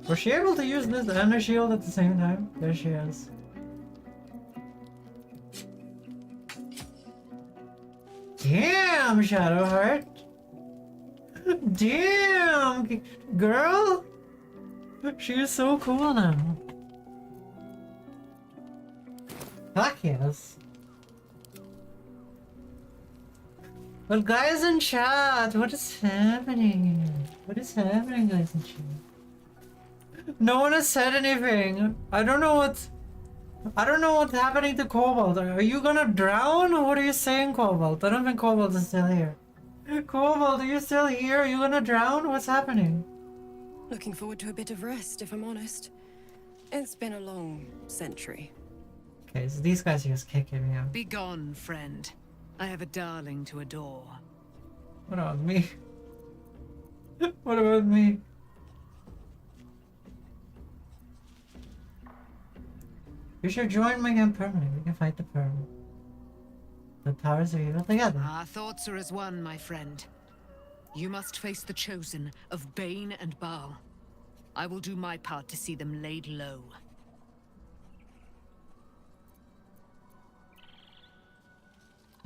Was she able to use this and her shield at the same time? There she is. Damn, Shadowheart. Damn, girl. She is so cool now. Fuck yes. Well, guys in chat, what is happening? What is happening, guys in chat? No one has said anything. I don't know what's happening to Cobalt. Are you gonna drown? Or what are you saying, Cobalt? I don't think Cobalt is still here. Cobalt, are you still here? Are you gonna drown? What's happening? Looking forward to a bit of rest, if I'm honest. It's been a long century. Okay, so these guys are just kicking me out. Be gone, friend. I have a darling to adore. What about me? What about me? You should join my game permanently. We can fight the perm. The powers of evil together. Our thoughts are as one, my friend. You must face the chosen of Bane and Baal. I will do my part to see them laid low.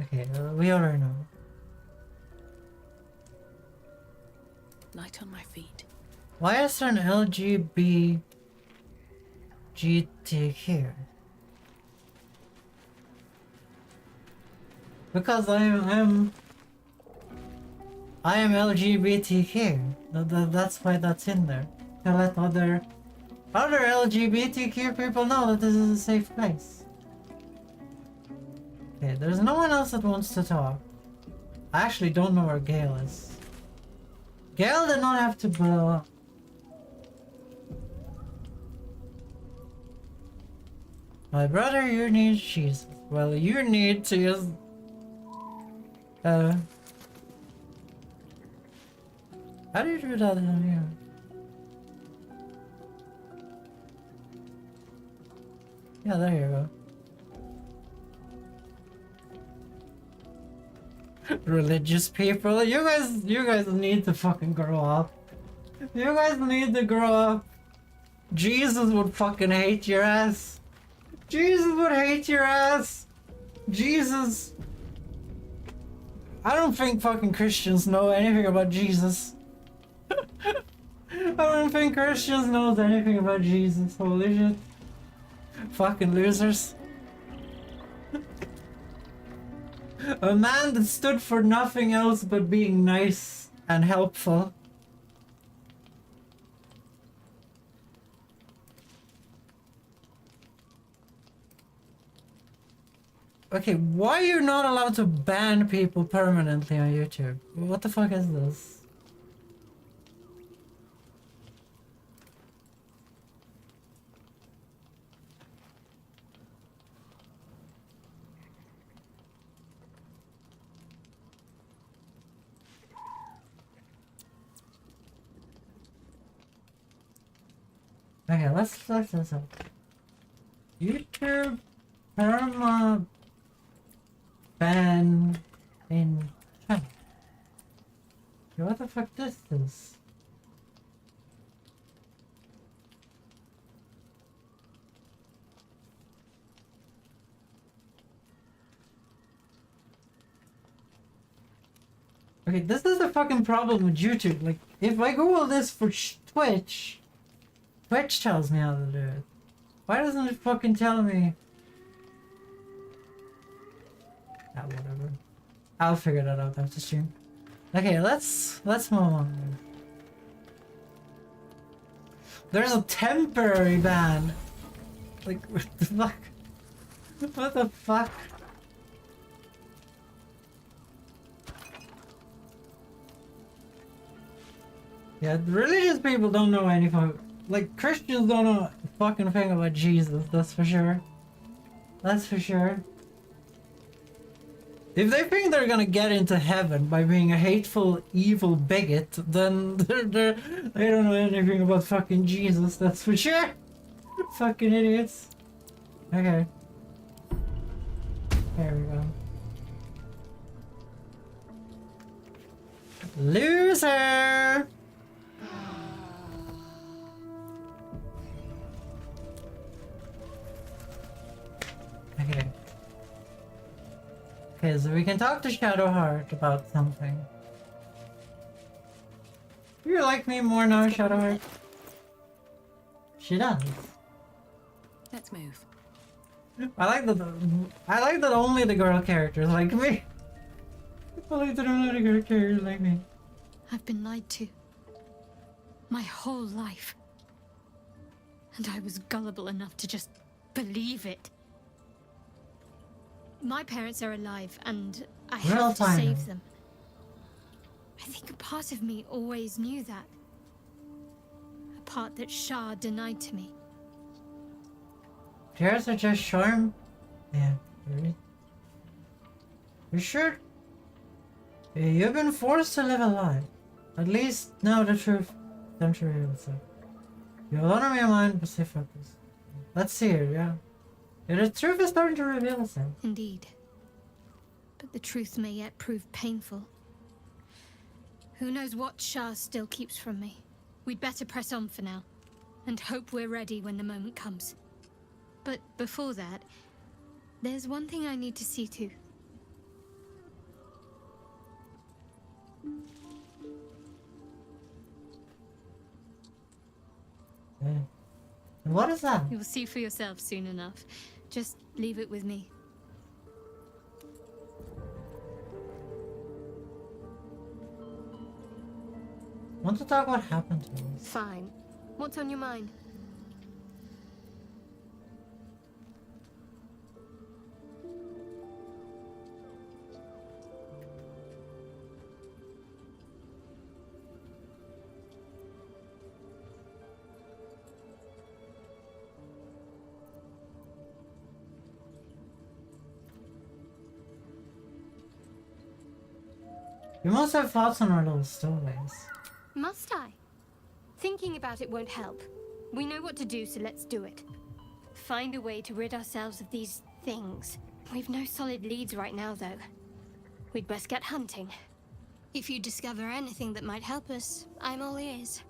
Okay, we already know. Light on my feet. Why is there an lgbtq? Because I am LGBTQ. That's why that's in there. To let other LGBTQ people know that this is a safe place. Okay, there's no one else that wants to talk. I actually don't know where Gale is. Gale did not have to blow up. My brother, you need Jesus. Well, you need to just... How do you do that in here? Yeah, there you go. Religious people, you guys need to fucking grow up. You guys need to grow up. Jesus would fucking hate your ass. Jesus would hate your ass. Jesus. I don't think fucking Christians know anything about Jesus. I don't think Christians knows anything about Jesus. Holy shit. Fucking losers. A man that stood for nothing else but being nice and helpful. Okay, why are you not allowed to ban people permanently on YouTube? What the fuck is this? Okay, let's this up. YouTube perma ban in chat. What the fuck is this? Okay, this is the fucking problem with YouTube. Like, if I Google this for Twitch, Twitch tells me how to do it. Why doesn't it fucking tell me? Ah, whatever. I'll figure that out after stream. Okay, let's move on. There's a temporary ban. Like, what the fuck? What the fuck? Yeah, religious people don't know anything. Like, Christians don't know a fucking thing about Jesus, that's for sure. That's for sure. If they think they're gonna get into heaven by being a hateful, evil bigot, then they don't know anything about fucking Jesus, that's for sure. Fucking idiots. Okay. There we go. Loser! Okay. Okay, so we can talk to Shadowheart about something. You like me more now, Shadowheart? She does. Let's move. I like that only the girl characters like me. I like that only the girl characters like me. I've been lied to. My whole life. And I was gullible enough to just believe it. My parents are alive, and I have to save them. I think a part of me always knew that. A part that Shah denied to me. Tears are just charm. Yeah, really. You sure? Yeah, you've been forced to live a lie. At least now the truth eventually reveals itself. You will honor your mind, but stay focused. Let's see it, yeah. Yeah, the truth is starting to reveal itself. Indeed. But the truth may yet prove painful. Who knows what Shah still keeps from me. We'd better press on for now, and hope we're ready when the moment comes. But before that, there's one thing I need to see to. Yeah. And what is that? You'll see for yourself soon enough. Just leave it with me. Want to talk what happened to us? Fine. What's on your mind? You must have thoughts on our little stories. Must I? Thinking about it won't help. We know what to do, so let's do it. Find a way to rid ourselves of these things. We've no solid leads right now, though. We'd best get hunting. If you discover anything that might help us, I'm all ears.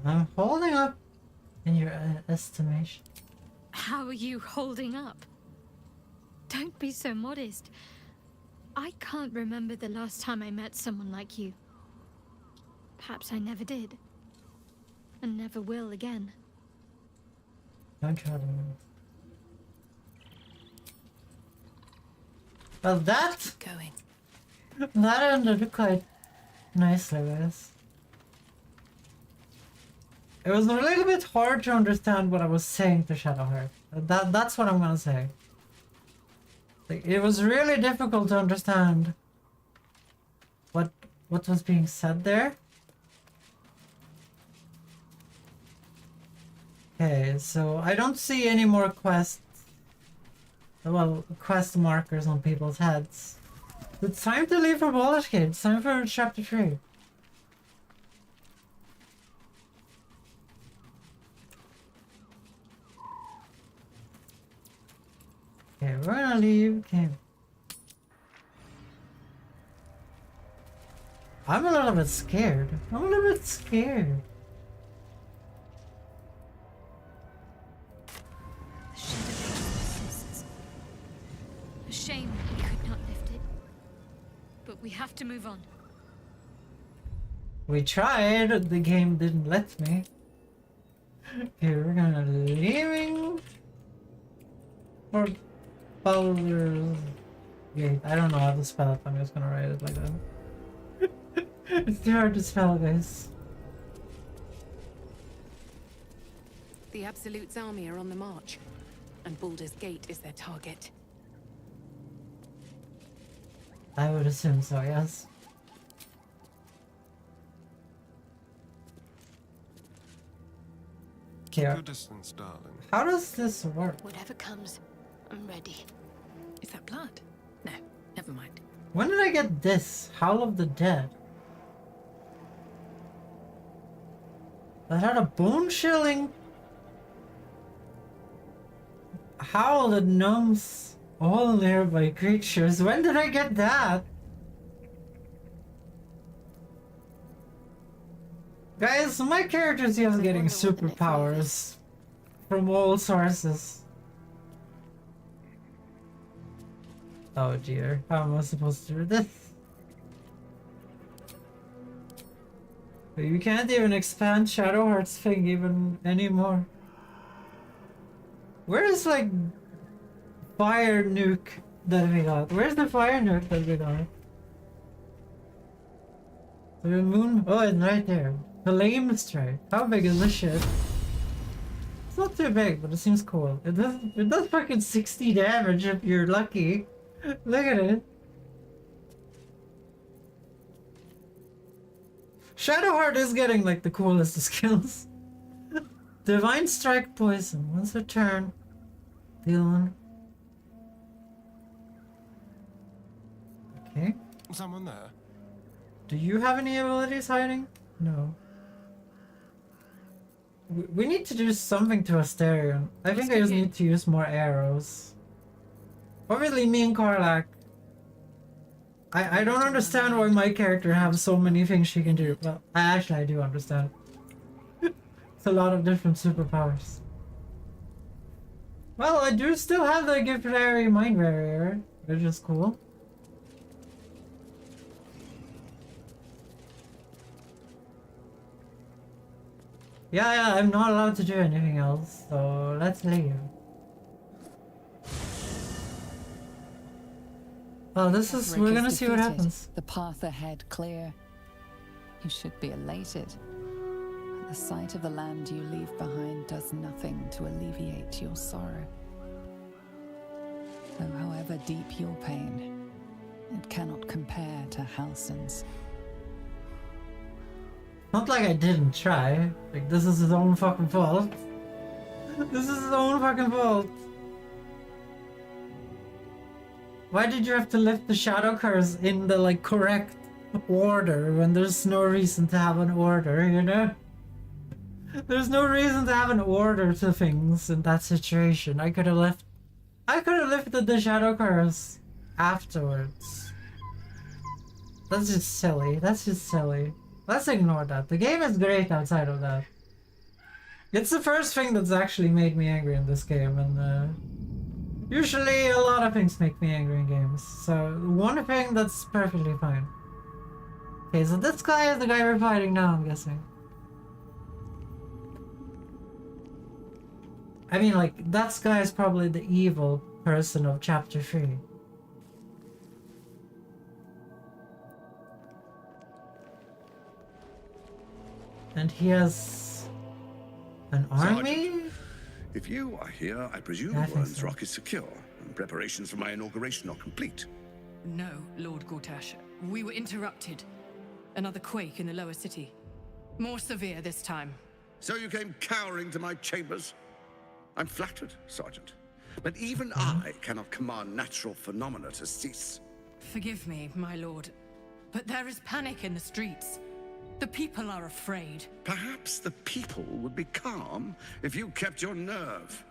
I'm holding up in your estimation. How are you holding up? Don't be so modest. I can't remember the last time I met someone like you. Perhaps I never did. And never will again. Don't try to move. Well, that Going. That ended quite nicely, guys. It was a little bit hard to understand what I was saying to Shadowheart. That's what I'm gonna say. Like, it was really difficult to understand what was being said there. Okay, so I don't see any more quest markers on people's heads. It's time to leave for Baldur's Gate. It's time for chapter 3. Okay, we're gonna leave. Okay. I'm a little bit scared. I'm a little bit scared. The shadow persists. A shame we could not lift it. But we have to move on. We tried, the game didn't let me. Okay, we're gonna leaving for Baldur Gate. I don't know how to spell it, I'm just gonna write it like that. It's too hard to spell, guys. The Absolute's army are on the march, and Baldur's Gate is their target. I would assume so, yes. Okay, Keep your distance, darling. how does this work? Whatever comes, I'm ready. Is that blood? No, never mind. When did I get this? Howl of the Dead. That had a bone-chilling howl that numbs all nearby creatures. When did I get that? Guys, my character's just getting superpowers from all sources. Oh dear, how am I supposed to do this? You can't even expand Shadowheart's thing even anymore. Where is like fire nuke that we got? Where's the fire nuke that we got? The moon. Oh, it's right there. Flame strike. How big is this shit? It's not too big, but it seems cool. It does fucking 60 damage if you're lucky. Look at it. Shadowheart is getting like the coolest of skills. Divine Strike Poison. Once a turn. Deal one. Okay. Someone there? Do you have any abilities hiding? No. We need to do something to Asterion. I think I just need to use more arrows. Obviously, me and Karlach. I don't understand why my character has so many things she can do. Well, actually I do understand. It's a lot of different superpowers. Well, I do still have the Giftrary Mind Barrier, which is cool. Yeah, I'm not allowed to do anything else, so let's leave. Oh, this is... we're gonna see what happens. The path ahead clear. You should be elated. The sight of the land you leave behind does nothing to alleviate your sorrow. Though however deep your pain, it cannot compare to Halsin's. Not like I didn't try. Like, this is his own fucking fault. This is his own fucking fault. Why did you have to lift the shadow curse in the, like, correct order when there's no reason to have an order, you know? There's no reason to have an order to things in that situation. I could have lifted the shadow curse afterwards. That's just silly. That's just silly. Let's ignore that. The game is great outside of that. It's the first thing that's actually made me angry in this game, and usually a lot of things make me angry in games. So one thing that's perfectly fine. Okay, so this guy is the guy we're fighting now, I'm guessing. I mean, like, that guy is probably the evil person of chapter 3. And he has an army? Sergeant, if you are here, I presume Worm's Rock is secure, and preparations for my inauguration are complete. No, Lord Gortash. We were interrupted. Another quake in the lower city. More severe this time. So you came cowering to my chambers? I'm flattered, Sergeant. But even I cannot command natural phenomena to cease. Forgive me, my lord, but there is panic in the streets. The people are afraid. Perhaps the people would be calm if you kept your nerve.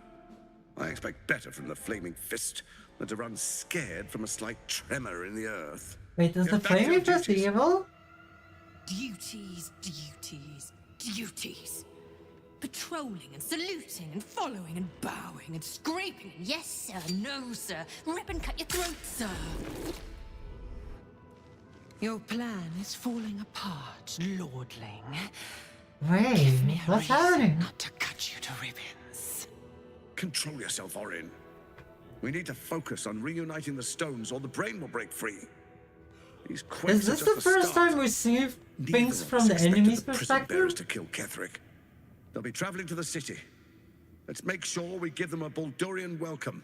I expect better from the Flaming Fist than to run scared from a slight tremor in the earth. Wait, is the Flaming Fist evil? Duties, duties, duties. Patrolling and saluting and following and bowing and scraping. Yes, sir. No, sir. Rip and cut your throat, sir. Your plan is falling apart, lordling. Wait, what's happening? Not to cut you to ribbons. Control yourself, Orin. We need to focus on reuniting the stones or the brain will break free. These is this the first time we see things from the enemy's perspective? To kill Ketherick. They'll be traveling to the city. Let's make sure we give them a Baldurian welcome.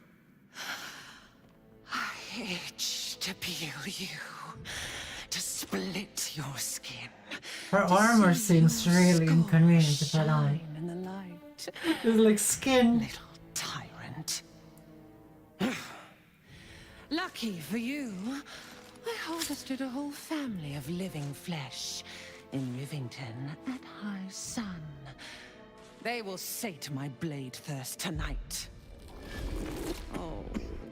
I itch to peel you, to split your skin. Her armor seems really inconvenient to put on. In the light. It's like skin. Little tyrant. Lucky for you, I harvested a whole family of living flesh in Rivington at high sun. They will sate my blade thirst tonight. Oh,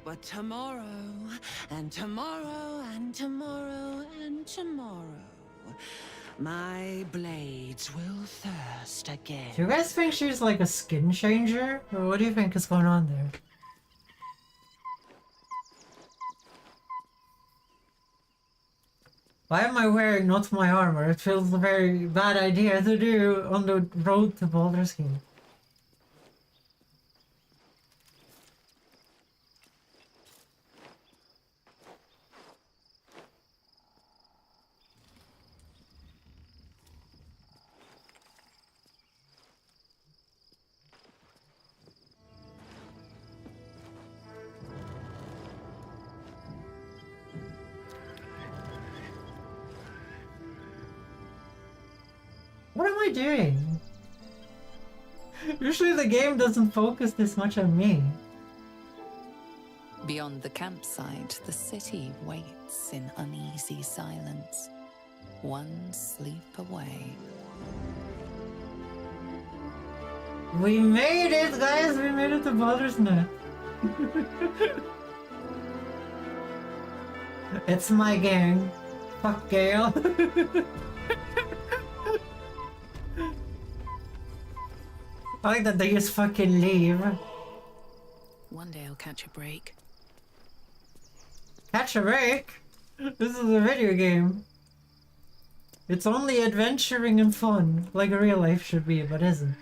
but tomorrow, and tomorrow, and tomorrow, and tomorrow, my blades will thirst again. Do you guys think she's like a skin changer? Or what do you think is going on there? Why am I wearing not my armor? It feels a very bad idea to do on the road to Baldur's Gate. What am I doing? Usually the game doesn't focus this much on me. Beyond the campsite, the city waits in uneasy silence, one sleep away. We made it, guys! We made it to Baldur's Net. It's my gang. Fuck Gale. I like that they just fucking leave. One day I'll catch a break. Catch a break? This is a video game. It's only adventuring and fun, like real life should be, but isn't.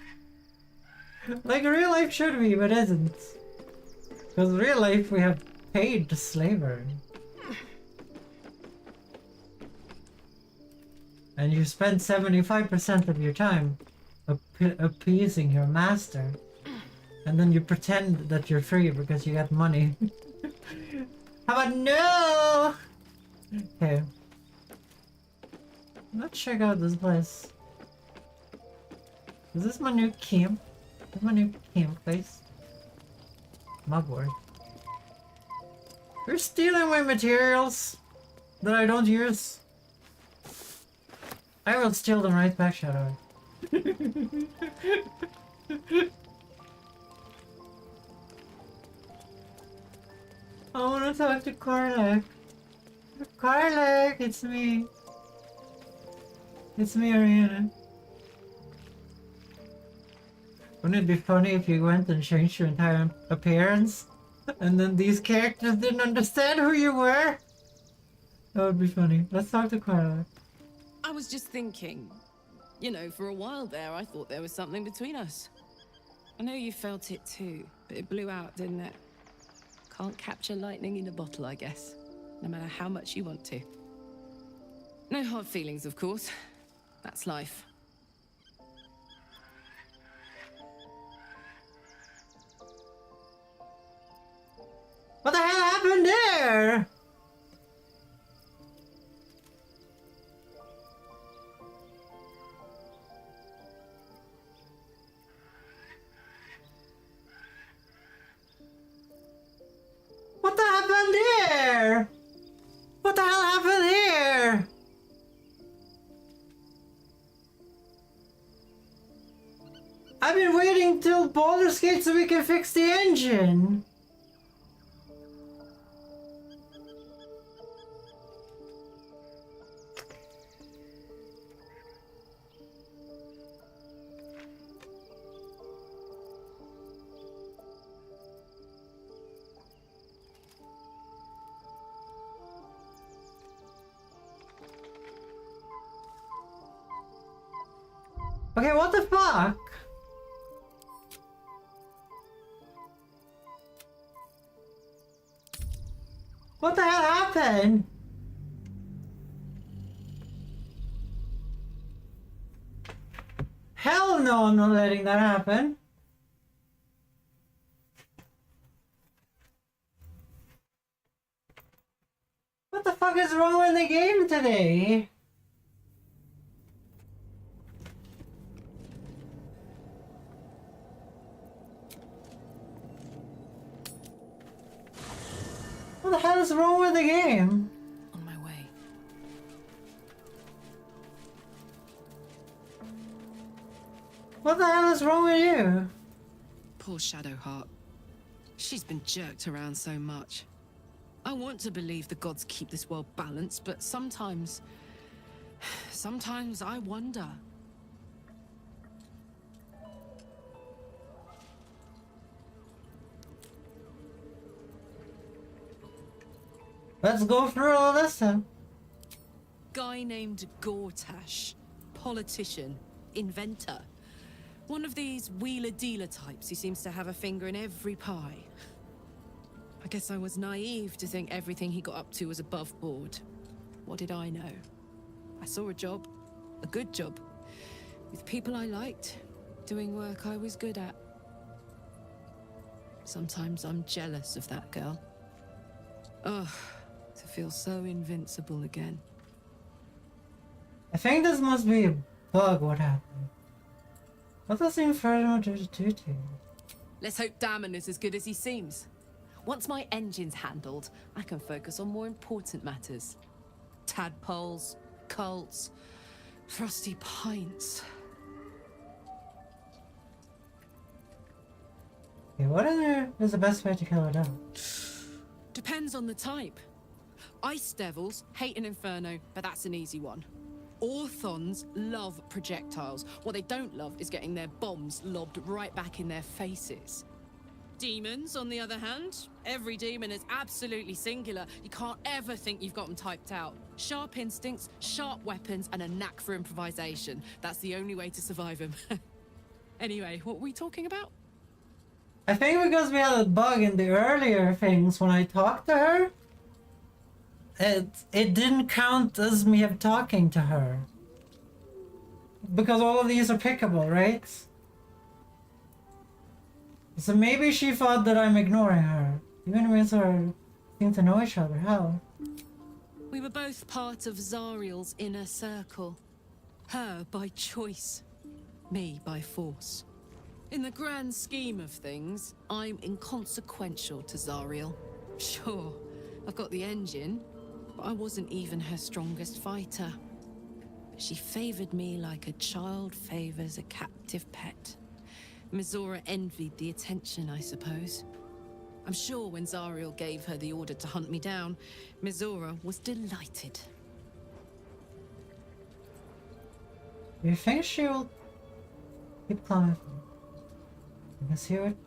Like real life should be, but isn't. Because real life we have paid slavery. And you spend 75% of your time appeasing your master. And then you pretend that you're free because you got money. How about no? Okay. Let's check out this place. Is this my new camp? Is this my new camp place? Mugwort. You're stealing my materials that I don't use. I will steal them right back, Shadow. I wanna talk to Karlak. Karlak, it's me. It's me, Ariana. Wouldn't it be funny if you went and changed your entire appearance? And then these characters didn't understand who you were? That would be funny. Let's talk to Karlak. I was just thinking, you know, for a while there, I thought there was something between us. I know you felt it too, but it blew out, didn't it? Can't capture lightning in a bottle, I guess. No matter how much you want to. No hard feelings, of course. That's life. What the hell happened there? What the happened there? What the hell happened here? I've been waiting till Baldur's Gate so we can fix the engine. Okay, what the fuck? What the hell happened? Hell no, I'm not letting that happen. What the fuck is wrong with the game today? What the hell is wrong with the game? On my way. What the hell is wrong with you? Poor Shadowheart. She's been jerked around so much. I want to believe the gods keep this world balanced, but sometimes I wonder. Let's go through all this then. guy named Gortash. Politician. Inventor. One of these wheeler-dealer types who seems to have a finger in every pie. I guess I was naive to think everything he got up to was above board. What did I know? I saw a job. A good job. With people I liked. Doing work I was good at. Sometimes I'm jealous of that girl. Ugh, to feel so invincible again. I think this must be a bug, what happened. What does the Inferno do to you? Let's hope Damon is as good as he seems. Once my engine's handled, I can focus on more important matters. Tadpoles, cults, frosty pints. Okay, what is the best way to kill it out? Depends on the type. Ice devils hate an inferno, but that's an easy one. Orthons love projectiles. What they don't love is getting their bombs lobbed right back in their faces. Demons, on the other hand, every demon is absolutely singular. You can't ever think you've got them typed out. Sharp instincts, sharp weapons, and a knack for improvisation. That's the only way to survive them. Anyway, what were we talking about? I think because we had a bug in the earlier things when I talked to her, it didn't count as me of talking to her. Because all of these are pickable, right? So maybe she thought that I'm ignoring her. Even we sort of seem to know each other. How? We were both part of Zariel's inner circle. Her by choice, me by force. In the grand scheme of things, I'm inconsequential to Zariel. Sure, I've got the engine, but I wasn't even her strongest fighter. But she favored me like a child favors a captive pet. Mizora envied the attention, I suppose. I'm sure when Zariel gave her the order to hunt me down, Mizora was delighted. You think she will keep climbing? I can see it.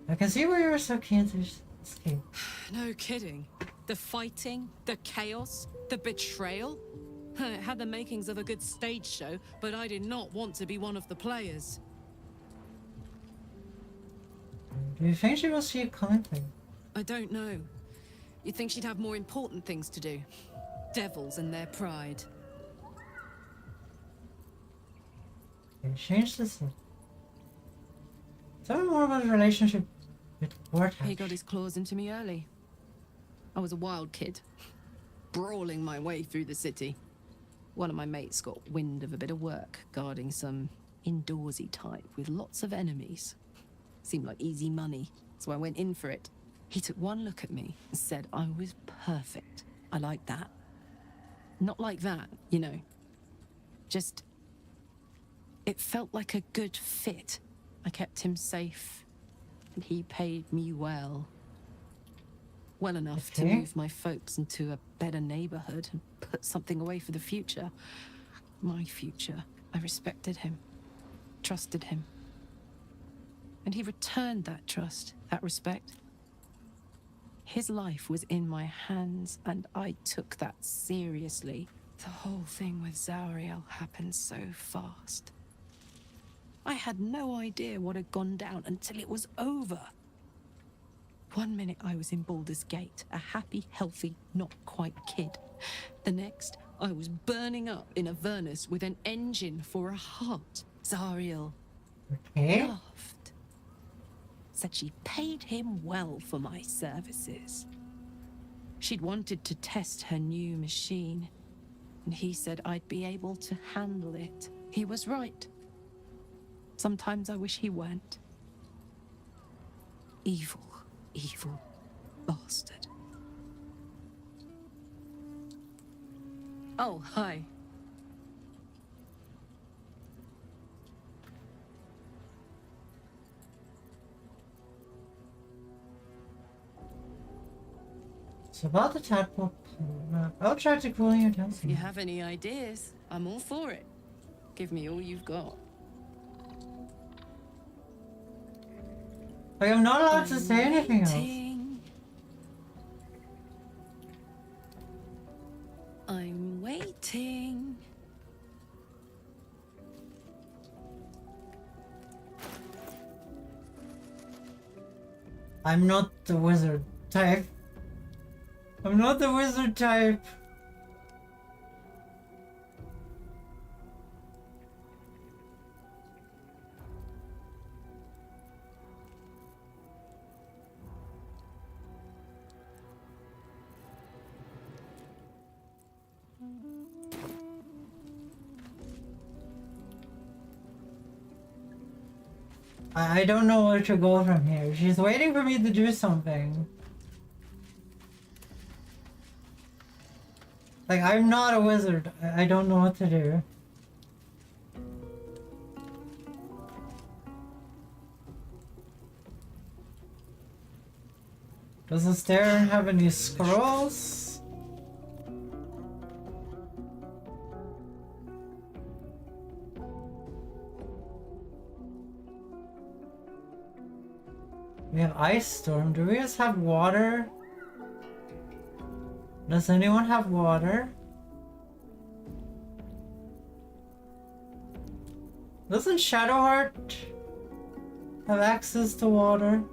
I can see where you're so keen to escape. No kidding. The fighting, the chaos, the betrayal. It had the makings of a good stage show, but I did not want to be one of the players. Do you think she will see it coming? I don't know. You'd think she'd have more important things to do. Devils and their pride. Okay, change this. Tell me more about his relationship with Wartime. He got his claws into me early. I was a wild kid, brawling my way through the city. One of my mates got wind of a bit of work guarding some indoorsy type with lots of enemies. Seemed like easy money, so I went in for it. He took one look at me and said I was perfect. I like that. Not like that, you know. Just... it felt like a good fit. I kept him safe, and he paid me well. Well enough to move my folks into a better neighborhood and put something away for the future. My future. I respected him, trusted him. And he returned that trust, that respect. His life was in my hands, and I took that seriously. The whole thing with Zariel happened so fast. I had no idea what had gone down until it was over. One minute I was in Baldur's Gate, a happy, healthy, not quite kid. The next, I was burning up in Avernus with an engine for a heart. Zariel laughed. Said she paid him well for my services. She'd wanted to test her new machine, and he said I'd be able to handle it. He was right. Sometimes I wish he weren't. Evil, evil bastard. Oh, hi. It's about the tadpole. I'll try to cool you down. If you have any ideas, I'm all for it. Give me all you've got. Like, I'm not allowed to say anything else. I'm waiting. I'm not the wizard type. I'm not the wizard type. I don't know where to go from here. She's waiting for me to do something. Like, I'm not a wizard. I don't know what to do. Does the stair have any scrolls? We have ice storm. Do we just have water? Does anyone have water? Doesn't Shadowheart have access to water?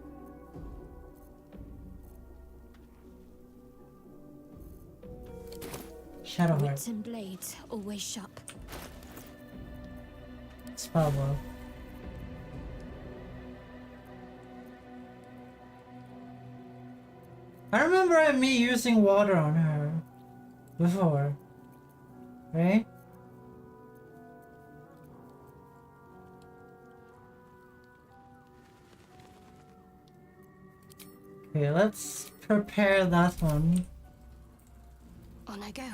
Shadowheart. Wits and blades, always sharp. Spellbow. I remember me using water on her before, right? Okay, let's prepare that one. On I go.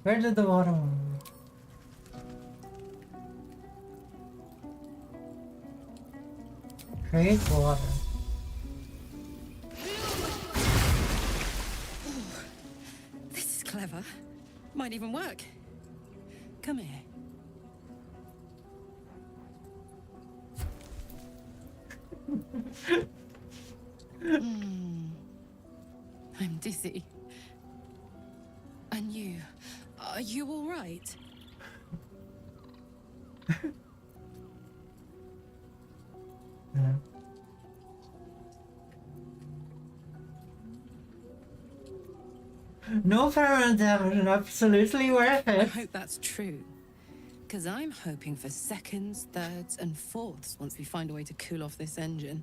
Where did the water one go? Create water. This is clever. Might even work. Come here. I'm dizzy. And you? Are you all right? Yeah. No permanent damage and absolutely worth I it. hope that's true. Because I'm hoping for seconds, thirds, and fourths once we find a way to cool off this engine.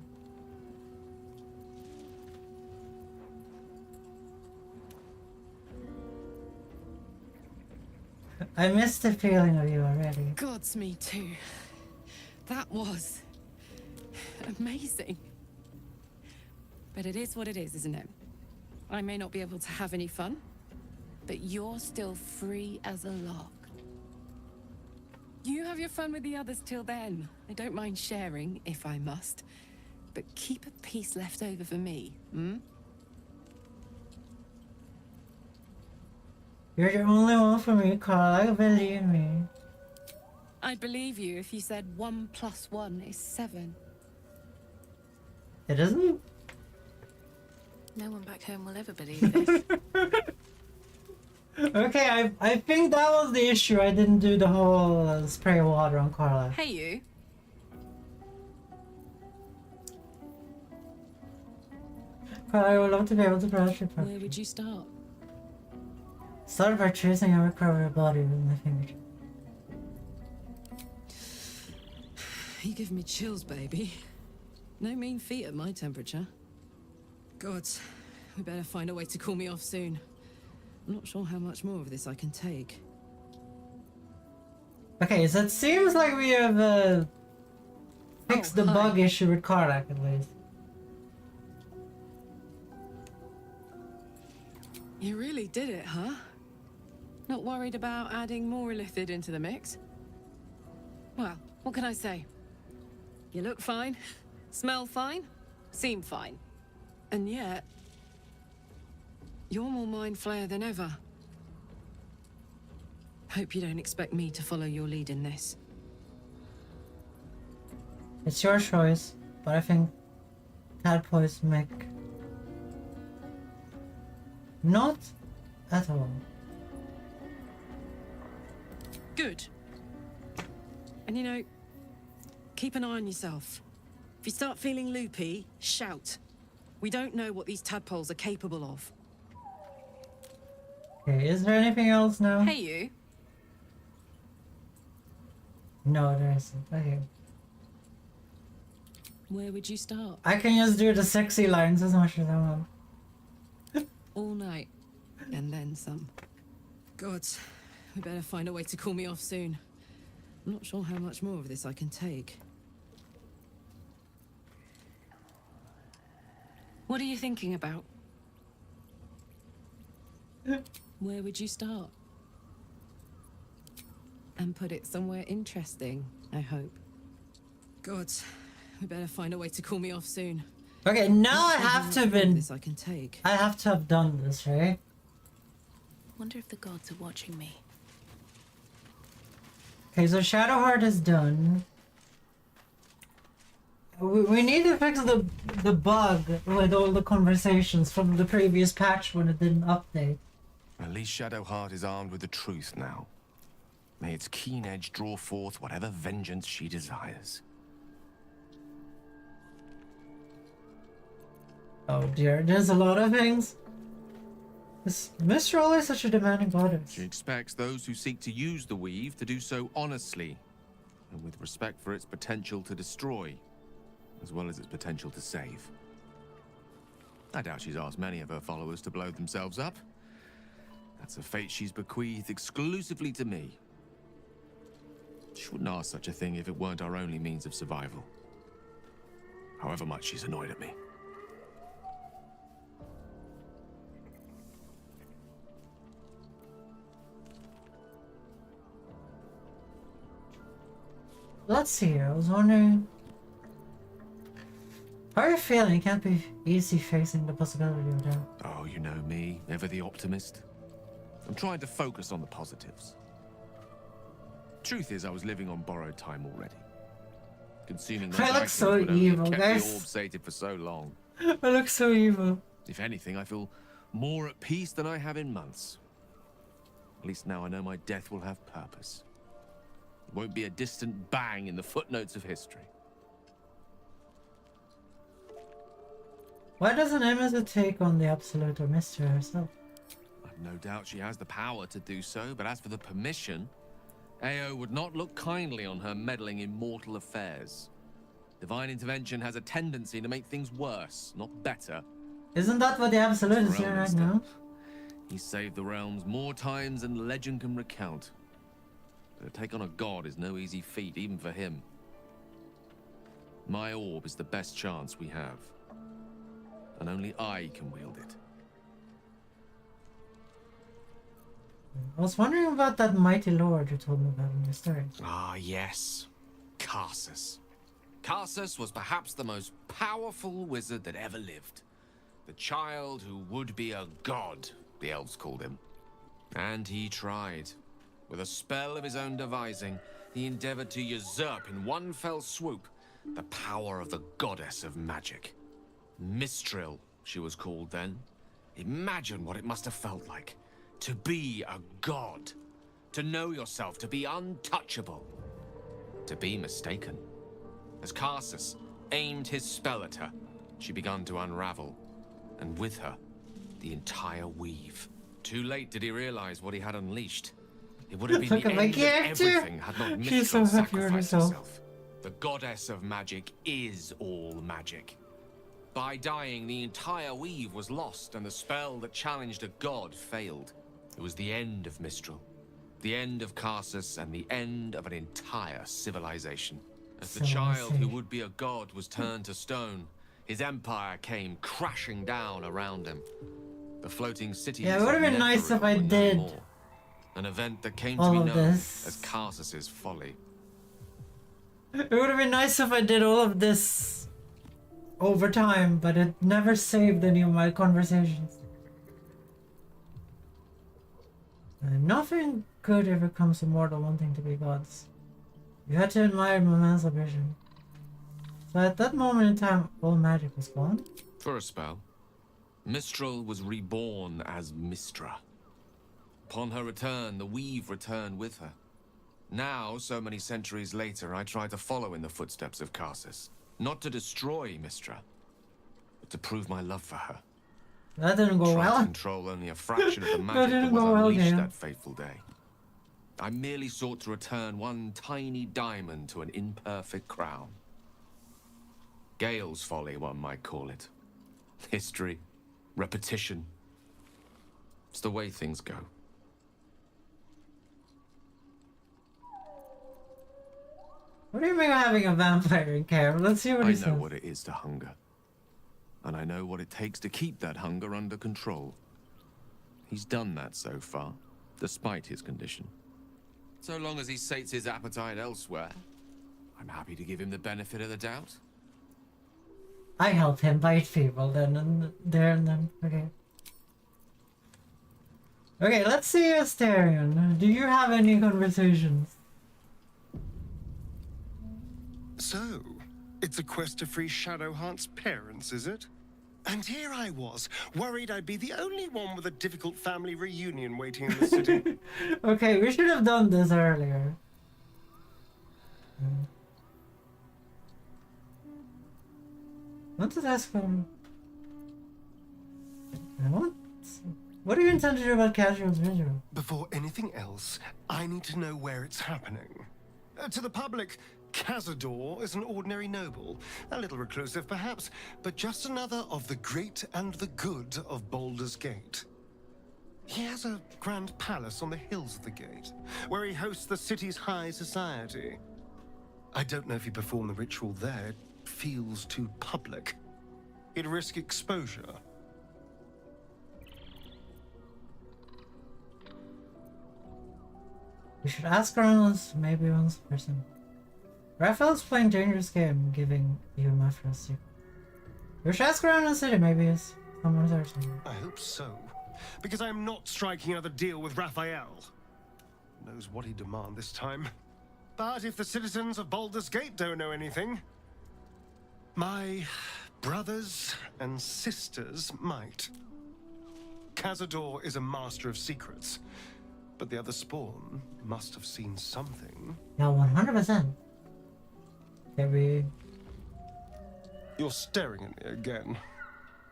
I missed the feeling of you already. Gods, me too. That was amazing. But it is what it is, isn't it? I may not be able to have any fun, but you're still free as a lark. You have your fun with the others till then. I don't mind sharing, if I must. But keep a piece left over for me, hmm? You're the only one for me, Carl. Believe me. I'd believe you if you said 1 + 1 is 7. It isn't? No one back home will ever believe this. Okay, I think that was the issue. I didn't do the whole spray water on Carla. Hey, you. Carla, I would love to be able to brush your Where would you start? Start by tracing every curve of your body with my fingertips. You give me chills, baby. No mean feat at my temperature. Gods, we better find a way to cool me off soon. I'm not sure how much more of this I can take. Okay, so it seems like we have fixed the bug issue with Karlak at least. You really did it, huh? Not worried about adding more illithid into the mix? Well, what can I say? You look fine, smell fine, seem fine. And yet, you're more mind flayer than ever. Hope you don't expect me to follow your lead in this. It's your choice, but I think tadpoles make... Not at all. Good. And you know, keep an eye on yourself. If you start feeling loopy, shout. We don't know what these tadpoles are capable of. Okay, is there anything else now? Hey, you. No, there isn't. Okay. Where would you start? I can just do the sexy lines as much as I want. All night. And then some. God, we better find a way to cool me off soon. I'm not sure how much more of this I can take. What are you thinking about? Where would you start? And put it somewhere interesting, I hope. God, we better find a way to cool me off soon. Okay, now I have to have been... This I can take. I have to have done this, right? Wonder if the gods are watching me. Okay, so Shadowheart is done. We need to fix the bug with all the conversations from the previous patch when it didn't update. At least Shadowheart is armed with the truth now. May its keen edge draw forth whatever vengeance she desires. Oh dear, there's a lot of things. This Mistral is such a demanding goddess. She expects those who seek to use the weave to do so honestly, and with respect for its potential to destroy, as well as its potential to save. I doubt she's asked many of her followers to blow themselves up. That's a fate she's bequeathed exclusively to me. She wouldn't ask such a thing if it weren't our only means of survival. However much she's annoyed at me. Let's see, I was wondering... How are you feeling? It can't be easy facing the possibility of that. Oh, you know me, ever the optimist. I'm trying to focus on the positives. Truth is, I was living on borrowed time already. Consuming those I look items so would only have evil, kept guys. the orb sated for so long. I look so evil. If anything, I feel more at peace than I have in months. At least now I know my death will have purpose. It won't be a distant bang in the footnotes of history. Why doesn't Emma take on the Absolute or Mystery herself? I've no doubt she has the power to do so, but as for the permission, Ao would not look kindly on her meddling in mortal affairs. Divine intervention has a tendency to make things worse, not better. Isn't that what the Absolute is doing right now? He saved the realms more times than legend can recount. But to take on a god is no easy feat, even for him. My orb is the best chance we have. And only I can wield it. I was wondering about that mighty lord you told me about in your story. Ah, yes. Karsus. Karsus was perhaps the most powerful wizard that ever lived. The child who would be a god, the elves called him. And he tried. With a spell of his own devising, he endeavored to usurp in one fell swoop the power of the goddess of magic. Mistral, she was called then. Imagine what it must have felt like. To be a god. To know yourself, to be untouchable. To be mistaken. As Karsus aimed his spell at her, she began to unravel. And with her, the entire weave. Too late did he realize what he had unleashed. It would have been Look the at my end of character. everything had not She's so Mistral happy with sacrificed herself. herself. The goddess of magic is all magic. By dying, the entire weave was lost, and the spell that challenged a god failed. It was the end of Mistral, the end of Karsus, and the end of an entire civilization. As the child who would be a god was turned to stone, his empire came crashing down around him. The floating cities Yeah, it would have been nice if I did an event that came to all be of known this. as Karsus's folly. It would have been nice if I did all of this over time, but it never saved any of my conversations. Nothing good ever comes of mortal wanting to be gods. You had to admire my man's ambition. So at that moment in time, all magic was gone? For a spell, Mistral was reborn as Mistra. Upon her return, the weave returned with her. Now, so many centuries later, I try to follow in the footsteps of Karsus. Not to destroy Mistra, but to prove my love for her. That didn't go Try well. to control only a fraction of the That magic didn't that was go well, unleashed Gale. that fateful day. I merely sought to return one tiny diamond to an imperfect crown. Gale's folly, one might call it. History, repetition. It's the way things go. What do you mean having a vampire in camp? Let's see what I he know says. what it is to hunger. And I know what it takes to keep that hunger under control. He's done that so far, despite his condition. So long as he sates his appetite elsewhere, I'm happy to give him the benefit of the doubt. I helped him fight people then and there and then. Okay. Okay, let's see Asterion. Do you have any conversations? So, it's a quest to free Shadowheart's parents, is it? And here I was, worried I'd be the only one with a difficult family reunion waiting in the city. Okay, we should have done this earlier. What did ask him? What do you intend to do about Casual's vigil? Before anything else, I need to know where it's happening. To the public, Cazador is an ordinary noble, a little reclusive perhaps, but just another of the great and the good of Baldur's Gate. He has a grand palace on the hills of the gate, where he hosts the city's high society. I don't know if he performed the ritual there. It feels too public. He'd risk exposure. We should ask around maybe one person. Raphael's playing dangerous game, giving you my first secret. We should ask around the city, maybe it's someone's there somewhere. I hope so, because I am not striking another deal with Raphael. Knows what he'd demand this time. But if the citizens of Baldur's Gate don't know anything, my brothers and sisters might. Cazador is a master of secrets, but the other spawn must have seen something. Yeah, 100%. Can we... You're staring at me again.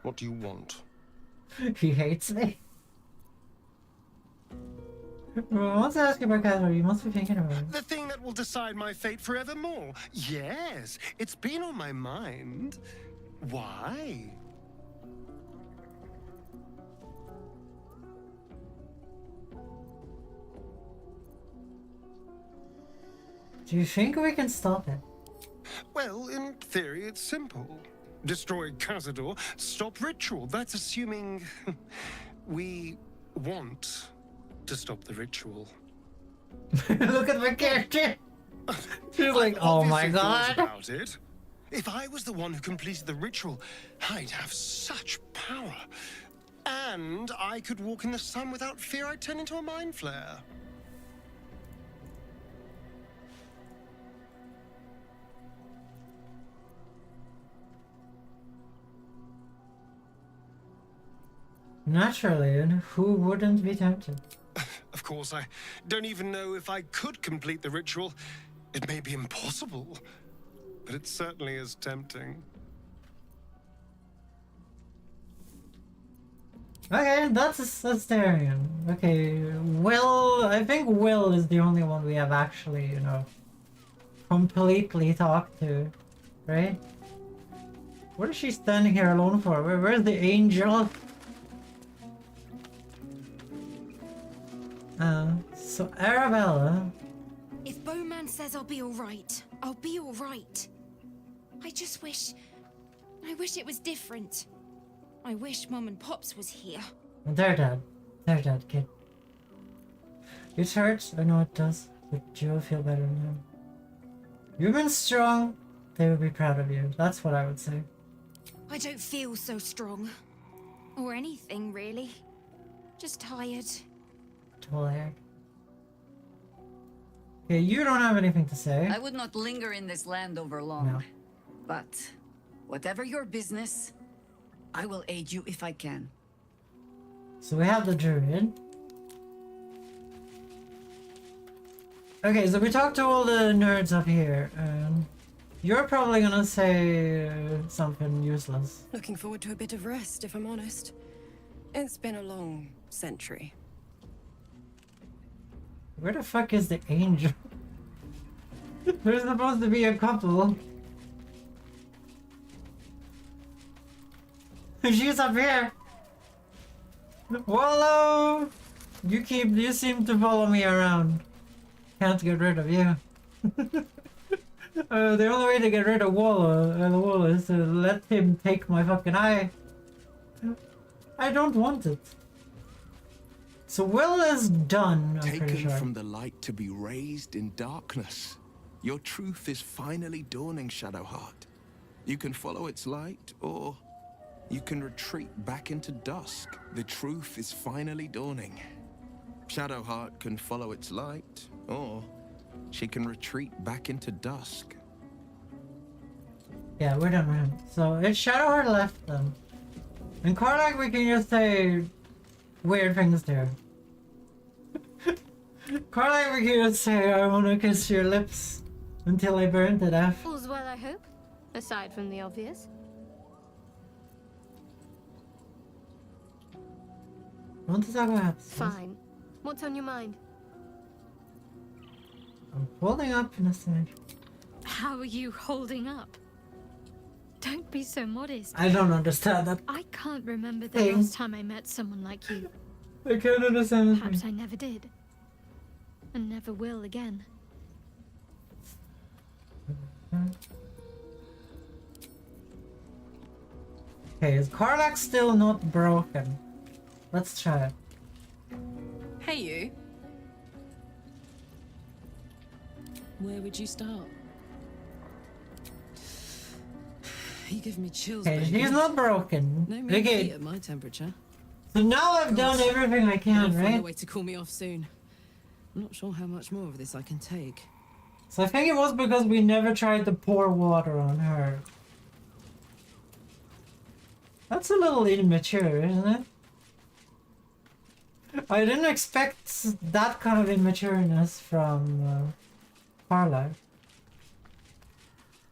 What do you want? He hates me. Well, I want to ask you about Casual. You must be thinking about it. The thing that will decide my fate forevermore. Yes, it's been on my mind. Why? Do you think we can stop it? Well, in theory, it's simple. Destroy Cazador, stop ritual. That's assuming we want to stop the ritual. Look at my character! She's like, oh my god! About it. If I was the one who completed the ritual, I'd have such power. And I could walk in the sun without fear I'd turn into a mind flare. Naturally, and who wouldn't be tempted? Of course, I don't even know if I could complete the ritual. It may be impossible, but it certainly is tempting. Okay, that's Asterion. Okay, Will, I think Will is the only one we have actually, you know, completely talked to, right? What is she standing here alone for? Where's the angel? So Arabella. If Bowman says I'll be alright, I'll be alright. I just wish it was different. I wish Mum and Pops was here. They're dead. They're dead, kid. It hurts, I know it does, but you'll feel better now. You've been strong. They would be proud of you. That's what I would say. I don't feel so strong. Or anything, really. Just tired. Tired. Okay, you don't have anything to say. I would not linger in this land over long. No. But whatever your business, I will aid you if I can. So we have the druid. Okay, so we talked to all the nerds up here. You're probably gonna say something useless. Looking forward to a bit of rest, if I'm honest. It's been a long century. Where the fuck is the angel? There's supposed to be a couple. She's up here. Wallow! You seem to follow me around. Can't get rid of you. The only way to get rid of Wallow is to let him take my fucking eye. I don't want it. So Will is done, I'm pretty Taken sure. from the light to be raised in darkness. Your truth is finally dawning, Shadowheart. You can follow its light, or you can retreat back into dusk. The truth is finally dawning. Shadowheart can follow its light, or she can retreat back into dusk. Yeah, we're done with him. So it's Shadowheart left them. In Karlak we can just say weird things there. Karlak we can just say I wanna kiss your lips until I burn to death. All's well, I hope. Aside from the obvious. I want to talk about episodes. Fine. What's on your mind? I'm holding up in a second. How are you holding up? Don't be so modest. I don't understand that. I can't remember the thing. last time I met someone like you. I can't understand this. Perhaps I never did. And never will again. Okay, is Karlak still not broken? Let's try it. Hey, you. Where would you start? You give me chills, Okay, baby. she's not broken. No mean Okay, feat at my temperature. so now I've done everything I can, I'll find a right? way to cool me off soon. I'm not sure how much more of this I can take. So I think it was because we never tried to pour water on her. That's a little immature, isn't it? I didn't expect that kind of immatureness from Karlak.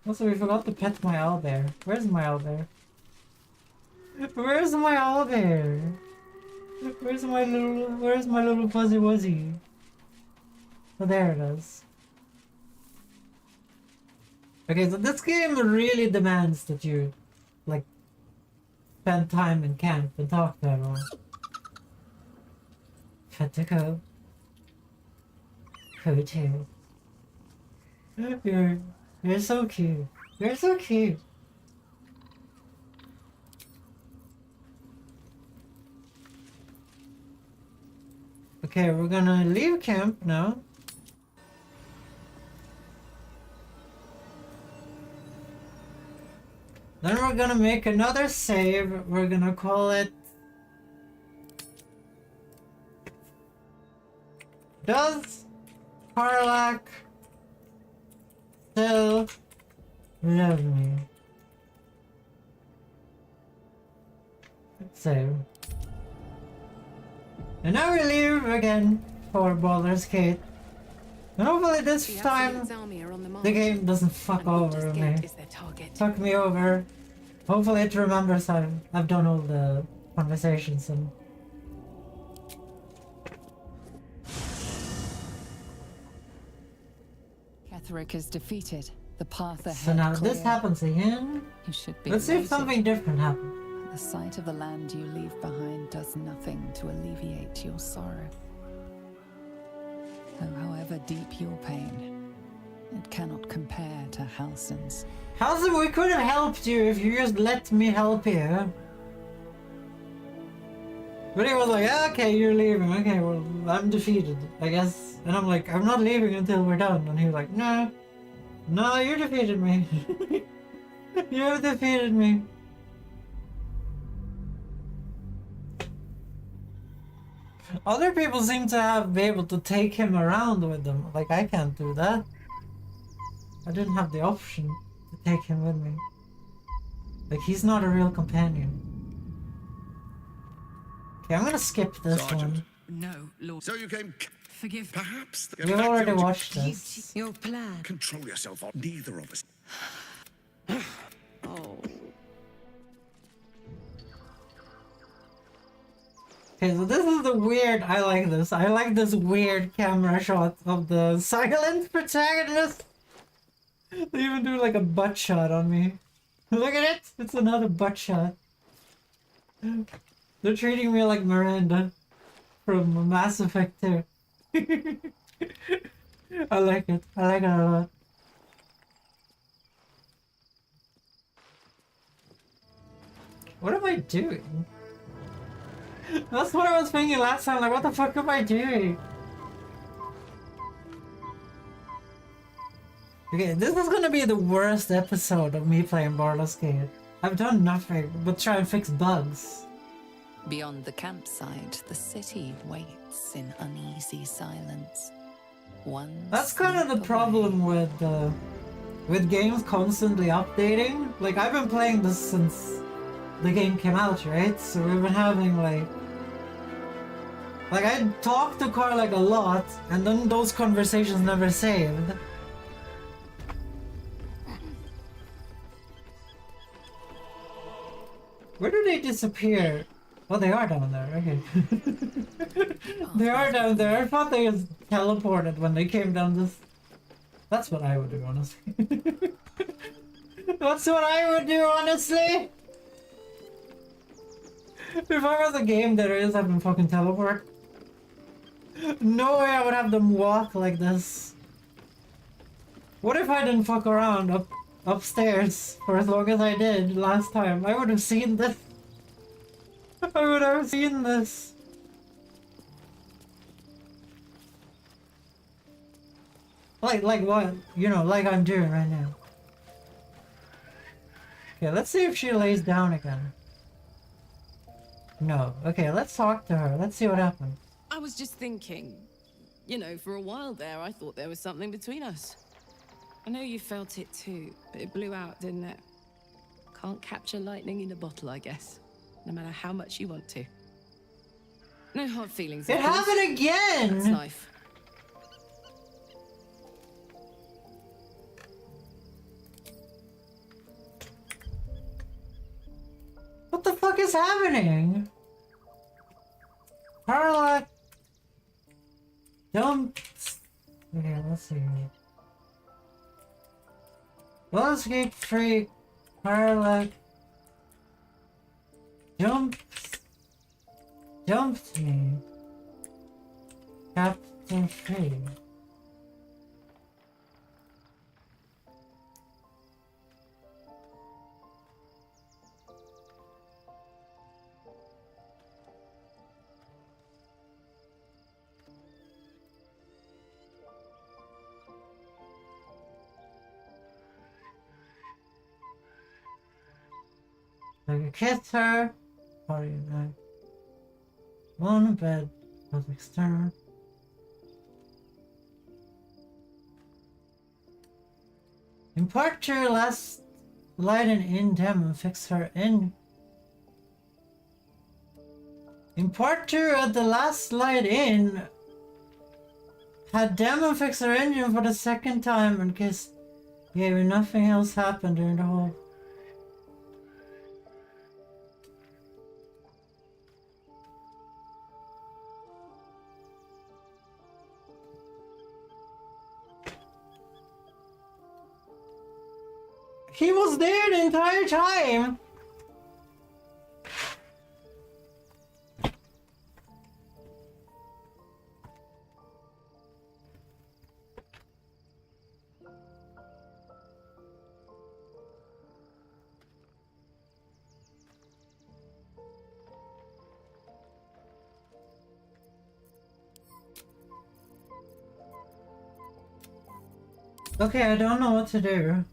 Also, we forgot to pet my owlbear. Where's my owlbear? Where's my owlbear? Where's my little fuzzy wuzzy? Oh, there it is. Okay, so this game really demands that you, like, spend time in camp and talk to everyone. Fetico. Kotu. You're so cute. You're so cute. Okay, we're gonna leave camp now. Then we're gonna make another save. We're gonna call it... Does Karlak still love me? Save. And now we leave again for Baldur's Gate. And hopefully this time the game doesn't fuck over me. Fuck me over. Hopefully it remembers I've done all the conversations and... Ketheric is defeated. The path ahead So now clear. this happens again. You should be Let's see if elated. something different happens. The sight of the land you leave behind does nothing to alleviate your sorrow. Though however deep your pain, it cannot compare to Halsin's. Halsin, we could have helped you if you just let me help you. But he was like, yeah, okay, you're leaving. Okay, well, I'm defeated, I guess. And I'm like, I'm not leaving until we're done. And he was like, no. No, you defeated me. You defeated me. Other people seem to be able to take him around with them. Like, I can't do that. I didn't have the option to take him with me. Like, he's not a real companion. Okay, I'm gonna skip this Sergeant. one. No, Lord. So you came. Forgive. Perhaps. We've already watched this. Your plan. Control yourself. Neither of us. Oh. Okay, so this is the weird. I like this. I like this weird camera shot of the silent protagonist. They even do like a butt shot on me. Look at it! It's another butt shot. They're treating me like Miranda from Mass Effect 2. I like it. I like it a lot. What am I doing? That's what I was thinking last time. Like, what the fuck am I doing? Okay, this is gonna be the worst episode of me playing Baldur's Gate. I've done nothing but try and fix bugs. Beyond the campsite, the city waits in uneasy silence. That's kind of the problem with games constantly updating. Like, I've been playing this since the game came out, right? So we've been having like I talked to Carl like a lot, and then those conversations never saved. Where do they disappear? Oh, they are down there. Okay. They are down there. I thought they just teleported when they came down this. That's what I would do, honestly. That's what I would do, honestly. If I was a game that is having fucking teleport, no way I would have them walk like this. What if I didn't fuck around upstairs for as long as I did last time? I would have seen this. I would have seen this. Like what? You know, like I'm doing right now. Okay, let's see if she lays down again. No. Okay, let's talk to her. Let's see what happens. I was just thinking, you know, for a while there, I thought there was something between us. I know you felt it too, but it blew out, didn't it? Can't capture lightning in a bottle, I guess. No matter how much you want to. No hard feelings. It happened again! That's life. What the fuck is happening? Carla jumps. Okay, let's see. Baldur's Gate 3. Carla jumped me. Captain 3. I could kiss her. Party night. One bed was external. Impart your last light in them and fix her in. Impart her at the last light in. Had Demon fix her engine for the second time and kissed. Yeah, but nothing else happened during the whole. He was there the entire time! Okay, I don't know what to do.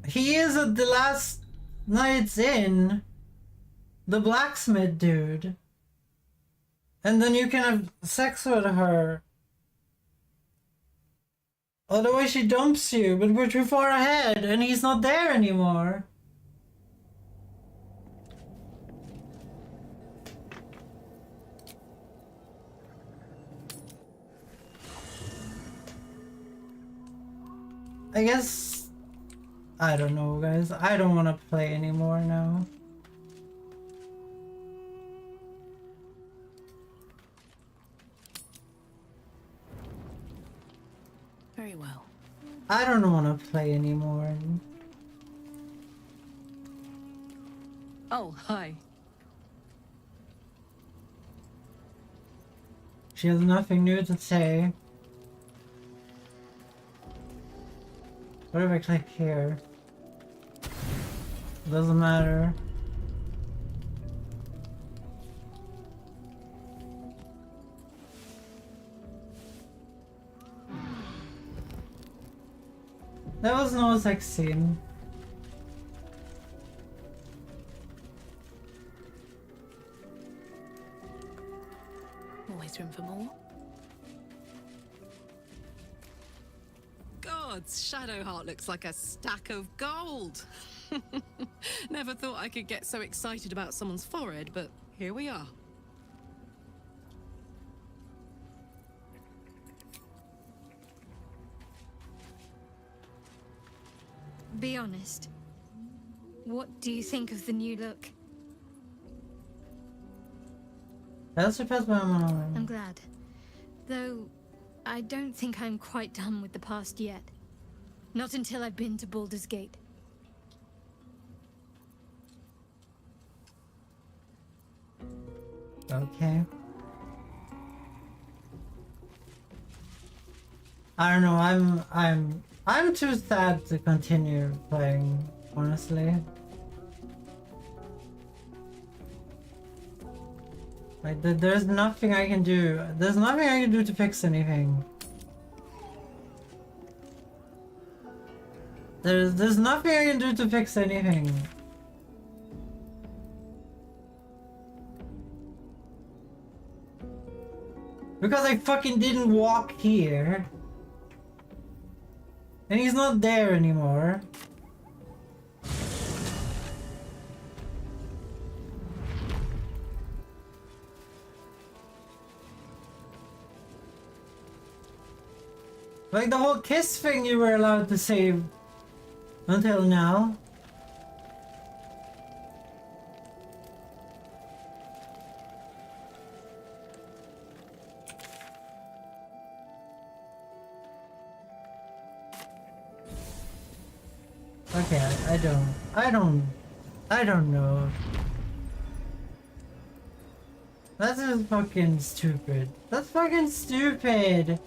He is at the last night's inn. The blacksmith dude. And then you can have sex with her. Otherwise she dumps you, but we're too far ahead and he's not there anymore. I guess... I don't know, guys. I don't want to play anymore now. Very well. I don't want to play anymore. Oh, hi. She has nothing new to say. What if I click here? Doesn't matter. There was no sex scene. Always room for more. Gods, Shadowheart looks like a stack of gold. Never thought I could get so excited about someone's forehead, but here we are. Be honest. What do you think of the new look? I'm glad. Though, I don't think I'm quite done with the past yet. Not until I've been to Baldur's Gate. Okay. I don't know, I'm too sad to continue playing, honestly. Like, there's nothing I can do. There's nothing I can do to fix anything. There's nothing I can do to fix anything. Because I fucking didn't walk here. And he's not there anymore. Like the whole kiss thing you were allowed to save until now. Okay, I don't know. That's just fucking stupid. That's fucking stupid.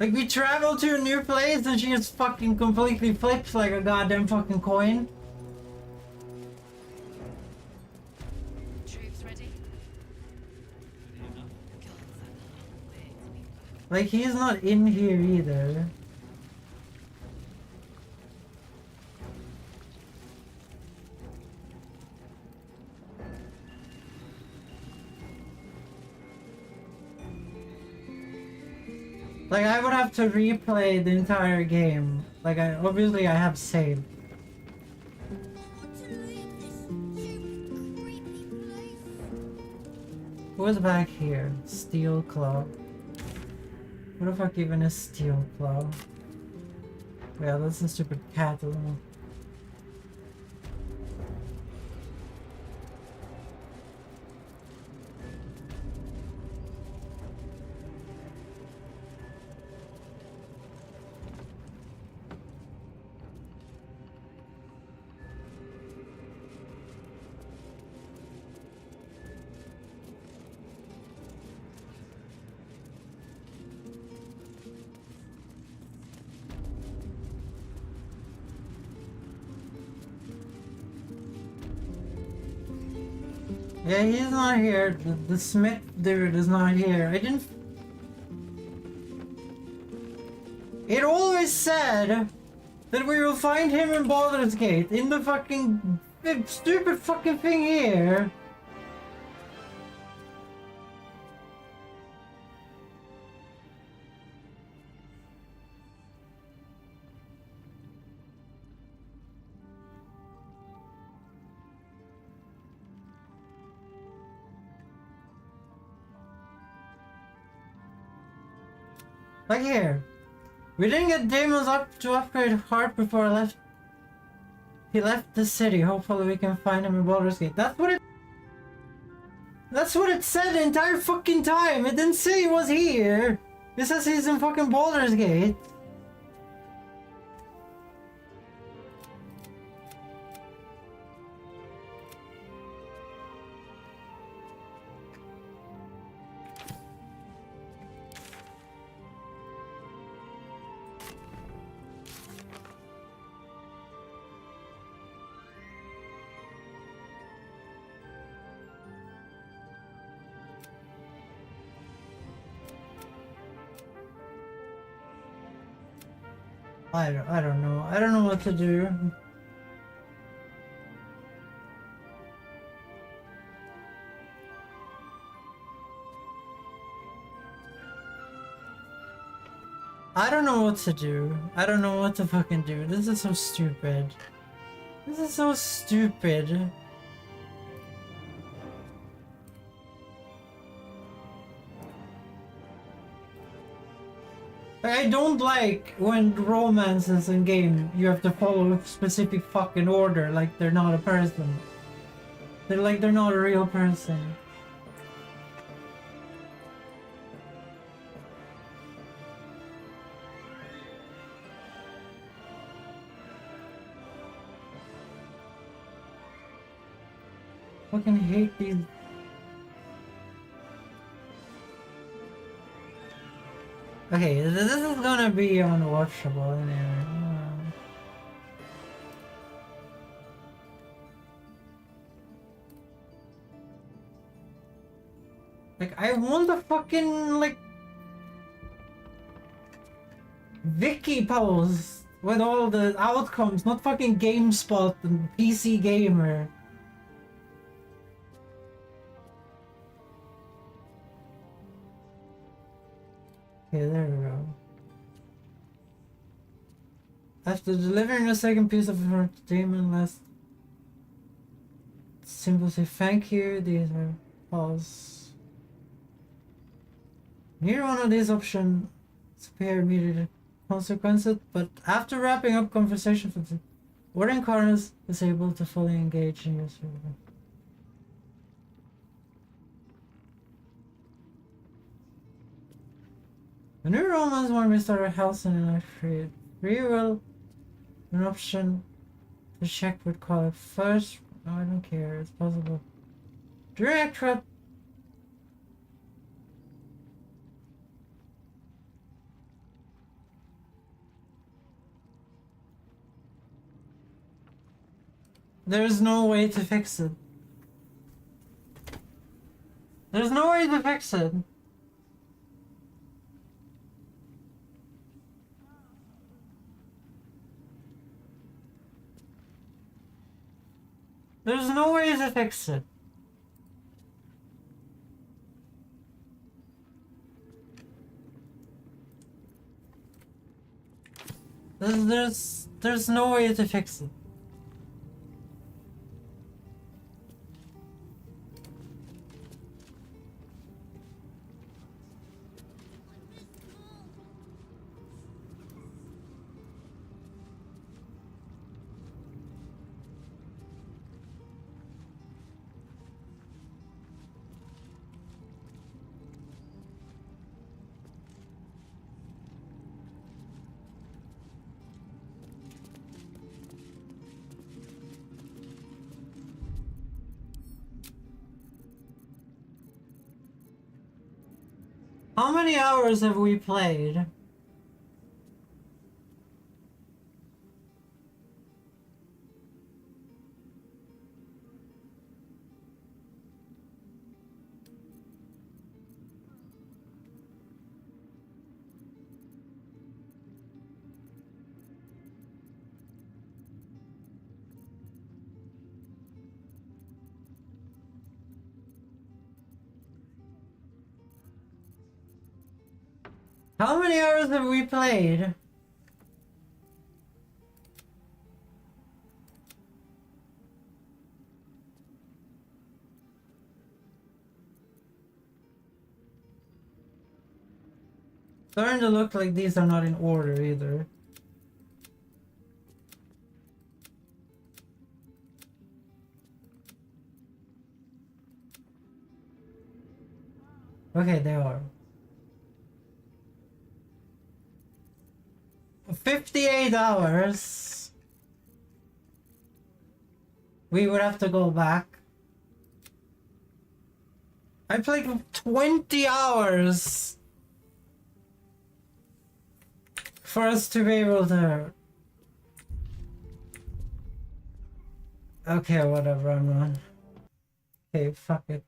Like, we travel to a new place and she just fucking completely flips like a goddamn fucking coin. Troops ready? Like, he's not in here either. Like, I would have to replay the entire game. Like, obviously I have saved. Who is back here? Steel Claw. What the fuck even is Steel Claw? Yeah, that's a stupid cat, isn't it? Yeah, he's not here. The Smith dude is not here. I didn't... It always said that we will find him in Baldur's Gate, in the fucking stupid fucking thing here. Like here. We didn't get Damon's up to upgrade heart before he left the city. Hopefully we can find him in Baldur's Gate. That's what it said the entire fucking time. It didn't say he was here. It says he's in fucking Baldur's Gate. I don't know. I don't know what to do. I don't know what to do. I don't know what to fucking do. This is so stupid. This is so stupid. I don't like when romances in game you have to follow a specific fucking order like they're not a person. They're not a real person. Fucking hate these. Okay, this is gonna be unwatchable anyway. Like, I want a fucking, like, Wiki post with all the outcomes, not fucking GameSpot and PC Gamer. Okay, there we go. After delivering the second piece of entertainment, let's simply say thank you. These are false. Neither one of these options appear immediate consequences, but after wrapping up conversations with the Warden Cardinals is able to fully engage in your server. The new Romans want to restore health and free will, an option to check would call it first. No, I don't care, it's possible. Direct threat. There's no way to fix it. There's no way to fix it. There's no way to fix it. There's no way to fix it. How many hours have we played? How many hours have we played? Starting to look like these are not in order either. Okay, they are. 58 hours. We would have to go back. I played for 20 hours for us to be able to... Okay, whatever, I'm on. Okay, fuck it.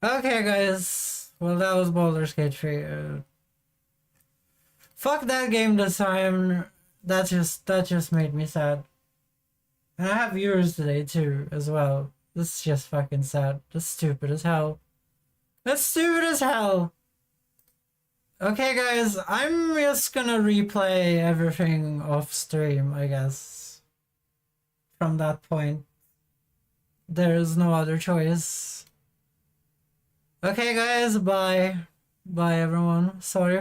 Okay, guys. Well, that was Baldur's Gate 3. Fuck that game this time. That just made me sad. And I have viewers today too, as well. This is just fucking sad. That's stupid as hell. That's stupid as hell! Okay, guys, I'm just gonna replay everything off stream, I guess. From that point. There is no other choice. Okay, guys, bye. Bye, everyone. Sorry